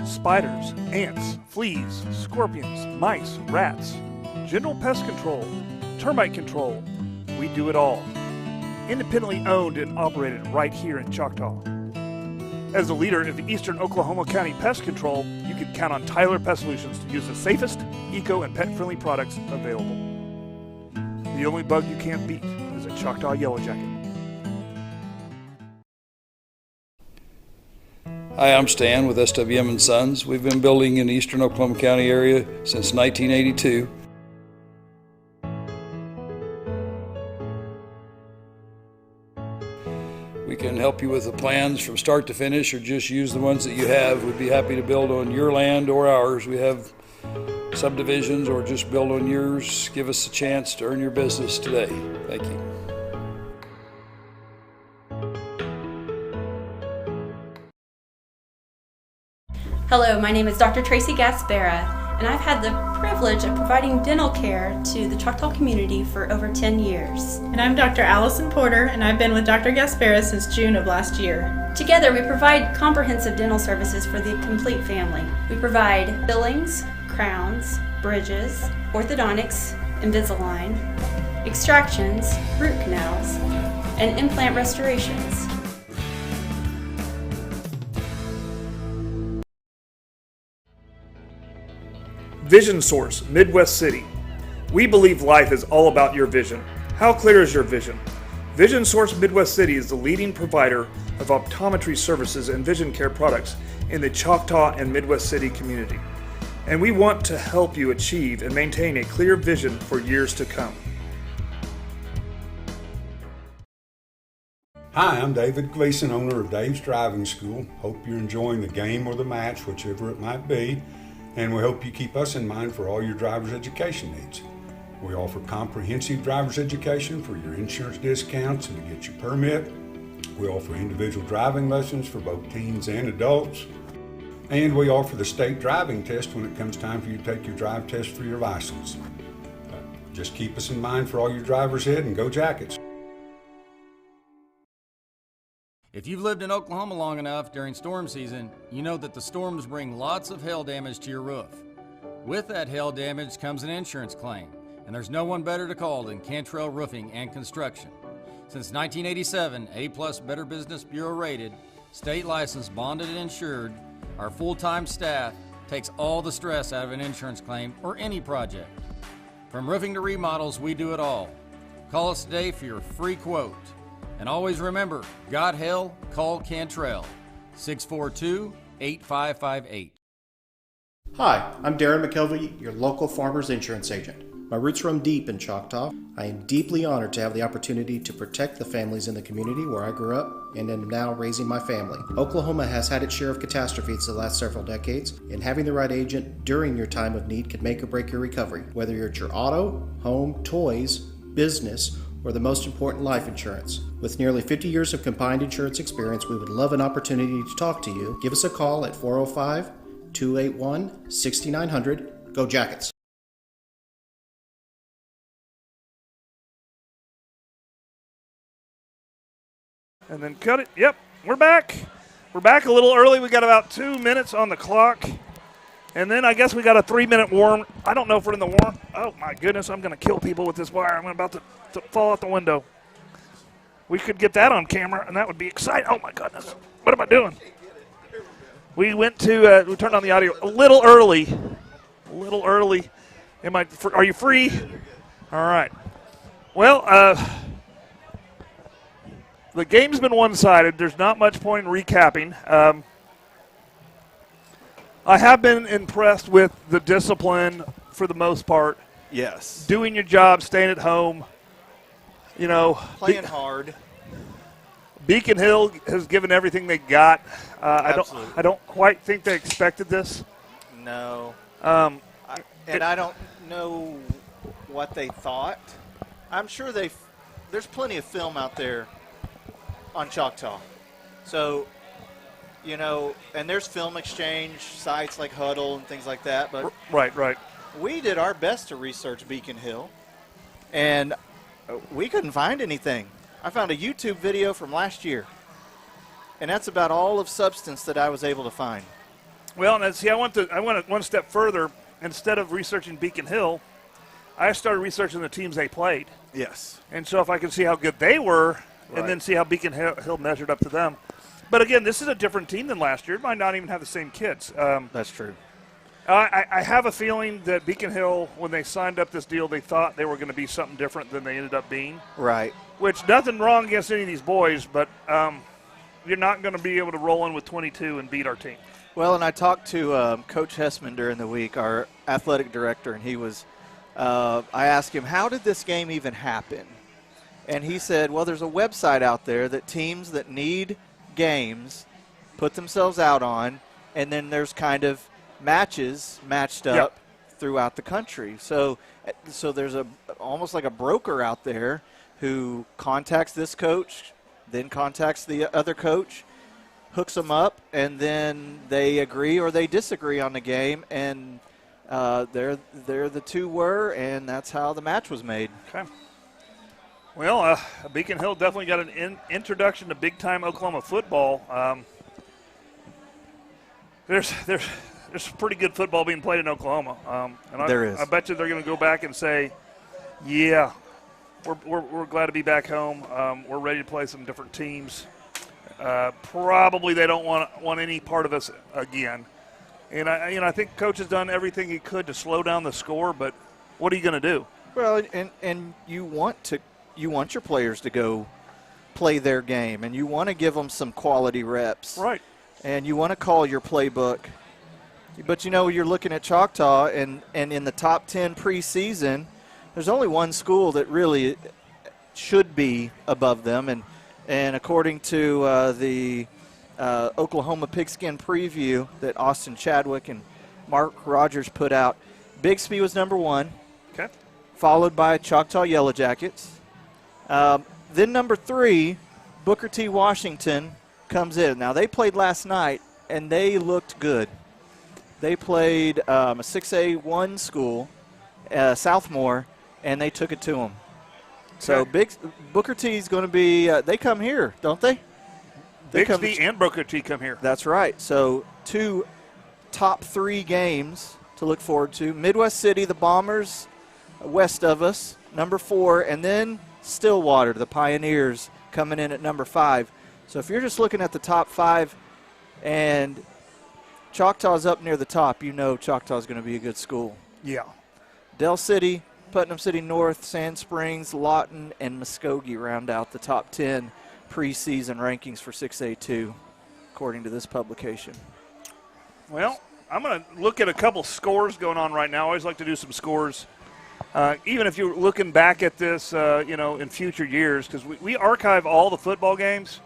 Spiders, ants, fleas, scorpions, mice, rats, general pest control, termite control. We do it all. Independently owned and operated right here in Choctaw. As a leader in the eastern Oklahoma County pest control, you can count on Tyler Pest Solutions to use the safest, eco, and pet-friendly products available. The only bug you can't beat is a Choctaw Yellow Jacket. Hi, I'm Stan with SWM & Sons. We've been building in the eastern Oklahoma County area since 1982. We can help you with the plans from start to finish or just use the ones that you have. We'd be happy to build on your land or ours. We have subdivisions or just build on yours. Give us a chance to earn your business today. Thank you. Hello, my name is Dr. Tracy Gaspera, and I've had the privilege of providing dental care to the Choctaw community for over 10 years. And I'm Dr. Allison Porter, and I've been with Dr. Gasparis since June of last year. Together, we provide comprehensive dental services for the complete family. We provide fillings, crowns, bridges, orthodontics, Invisalign, extractions, root canals, and implant restorations. Vision Source, Midwest City. We believe life is all about your vision. How clear is your vision? Vision Source Midwest City is the leading provider of optometry services and vision care products in the Choctaw and Midwest City community. And we want to help you achieve and maintain a clear vision for years to come. Hi, I'm David Gleason, owner of Dave's Driving School. Hope you're enjoying the game or the match, whichever it might be. And we hope you keep us in mind for all your driver's education needs. We offer comprehensive driver's education for your insurance discounts and to get your permit. We offer individual driving lessons for both teens and adults. And we offer the state driving test when it comes time for you to take your drive test for your license. Just keep us in mind for all your drivers ed and go Jackets. If you've lived in Oklahoma long enough during storm season, you know that the storms bring lots of hail damage to your roof. With that hail damage comes an insurance claim, and there's no one better to call than Cantrell Roofing and Construction. Since 1987, A+ Better Business Bureau rated, state licensed, bonded, and insured, our full-time staff takes all the stress out of an insurance claim or any project. From roofing to remodels, we do it all. Call us today for your free quote. And always remember, got hell, call Cantrell, 642-8558. Hi, I'm Darren McKelvey, your local farmer's insurance agent. My roots run deep in Choctaw. I am deeply honored to have the opportunity to protect the families in the community where I grew up and am now raising my family. Oklahoma has had its share of catastrophes the last several decades, and having the right agent during your time of need can make or break your recovery, whether you're at your auto, home, toys, business, or the most important, life insurance. With nearly 50 years of combined insurance experience, we would love an opportunity to talk to you. Give us a call at 405-281-6900. Go Jackets! And then cut it. Yep, we're back. We're back a little early. We got about 2 minutes on the clock. And then I guess we got a 3-minute warm. I don't know if we're in the warm. Oh, my goodness, I'm going to kill people with this wire. I'm about to fall out the window. We could get that on camera, and that would be exciting. Oh, my goodness. What am I doing? We went to, we turned on the audio a little early. A little early. Are you free? All right. Well, the game's been one-sided. There's not much point in recapping. I have been impressed with the discipline for the most part. Yes. Doing your job, staying at home. You know, playing hard. Beacon Hill has given everything they got. I don't quite think they expected this. No. I don't know what they thought. I'm sure there's plenty of film out there on Choctaw. So, you know, and there's film exchange sites like Huddle and things like that. But right. We did our best to research Beacon Hill, and we couldn't find anything. I found a YouTube video from last year, and that's about all of substance that I was able to find. Well, and see, I went one step further. Instead of researching Beacon Hill, I started researching the teams they played. Yes. And so if I could see how good they were, Right. and then see how Beacon Hill measured up to them. But again, this is a different team than last year. It might not even have the same kids. That's true. I have a feeling that Beacon Hill, when they signed up this deal, they thought they were going to be something different than they ended up being. Right. Which, nothing wrong against any of these boys, but you're not going to be able to roll in with 22 and beat our team. Well, and I talked to Coach Hessman during the week, our athletic director, and he was I asked him, how did this game even happen? And he said, well, there's a website out there that teams that need games put themselves out on, and then there's kind of matches matched up throughout the country. So there's almost like a broker out there who contacts this coach, then contacts the other coach, hooks them up, and then they agree or they disagree on the game, and They're the two were, and that's how the match was made. Okay. Well, Beacon Hill definitely got an introduction to big-time Oklahoma football. There's pretty good football being played in Oklahoma. And there is. I bet you they're going to go back and say, yeah, we're glad to be back home. We're ready to play some different teams. Probably they don't want any part of us again. And I think Coach has done everything he could to slow down the score, but what are you going to do? Well, and you want your players to go play their game, and you want to give them some quality reps. Right. And you want to call your playbook. But, you're looking at Choctaw, and in the top 10 preseason, there's only one school that really should be above them. And according to the Oklahoma Pigskin preview that Austin Chadwick and Mark Rogers put out, Bixby was number 1. Okay. Followed by Choctaw Yellow Jackets. Then number 3, Booker T. Washington comes in. Now, they played last night, and they looked good. They played a 6A1 school, Southmore, and they took it to them. So Booker T is going to be they come here, don't they? Bixby and Booker T come here. That's right. So 2 top 3 games to look forward to. Midwest City, the Bombers, west of us, number 4, and then Stillwater, the Pioneers, coming in at number 5. So if you're just looking at the top 5 and Choctaw's up near the top, Choctaw's going to be a good school. Yeah. Del City, Putnam City North, Sand Springs, Lawton, and Muskogee round out the top 10 preseason rankings for 6A2, according to this publication. Well, I'm going to look at a couple scores going on right now. I always like to do some scores. Even if you're looking back at this, in future years, because we archive all the football games.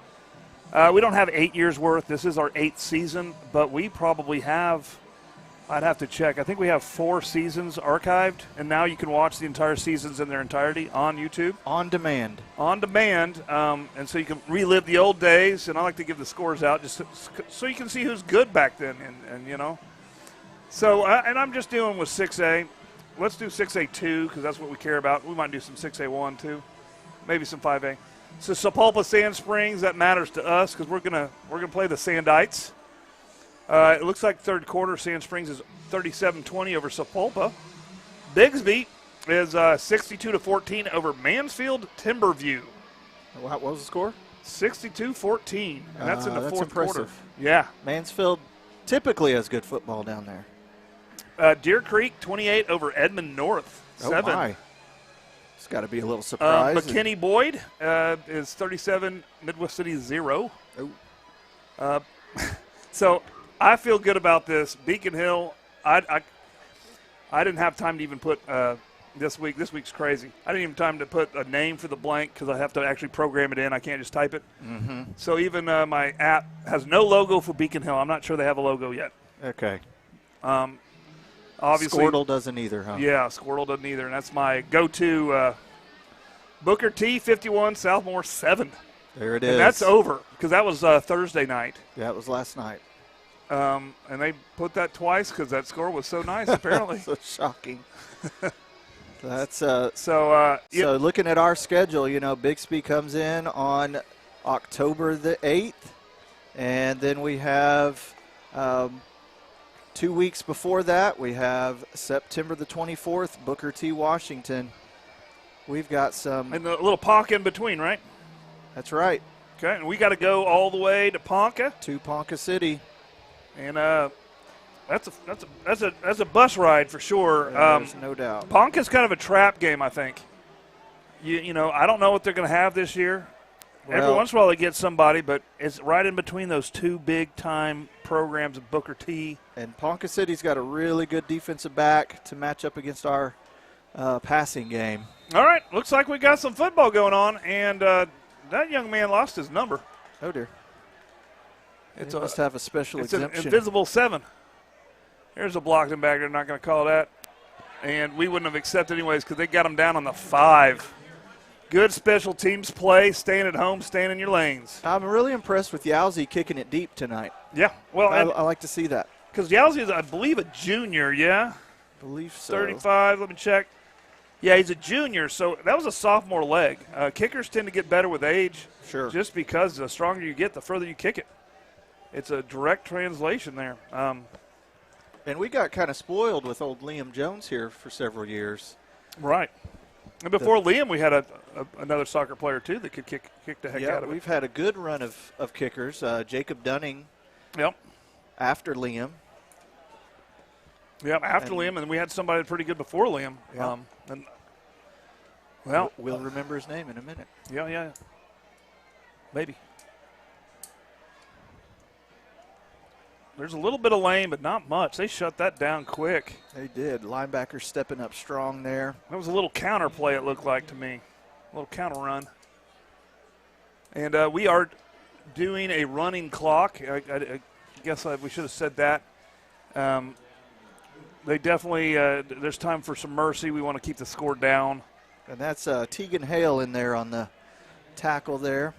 We don't have 8 years worth. This is our 8th season, but we probably have, I'd have to check. I think we have 4 seasons archived, and now you can watch the entire seasons in their entirety on YouTube. On demand. On demand, and so you can relive the old days, and I like to give the scores out just so you can see who's good back then, and. So, and I'm just dealing with 6A. Let's do 6A2 because that's what we care about. We might do some 6A1 too, maybe some 5A. So Sapulpa Sand Springs, that matters to us because we're gonna play the Sandites. It looks like third quarter Sand Springs is 37-20 over Sapulpa. Bigsby is 62-14 over Mansfield Timberview. What was the score? 62-14, and that's in the fourth impressive. quarter. Yeah. Mansfield typically has good football down there. Deer Creek 28 over Edmond North 7. Oh my. It's got to be a little surprise. McKinney Boyd is 37, Midwest City 0. Oh. So I feel good about this. Beacon Hill, I didn't have time to even put this week. This week's crazy. I didn't even have time to put a name for the blank because I have to actually program it in. I can't just type it. Mm-hmm. So even my app has no logo for Beacon Hill. I'm not sure they have a logo yet. Okay. Obviously, Squirtle doesn't either, huh? Yeah, Squirtle doesn't either, and that's my go-to. Booker T 51, Southmore 7. There it is. And that's over because that was Thursday night. Yeah, it was last night. And they put that twice because that score was so nice. Apparently, so shocking. That's so looking at our schedule, Bixby comes in on October the 8th, and then we have 2 weeks before that, we have September the 24th, Booker T. Washington. We've got some. And the little Ponca in between, right? That's right. Okay, and we got to go all the way to Ponca. To Ponca City. And that's a bus ride for sure. There's no doubt. Ponca's kind of a trap game, I think. I don't know what they're going to have this year. Well, every once in a while they get somebody, but it's right in between those two big-time programs of Booker T. And Ponca City's got a really good defensive back to match up against our passing game. All right, looks like we got some football going on, and that young man lost his number. Oh, dear. It must have a special exemption. It's an invisible 7. Here's a blocked him back. They're not going to call that. And we wouldn't have accepted anyways because they got him down on the 5. Good special teams play, staying at home, staying in your lanes. I'm really impressed with Yowzy kicking it deep tonight. Yeah. Well, I like to see that. Because Yowzy is, I believe, a junior, yeah? believe so. 35, let me check. Yeah, he's a junior, so that was a sophomore leg. Kickers tend to get better with age. Sure. Just because the stronger you get, the further you kick it. It's a direct translation there. And we got kind of spoiled with old Liam Jones here for several years. Right. And before Liam, we had another soccer player, too, that could kick the heck out of it. We've had a good run of kickers. Jacob Dunning. Yep. After Liam. Yep, after Liam, and we had somebody pretty good before Liam. Yeah. Well, we'll remember his name in a minute. Yeah. Maybe. There's a little bit of lane, but not much. They shut that down quick. They did. Linebacker stepping up strong there. That was a little counter play, it looked like to me. A little counter run. And we are doing a running clock. I guess we should have said that. They definitely, there's time for some mercy. We want to keep the score down. And that's Tegan Hale in there on the tackle there.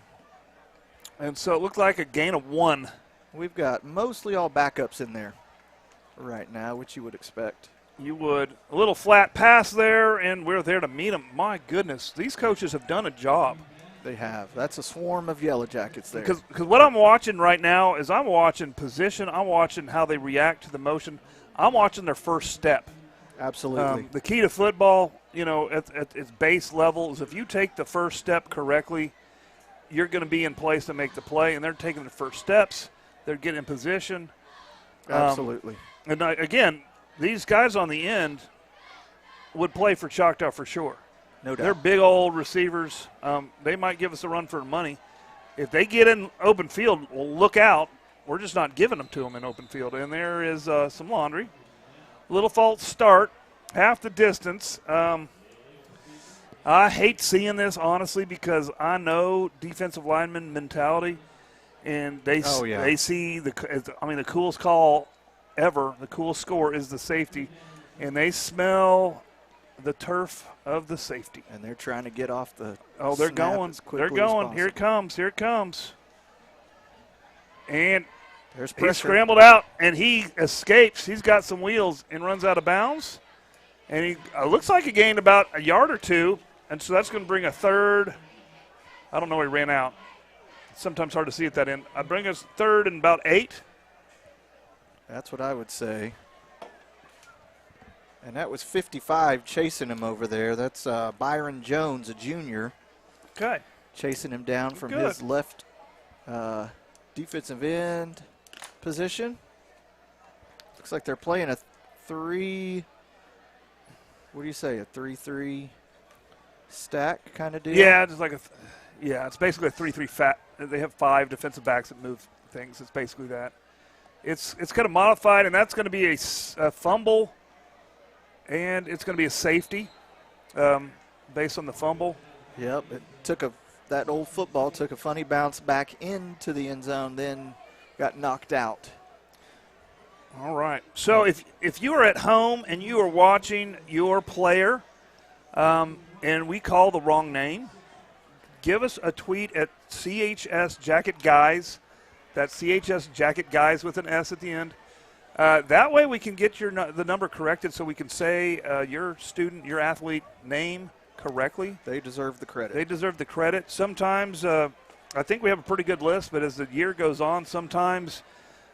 And so it looked like a gain of 1. We've got mostly all backups in there right now, which you would expect. You would. A little flat pass there, and we're there to meet them. My goodness, these coaches have done a job. They have. That's a swarm of Yellow Jackets there. Because what I'm watching right now is I'm watching position. I'm watching how they react to the motion. I'm watching their first step. Absolutely. The key to football, at its base level is if you take the first step correctly, you're going to be in place to make the play, and they're taking the first steps. They're getting in position. Absolutely. And again, these guys on the end would play for Choctaw for sure. No doubt. They're big old receivers. They might give us a run for money. If they get in open field, well, look out. We're just not giving them to them in open field. And there is some laundry. Little false start, half the distance. I hate seeing this, honestly, because I know defensive lineman mentality, and they see the coolest call ever, the coolest score is the safety, and they smell the turf of the safety. And they're trying to get off the they're going. They're going. Here it comes. Here it comes. And there's pressure. He scrambled out, and he escapes. He's got some wheels and runs out of bounds. And he looks like he gained about a yard or two, and so that's going to bring a third. I don't know where he ran out. It's sometimes hard to see at that end. I bring us third and about 8. That's what I would say. And that was 55 chasing him over there. That's Byron Jones, a junior. Okay. Chasing him down from his left defensive end position. Looks like they're playing a 3, what do you say, a 3-3 stack kind of deal? Yeah, just like it's basically a 3-3 fat. They have 5 defensive backs that move things. It's basically that. It's kind of modified, and that's going to be a fumble, and it's going to be a safety based on the fumble. Yep, it took that old football took a funny bounce back into the end zone, then got knocked out. All right. So if you are at home and you are watching your player and we call the wrong name, give us a tweet at CHS Jacket Guys. That's CHS Jacket Guys with an S at the end. That way we can get the number corrected so we can say your student, your athlete name correctly. They deserve the credit. They deserve the credit. Sometimes I think we have a pretty good list, but as the year goes on, sometimes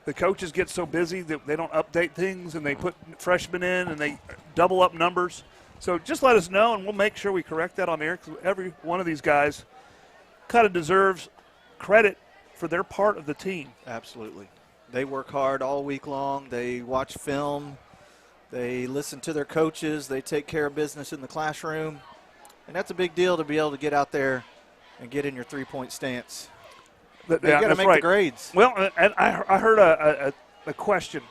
the coaches get so busy that they don't update things and they put freshmen in and they double up numbers. So just let us know and we'll make sure we correct that on air because every one of these guys kind of deserves credit for their part of the team. Absolutely. They work hard all week long. They watch film. They listen to their coaches. They take care of business in the classroom. And that's a big deal to be able to get out there and get in your three-point stance. You got to make the grades. Well, and I heard a question.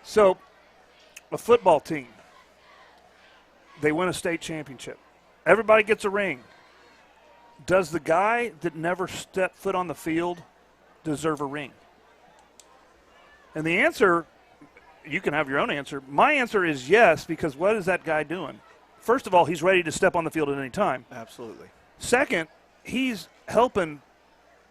So a football team, they win a state championship. Everybody gets a ring. Does the guy that never stepped foot on the field deserve a ring? And the answer, you can have your own answer. My answer is yes, because what is that guy doing? First of all, he's ready to step on the field at any time. Absolutely. Second, he's helping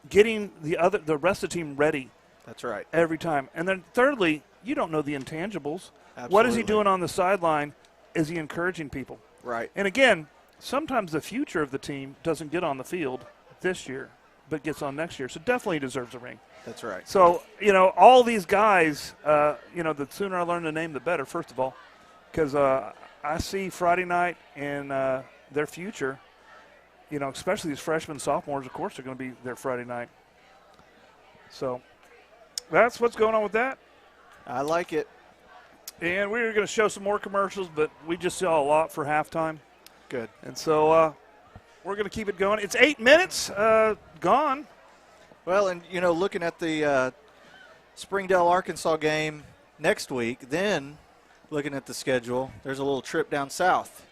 getting the rest of the team ready. That's right. Every time. And then thirdly, you don't know the intangibles. Absolutely. What is he doing on the sideline? Is he encouraging people? Right. And again, sometimes the future of the team doesn't get on the field this year, but gets on next year. So definitely he deserves a ring. That's right. So, all these guys, the sooner I learn the name, the better, first of all, because I see Friday night and their future, especially these freshmen, sophomores, of course, are going to be there Friday night. So that's what's going on with that. I like it. And we were going to show some more commercials, but we just saw a lot for halftime. Good. And so we're going to keep it going. It's 8 minutes gone. Well, and, looking at the Springdale, Arkansas game next week, then looking at the schedule, there's a little trip down south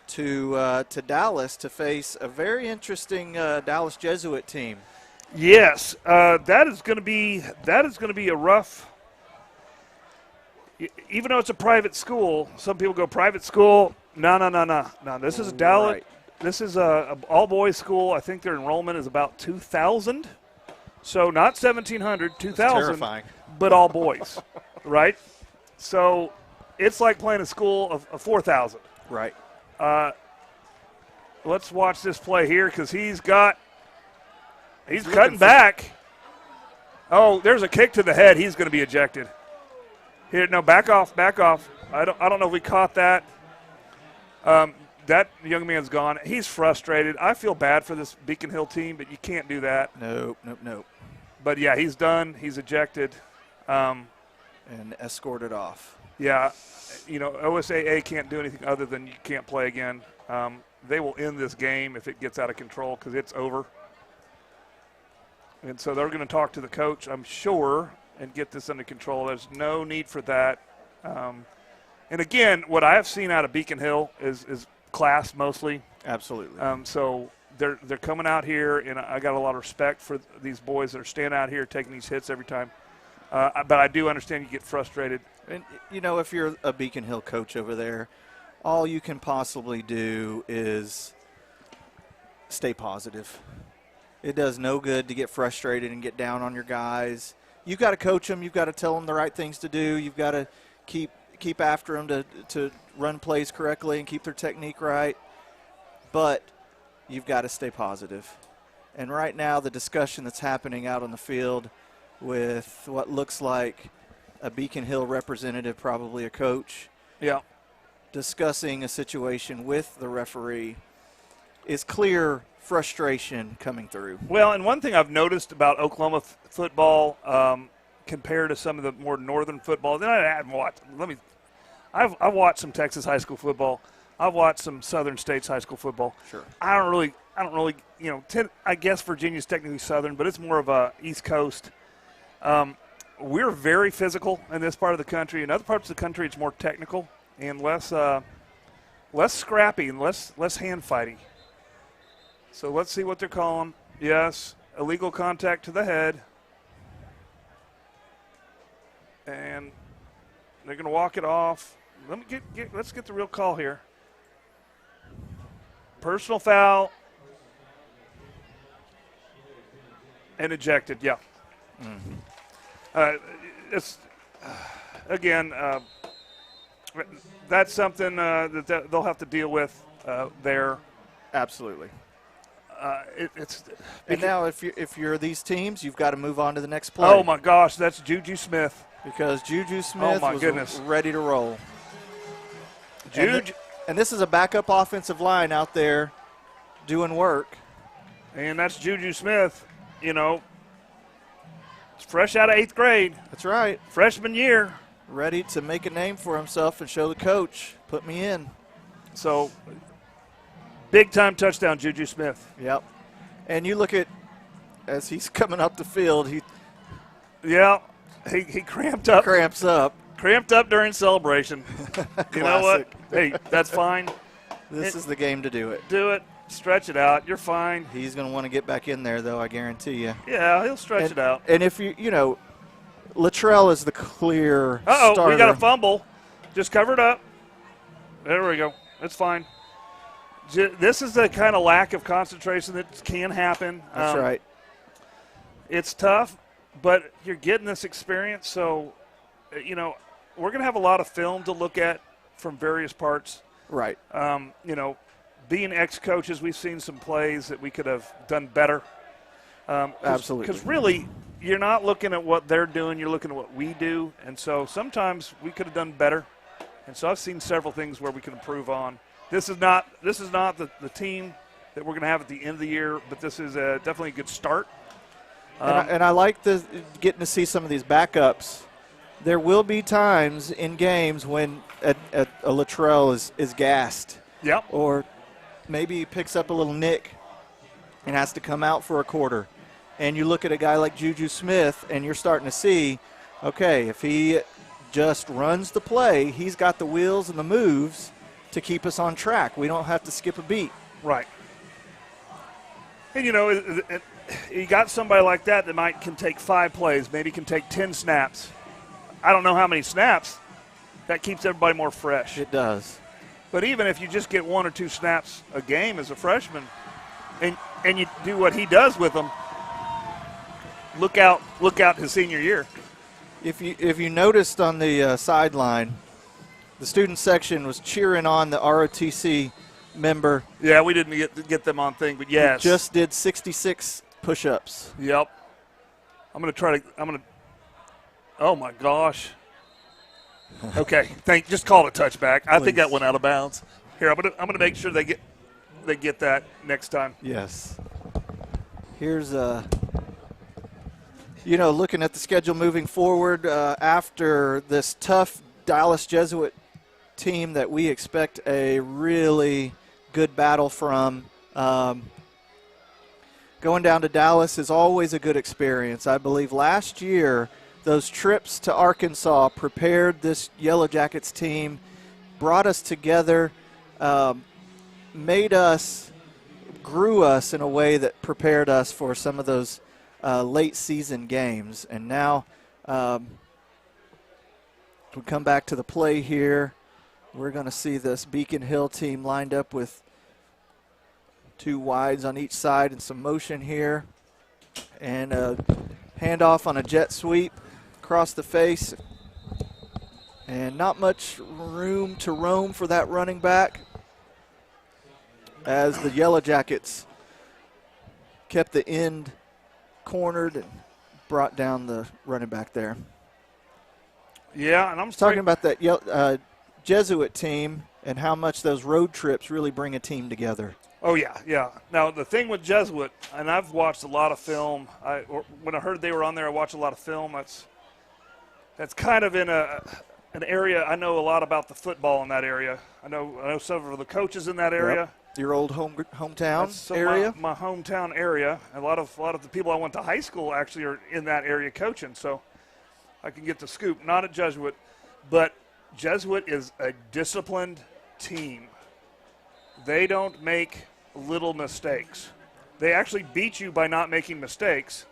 to Dallas to face a very interesting Dallas Jesuit team. Yes, that is going to be a rough. Even though it's a private school, some people go private school. No. This is a Dallas. Right. This is a all-boys school. I think their enrollment is about 2,000. So not 1,700, 2,000. Terrifying. But all boys, right? So it's like playing a school of 4,000. Right. Let's watch this play here because he's cutting back. Oh, there's a kick to the head. He's going to be ejected. Here, no, back off. I don't know if we caught that. That young man's gone. He's frustrated. I feel bad for this Beacon Hill team, but you can't do that. Nope. But, yeah, he's done. He's ejected. And escorted off. Yeah, OSAA can't do anything other than you can't play again. They will end this game if it gets out of control because it's over. And so they're going to talk to the coach, I'm sure, and get this under control. There's no need for that. And, again, what I have seen out of Beacon Hill is class mostly. Absolutely. So they're coming out here, and I got a lot of respect for these boys that are standing out here taking these hits every time. But I do understand you get frustrated. And, if you're a Beacon Hill coach over there, all you can possibly do is stay positive. It does no good to get frustrated and get down on your guys. You've got to coach them. You've got to tell them the right things to do. You've got to keep after them to run plays correctly and keep their technique right. But you've got to stay positive. And right now the discussion that's happening out on the field with what looks like a Beacon Hill representative, probably a coach, discussing a situation with the referee, is clear frustration coming through. Well, and one thing I've noticed about Oklahoma football compared to some of the more northern football, then I haven't watched. I've watched some Texas high school football. I've watched some Southern States high school football. Sure. I don't really. I guess Virginia's technically Southern, but it's more of a East Coast. We're very physical in this part of the country. In other parts of the country, it's more technical and less scrappy and less hand fighting. So let's see what they're calling. Yes, illegal contact to the head. And they're going to walk it off. Let's get the real call here. Personal foul. And ejected, yeah. It's again, that's something that they'll have to deal with there. Absolutely. And now, if you're these teams, you've got to move on to the next play. Oh my gosh, that's Juju Smith. Because Juju Smith was ready to roll. Juju, and this is a backup offensive line out there doing work. And that's Juju Smith. Fresh out of 8th grade. That's right. Freshman year. Ready to make a name for himself and show the coach, put me in. So, big-time touchdown, Juju Smith. Yep. And you look at, as he's coming up the field, he cramped up. Cramps up. Cramped up during celebration. You know what? Hey, that's fine. This is the game to do it. Do it. Stretch it out. You're fine. He's going to want to get back in there, though, I guarantee you. Yeah, he'll stretch it out. And if Luttrell is the clear starter. We got a fumble. Just cover it up. There we go. That's fine. This is the kind of lack of concentration that can happen. That's right. It's tough, but you're getting this experience, so you know, we're going to have a lot of film to look at from various parts. Right. You know, being ex-coaches, we've seen some plays that we could have done better. Absolutely. Because really, you're not looking at what they're doing, you're looking at what we do. And so sometimes we could have done better. And so I've seen several things where we can improve on. This is not the team that we're going to have at the end of the year, but this is definitely a good start. And I like getting to see some of these backups. There will be times in games when a Luttrell is gassed. Yep. Or maybe he picks up a little nick and has to come out for a quarter. And you look at a guy like Juju Smith, and you're starting to see, okay, if he just runs the play, he's got the wheels and the moves to keep us on track. We don't have to skip a beat. Right. And, you know, you got somebody like that can take 5 plays, maybe can take 10 snaps. I don't know how many snaps. That keeps everybody more fresh. It does. But even if you just get 1 or 2 snaps a game as a freshman and you do what he does with them, look out his senior year. If you noticed on the sideline, the student section was cheering on the ROTC member. Yeah, we didn't get them on thing, but yes. Just did 66 push-ups. Yep. Oh my gosh. Okay, just call it a touchback. I think that went out of bounds. Here, I'm gonna make sure they get that next time. Yes. Here's looking at the schedule moving forward after this tough Dallas Jesuit team that we expect a really good battle from. Going down to Dallas is always a good experience. I believe last year those trips to Arkansas prepared this Yellow Jackets team, brought us together, grew us in a way that prepared us for some of those late season games. And now we come back to the play here. We're going to see this Beacon Hill team lined up with 2 wides on each side and some motion here. And a handoff on a jet sweep across the face. And not much room to roam for that running back as the Yellow Jackets kept the end cornered and brought down the running back there. Yeah, and I'm talking about that Jesuit team and how much those road trips really bring a team together. Oh, yeah. Now, the thing with Jesuit, and I've watched a lot of film. When I heard they were on there, I watched a lot of film. That's kind of in an area. I know a lot about the football in that area. I know several of the coaches in that area. Yep. Your old hometown That's area? My hometown area. A lot of the people I went to high school actually are in that area coaching, so I can get the scoop. Not at Jesuit, but Jesuit is a disciplined team. They don't make little mistakes. They actually beat you by not making mistakes,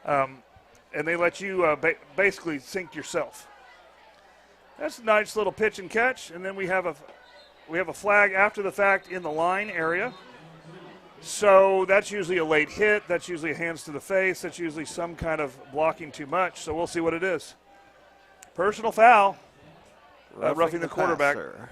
and they let you basically sink yourself. That's a nice little pitch and catch, and then we have a flag after the fact in the line area. So that's usually a late hit. That's usually hands to the face. That's usually some kind of blocking too much. So we'll see what it is. Personal foul, roughing the quarterback. Passer.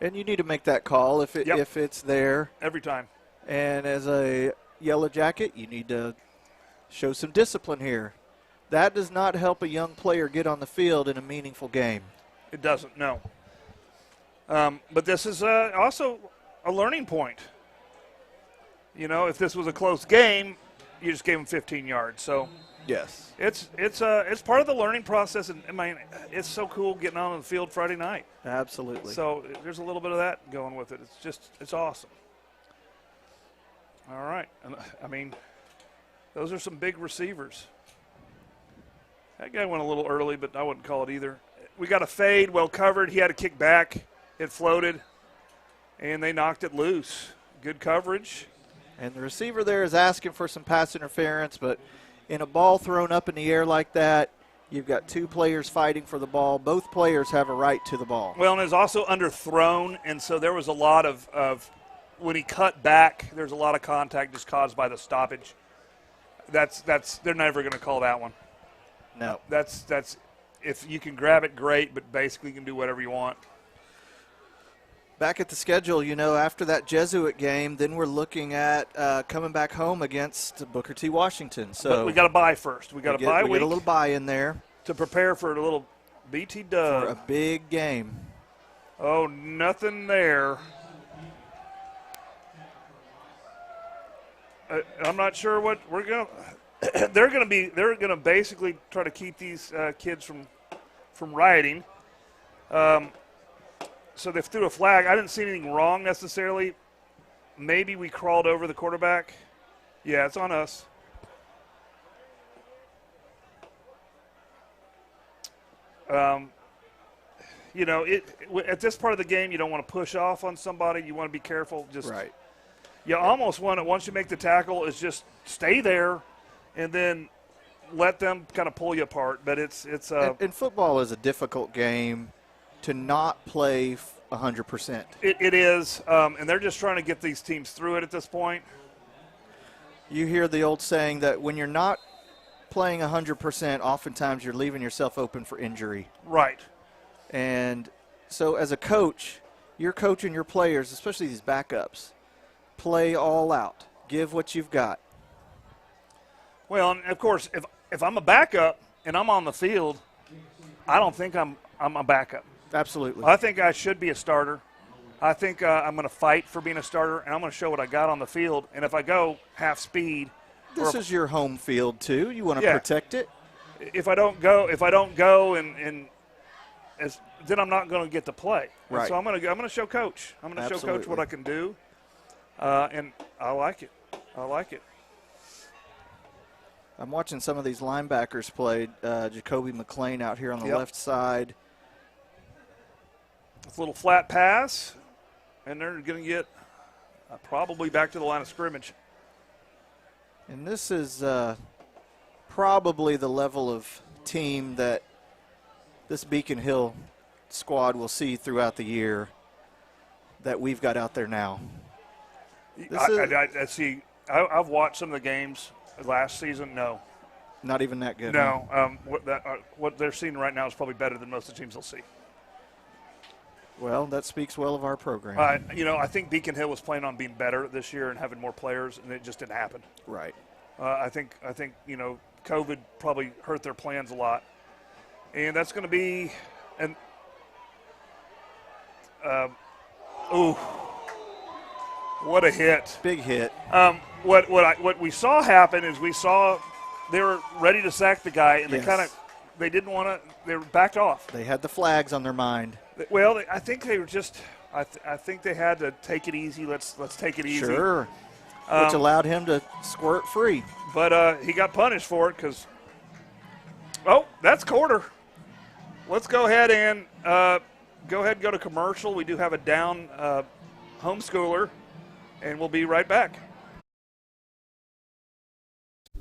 And you need to make that call if it's there. Every time. And as a Yellow Jacket, you need to show some discipline here. That does not help a young player get on the field in a meaningful game. It doesn't, no. But this is also a learning point. You know, if this was a close game, you just gave them 15 yards. So yes, it's part of the learning process. And I mean, it's so cool getting on the field Friday night. Absolutely. So there's a little bit of that going with it. It's awesome. All right. And I mean, those are some big receivers. That guy went a little early, but I wouldn't call it either. We got a fade, well covered. He had to kick back. It floated, and they knocked it loose. Good coverage. And the receiver there is asking for some pass interference, but in a ball thrown up in the air like that, you've got 2 players fighting for the ball. Both players have a right to the ball. Well, and it's also underthrown, and so there was a lot of when he cut back, there's a lot of contact just caused by the stoppage. they're never going to call that one. No. That's if you can grab it, great, but basically you can do whatever you want. Back at the schedule, after that Jesuit game, then we're looking at coming back home against Booker T. Washington. So but we got to bye first. We got to bye we week get a little bye in there to prepare for a little BT dub. for a big game. Oh, nothing there. I'm not sure what we're going to – they're going to basically try to keep these kids from rioting. So they threw a flag. I didn't see anything wrong necessarily. Maybe we crawled over the quarterback. Yeah, it's on us. At this part of the game, you don't want to push off on somebody. You want to be careful. Just right. You almost want to, once you make the tackle, is just stay there and then let them kind of pull you apart. But it's and football is a difficult game to not play 100%. It is, and they're just trying to get these teams through it at this point. You hear the old saying that when you're not playing 100%, oftentimes you're leaving yourself open for injury. Right. And so as a coach, you're coaching your players, especially these backups, play all out. Give what you've got. Well, and of course, if I'm a backup and I'm on the field, I don't think I'm a backup. Absolutely. I think I should be a starter. I think I'm going to fight for being a starter, and I'm going to show what I got on the field. And if I go half speed, this is your home field too. You want to protect it. If I don't go, and then I'm not going to get to play. Right. And so I'm going to show Coach. I'm going to show Coach what I can do, and I like it. I like it. I'm watching some of these linebackers play. Jacoby McLean out here on the left side. It's a little flat pass, and they're going to get probably back to the line of scrimmage. And this is probably the level of team that this Beacon Hill squad will see throughout the year that we've got out there now. I see. I've watched some of the games last season. No. Not even that good. No. What they're seeing right now is probably better than most of the teams they'll see. Well, that speaks well of our program. I think Beacon Hill was planning on being better this year and having more players, and it just didn't happen. Right. I think COVID probably hurt their plans a lot, and that's going to be what a hit! Big hit. What we saw happen is they were ready to sack the guy, and they didn't want to. They were backed off. They had the flags on their mind. Well, I think they were just. I think they had to take it easy. Let's take it easy. Sure. Which allowed him to squirt free. But he got punished for it because. That's quarter. Let's go ahead and go to commercial. We do have a down homeschooler, and we'll be right back.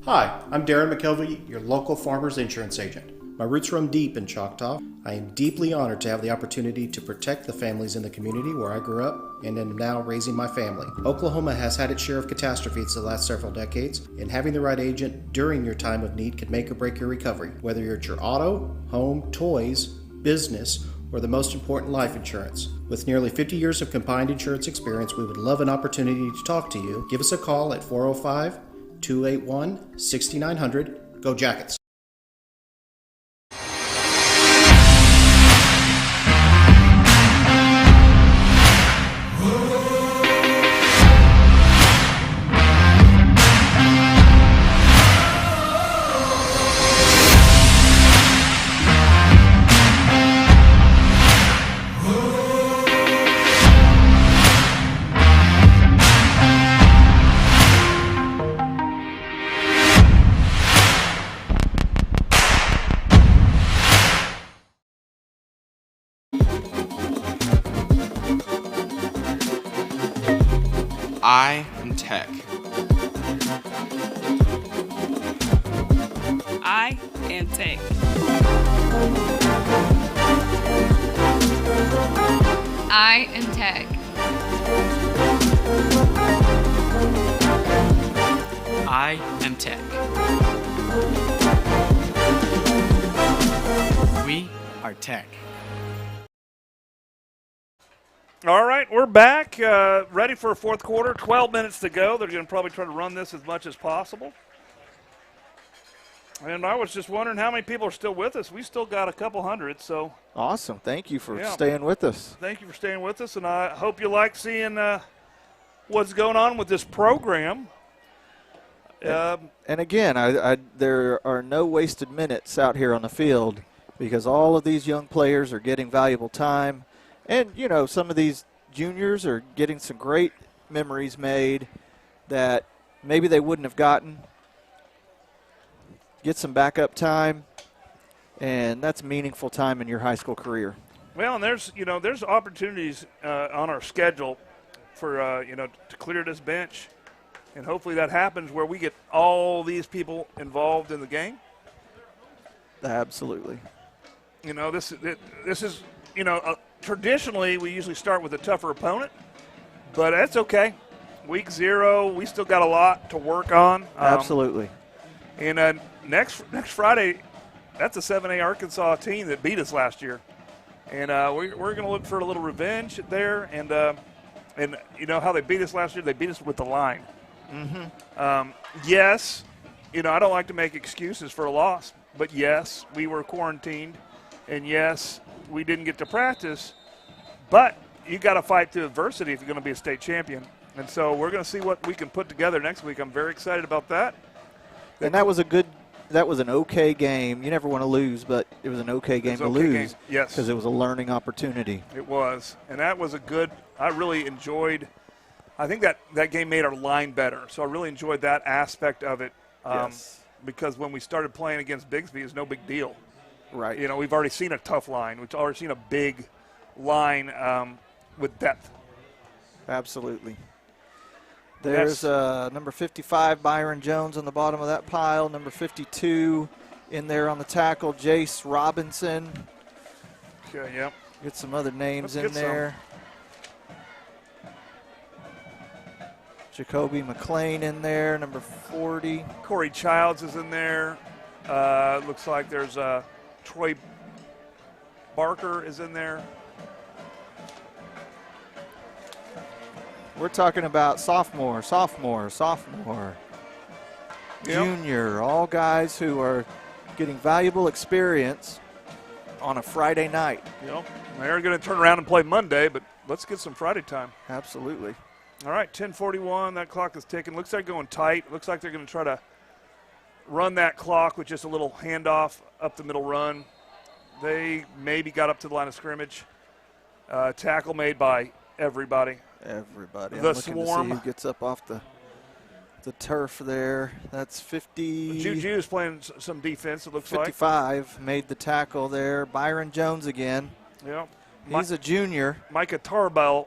Hi, I'm Darren McKelvey, your local farmer's insurance agent. My roots run deep in Choctaw. I am deeply honored to have the opportunity to protect the families in the community where I grew up and am now raising my family. Oklahoma has had its share of catastrophes the last several decades, and having the right agent during your time of need can make or break your recovery, whether you're at your auto, home, toys, business, or the most important, life insurance. With nearly 50 years of combined insurance experience, we would love an opportunity to talk to you. Give us a call at 405-281-6900. Go Jackets! I am Tech. I am Tech. I am Tech. I am Tech. We are Tech. All right, we're back, ready for a fourth quarter. 12 minutes to go. They're going to probably try to run this as much as possible. And I was just wondering how many people are still with us. We still got a couple hundred, so. Awesome. Thank you for staying with us. Thank you for staying with us, and I hope you like seeing what's going on with this program. And again, there are no wasted minutes out here on the field because all of these young players are getting valuable time. And, you know, some of these juniors are getting some great memories made that maybe they wouldn't have gotten. Get some backup time, and that's meaningful time in your high school career. Well, and there's opportunities on our schedule for, to clear this bench. And hopefully that happens where we get all these people involved in the game. Absolutely. You know, this is, traditionally we usually start with a tougher opponent, but that's okay. Week 0, we still got a lot to work on. Absolutely. And next Friday, that's a 7A Arkansas team that beat us last year. And we're going to look for a little revenge there. And you know how they beat us last year? They beat us with the line. Mm-hmm. Yes, I don't like to make excuses for a loss, but yes, we were quarantined, and yes, we didn't get to practice, but you got to fight through adversity if you're going to be a state champion. And so we're going to see what we can put together next week. I'm very excited about that. And that was an okay game. You never want to lose, but it was an okay game to lose. Yes. Because it was a learning opportunity. It was. And that was I really enjoyed, I think that game made our line better. So I really enjoyed that aspect of it. Yes. Because when we started playing against Bigsby, it's no big deal. Right. We've already seen a tough line. We've already seen a big line with depth. Absolutely. There's number 55, Byron Jones, on the bottom of that pile. Number 52 in there on the tackle, Jace Robinson. Okay, yep. Get some other names in there. Jacoby McLean in there, number 40. Corey Childs is in there. Looks like there's Troy Barker is in there. We're talking about sophomore, junior, all guys who are getting valuable experience on a Friday night. They're going to turn around and play Monday, but let's get some Friday time. Absolutely. All right, 10:41. That clock is ticking. Looks like going tight. Looks like they're going to try to run that clock with just a little handoff up the middle run. They maybe got up to the line of scrimmage. Tackle made by everybody. Everybody. The I'm looking swarm. to see who gets up off the turf there. That's 50. Juju is playing some defense, it looks 55 made the tackle there. Byron Jones again. Yeah. He's a junior. Micah Tarbell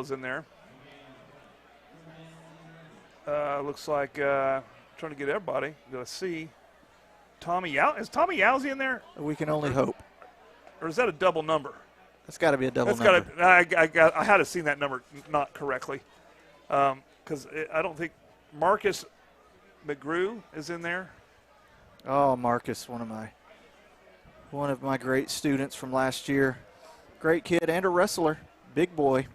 is in there. Looks like trying to get everybody to see. Tommy Yao. Is Tommy Yowsey in there? We can only hope. Or is that a double number? That's got to be a double number. I had to seen that number not correctly, because I don't think Marcus McGrew is in there. Oh, Marcus, one of my great students from last year. Great kid and a wrestler, big boy.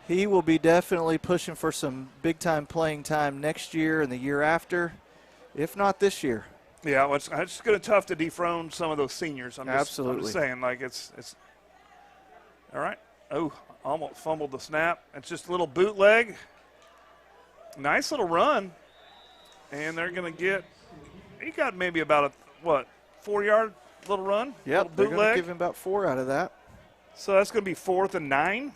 He will be definitely pushing for some big-time playing time next year and the year after, if not this year. Yeah, well, it's going to be tough to dethrone some of those seniors. Absolutely. I'm just saying, like, it's all right. Oh, almost fumbled the snap. It's just a little bootleg. Nice little run. And they're going to get – he got maybe about a, 4-yard little run? Yep, they're going to give him about 4 out of that. So that's going to be 4th and 9.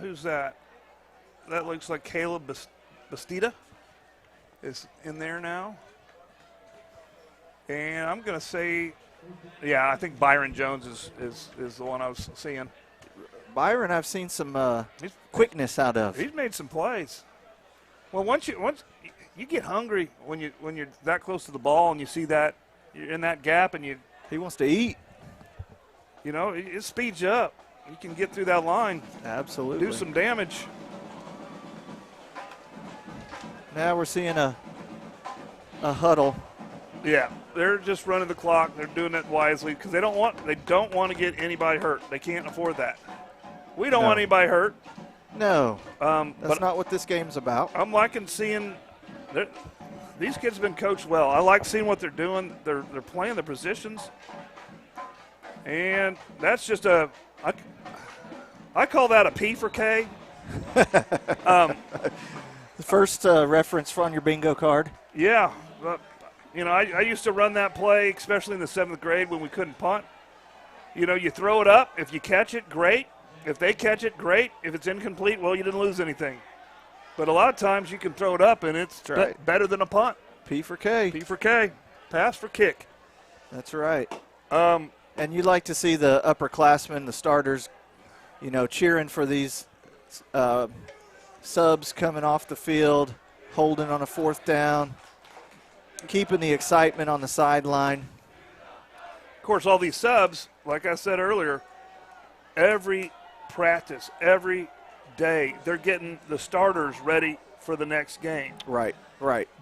Who's that? That looks like Caleb Bastida is in there now. And I'm going to say, yeah, I think Byron Jones is the one I was seeing. Byron, I've seen some quickness out of. He's made some plays. Well, once you get hungry when you're that close to the ball and you see that you're in that gap and he wants to eat. It speeds you up. You can get through that line. Absolutely. Do some damage. Now we're seeing a huddle. Yeah, they're just running the clock. They're doing it wisely because they don't want to get anybody hurt. They can't afford that. We don't want anybody hurt. No, that's but not what this game's about. I'm liking seeing these kids have been coached well. I like seeing what they're doing. They're playing the positions, and that's just I call that a P for K. The first reference on your bingo card. Yeah, I used to run that play, especially in the 7th grade when we couldn't punt. You throw it up. If you catch it, great. If they catch it, great. If it's incomplete, well, you didn't lose anything. But a lot of times you can throw it up, and it's better than a punt. P for K. P for K. Pass for kick. That's right. And you like to see the upperclassmen, the starters, cheering for these subs coming off the field, holding on a 4th down, keeping the excitement on the sideline. Of course, all these subs, like I said earlier, every practice, every day, they're getting the starters ready for the next game. Right.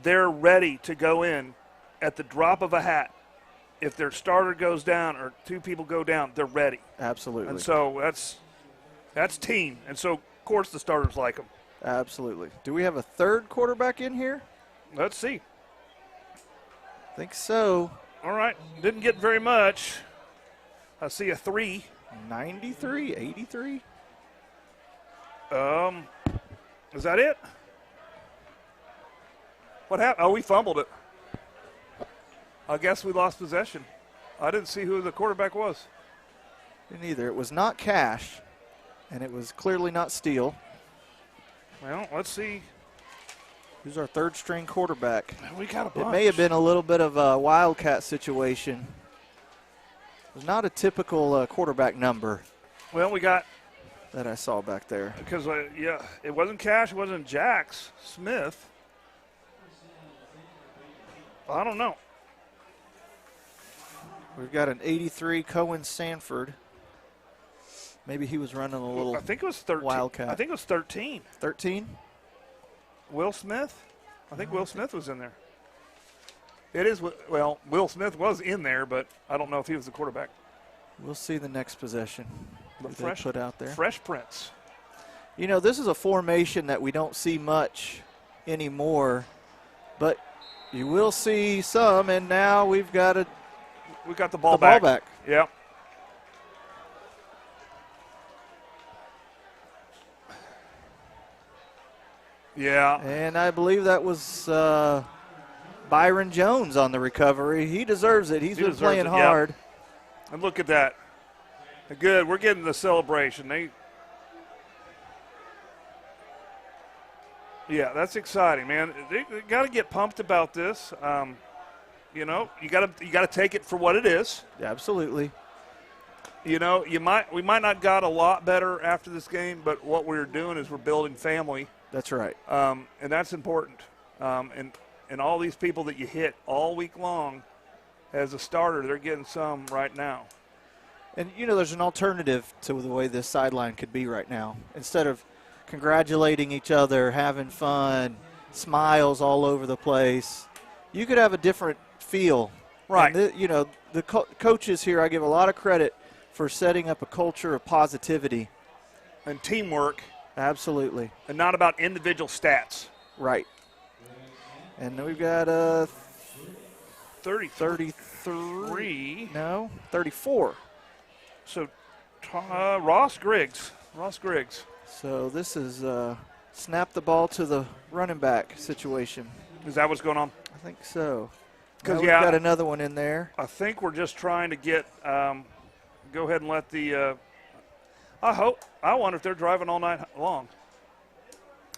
They're ready to go in at the drop of a hat. If their starter goes down or 2 people go down, they're ready. Absolutely. And so that's team. And so, of course, the starters like them. Absolutely. Do we have a 3rd quarterback in here? Let's see. I think so. All right. Didn't get very much. I see a 3. 93, 83. Is that it? What happened? Oh, we fumbled it. I guess we lost possession. I didn't see who the quarterback was. Didn't either. It was not Cash, and it was clearly not Steele. Well, let's see. Who's our 3rd-string quarterback? We got a bunch. It may have been a little bit of a wildcat situation. It was not a typical quarterback number. Well, we got that I saw back there. Because, it wasn't Cash, it wasn't Jax Smith. I don't know. We've got an 83 Cohen Sanford. Maybe he was running a little. I think it was 13. Wildcat. I think it was 13. 13? Will Smith? I think Will Smith was in there. It is, well, Will Smith was in there, but I don't know if he was the quarterback. We'll see the next possession. Fresh put out there. Fresh Prince. This is a formation that we don't see much anymore, but you will see some, and now we've got the ball back. Ball back. Yeah. Yeah. And I believe that was Byron Jones on the recovery. He deserves it. He's been playing hard. Yep. And look at that. Good. We're getting the celebration. Yeah, that's exciting, man. They got to get pumped about this. You got to take it for what it is. Absolutely. We might not got a lot better after this game, but what we're doing is we're building family. That's right. And that's important. And all these people that you hit all week long as a starter, they're getting some right now. And, there's an alternative to the way this sideline could be right now. Instead of congratulating each other, having fun, smiles all over the place, you could have a different feel. Right. And the coaches here, I give a lot of credit for setting up a culture of positivity. And teamwork. Absolutely. And not about individual stats. Right. And we've got a 33. No, 34. So Ross Griggs. So this is snap the ball to the running back situation. Is that what's going on? I think so. Because we've got another one in there. I think we're just trying to get go ahead and let the I wonder if they're driving all night long.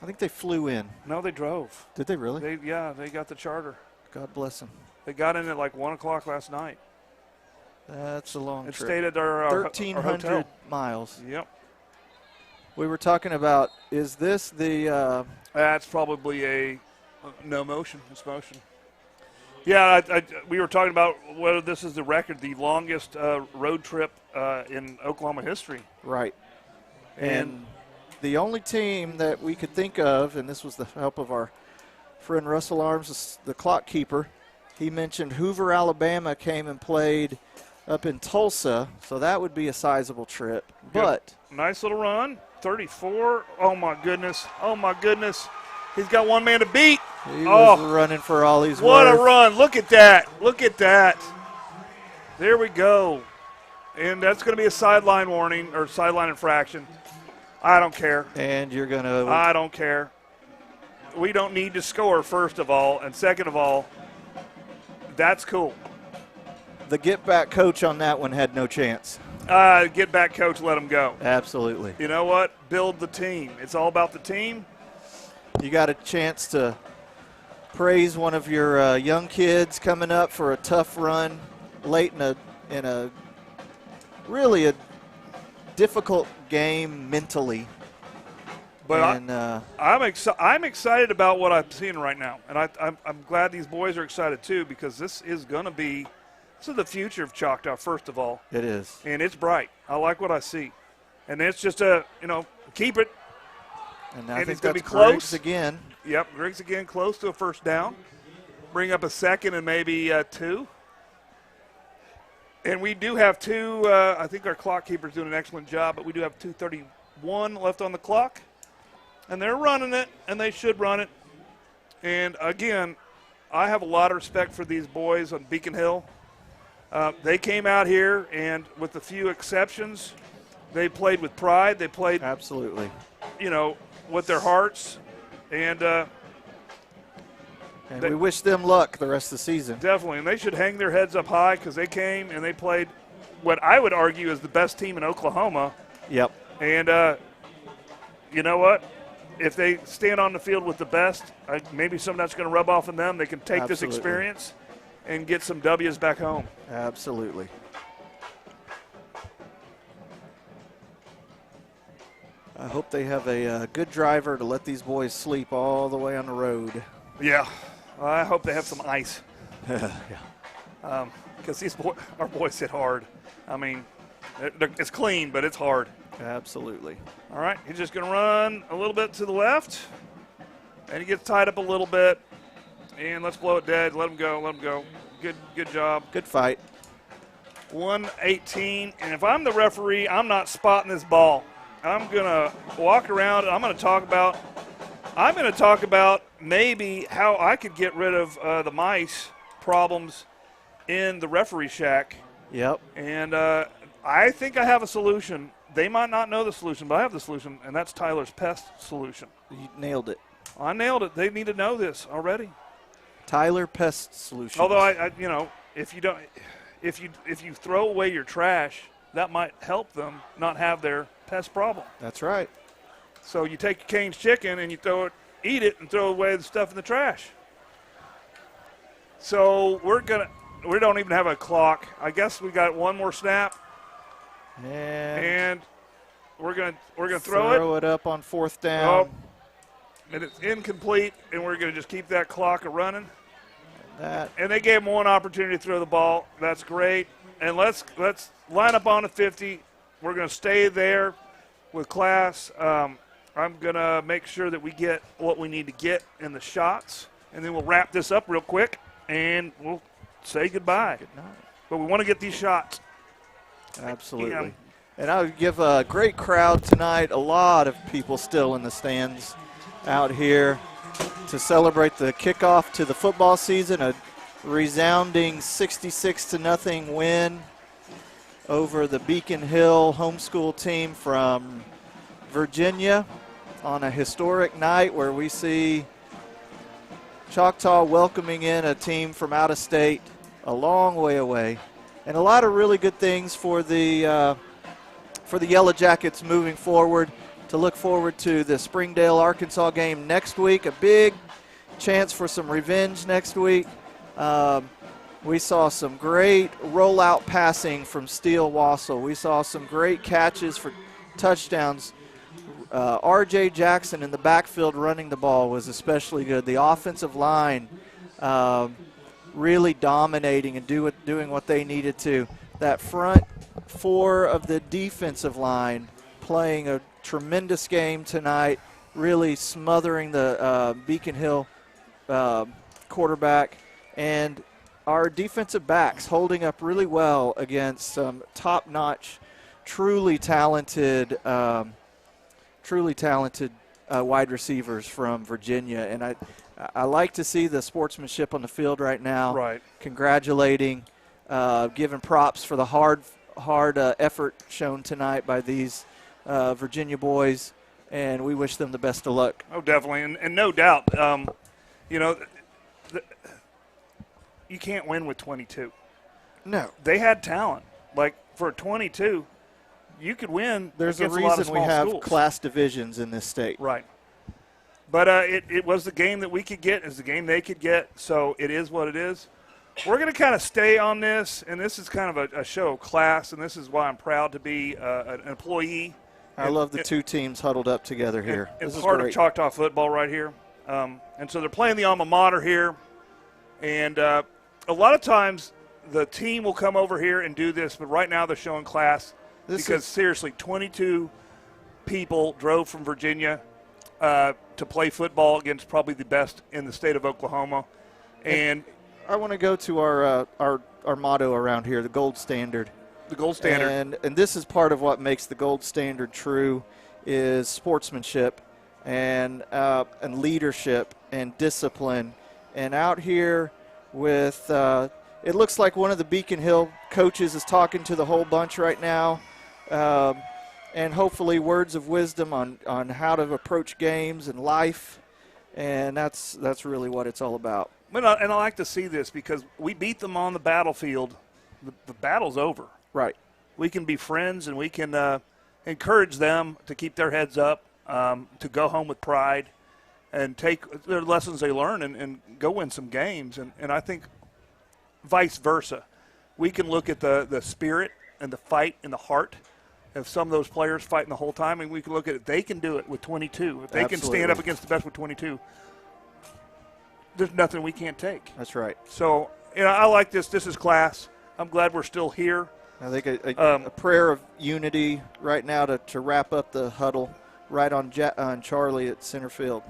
I think they flew in. No, they drove. Did they really? They got the charter. God bless them. They got in at like 1 o'clock last night. That's a long trip. Stayed at our 1,300 miles. Yep. We were talking about, is this the that's probably a no motion. It's motion. Yeah, we were talking about whether this is the record, the longest road trip in Oklahoma history. Right. And the only team that we could think of, and this was the help of our friend Russell Arms, the clock keeper, he mentioned Hoover, Alabama came and played up in Tulsa, so that would be a sizable trip. But nice little run, 34. Oh, my goodness. Oh, my goodness. He's got one man to beat. He was running for all he's what worth. a run. Look at that. Look at that. There we go. And that's going to be a sideline warning or sideline infraction. I don't care. And you're going to. I don't care. We don't need to score, first of all. And second of all, that's cool. The get-back coach on that one had no chance. Get back coach, let him go. Absolutely. You know what? Build the team. It's all about the team. You got a chance to praise one of your young kids coming up for a tough run late in a really a difficult game mentally. But and, I'm excited about what I'm seeing right now, and I'm glad these boys are excited too, because this is the future of Choctaw. First of all, it is, and it's bright. I like what I see, and it's just keep it. And I think it's going to be that's close Griggs again. Yep, Griggs again, close to a first down. Bring up a second and maybe 2. And we do have 2. I think our clock keeper's doing an excellent job, but we do have 2:31 left on the clock. And they're running it, and they should run it. And, again, I have a lot of respect for these boys on Beacon Hill. They came out here, and with a few exceptions, they played with pride. They played, absolutely, with their hearts. And we wish them luck the rest of the season. Definitely, and they should hang their heads up high, because they came and they played what I would argue is the best team in Oklahoma. Yep. And you know what? If they stand on the field with the best, maybe some of that's going to rub off on them. They can take this experience and get some W's back home. Absolutely. I hope they have a good driver to let these boys sleep all the way on the road. Yeah. I hope they have some ice. Yeah. Because our boys hit hard. I mean, it's clean, but it's hard. Absolutely. All right, he's just going to run a little bit to the left, and he gets tied up a little bit. And let's blow it dead. Let him go. Let him go. Good job. Good fight. 118. And if I'm the referee, I'm not spotting this ball. I'm going to walk around, and I'm going to talk about maybe how I could get rid of the mice problems in the referee shack. Yep. And I think I have a solution. They might not know the solution, but I have the solution, and that's Tyler's pest solution. You nailed it. I nailed it. They need to know this already. Tyler Pest Solutions. Although if you throw away your trash, that might help them not have their pest problem. That's right. So you take your Cane's chicken and you eat it and throw away the stuff in the trash. So we don't even have a clock. I guess we got one more snap. And we're gonna throw it up on 4th down. And it's incomplete, and we're gonna just keep that clock running. And they gave him one opportunity to throw the ball. That's great. And let's line up on the 50. We're gonna stay there with class. I'm gonna make sure that we get what we need to get in the shots, and then we'll wrap this up real quick, and we'll say goodbye. Good night. But we want to get these shots. Absolutely. Yeah. And I would give a great crowd tonight. A lot of people still in the stands out here to celebrate the kickoff to the football season. A resounding 66-0 win over the Beacon Hill homeschool team from Virginia on a historic night where we see Choctaw welcoming in a team from out of state a long way away. And a lot of really good things for the Yellow Jackets moving forward. To look forward to the Springdale, Arkansas game next week. A big chance for some revenge next week. We saw some great rollout passing from Steele Wassel. We saw some great catches for touchdowns. R.J. Jackson in the backfield running the ball was especially good. The offensive line really dominating and doing what they needed to. That front 4 of the defensive line playing a tremendous game tonight, really smothering the Beacon Hill quarterback, and our defensive backs holding up really well against some top-notch, truly talented wide receivers from Virginia. And I like to see the sportsmanship on the field right now. Right. Congratulating, giving props for the hard effort shown tonight by these Virginia boys, and we wish them the best of luck. Oh, definitely, and no doubt, you can't win with 22. No. They had talent. Like, for 22, you could win. There's a against lot of reason we small have schools. class divisions in this state. Right. But it was the game that we could get. It was the game they could get, so it is what it is. We're going to kind of stay on this, and this is kind of a show of class, and this is why I'm proud to be an employee. I love the two teams huddled up together here. It's part of Choctaw football right here. And so they're playing the alma mater here. And a lot of times the team will come over here and do this, but right now they're showing class because, seriously, 22 people drove from Virginia to play football against probably the best in the state of Oklahoma. And I want to go to our motto around here, the gold standard. The gold standard. And this is part of what makes the gold standard true is sportsmanship and leadership and discipline. And out here with it looks like one of the Beacon Hill coaches is talking to the whole bunch right now. And hopefully words of wisdom on how to approach games and life. And that's really what it's all about. And I like to see this because we beat them on the battlefield. The battle's over. Right. We can be friends, and we can encourage them to keep their heads up, to go home with pride, and take their lessons they learn and go win some games. And I think vice versa. We can look at the spirit and the fight and the heart of some of those players fighting the whole time, and we can look at it. They can do it with 22. If they can stand up against the best with 22, there's nothing we can't take. That's right. So, I like this. This is class. I'm glad we're still here. I think a prayer of unity right now to wrap up the huddle right on Charlie at center field.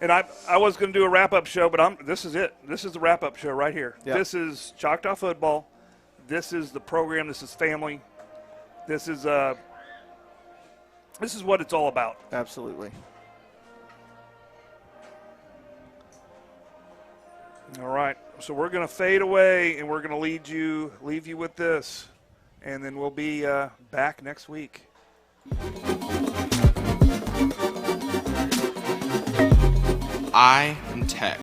And I was going to do a wrap-up show, but this is it. This is the wrap-up show right here. Yep. This is Choctaw Football. This is the program. This is family. This is what it's all about. Absolutely. All right. So we're going to fade away, and we're going to leave you with this, and then we'll be back next week. I am Tech.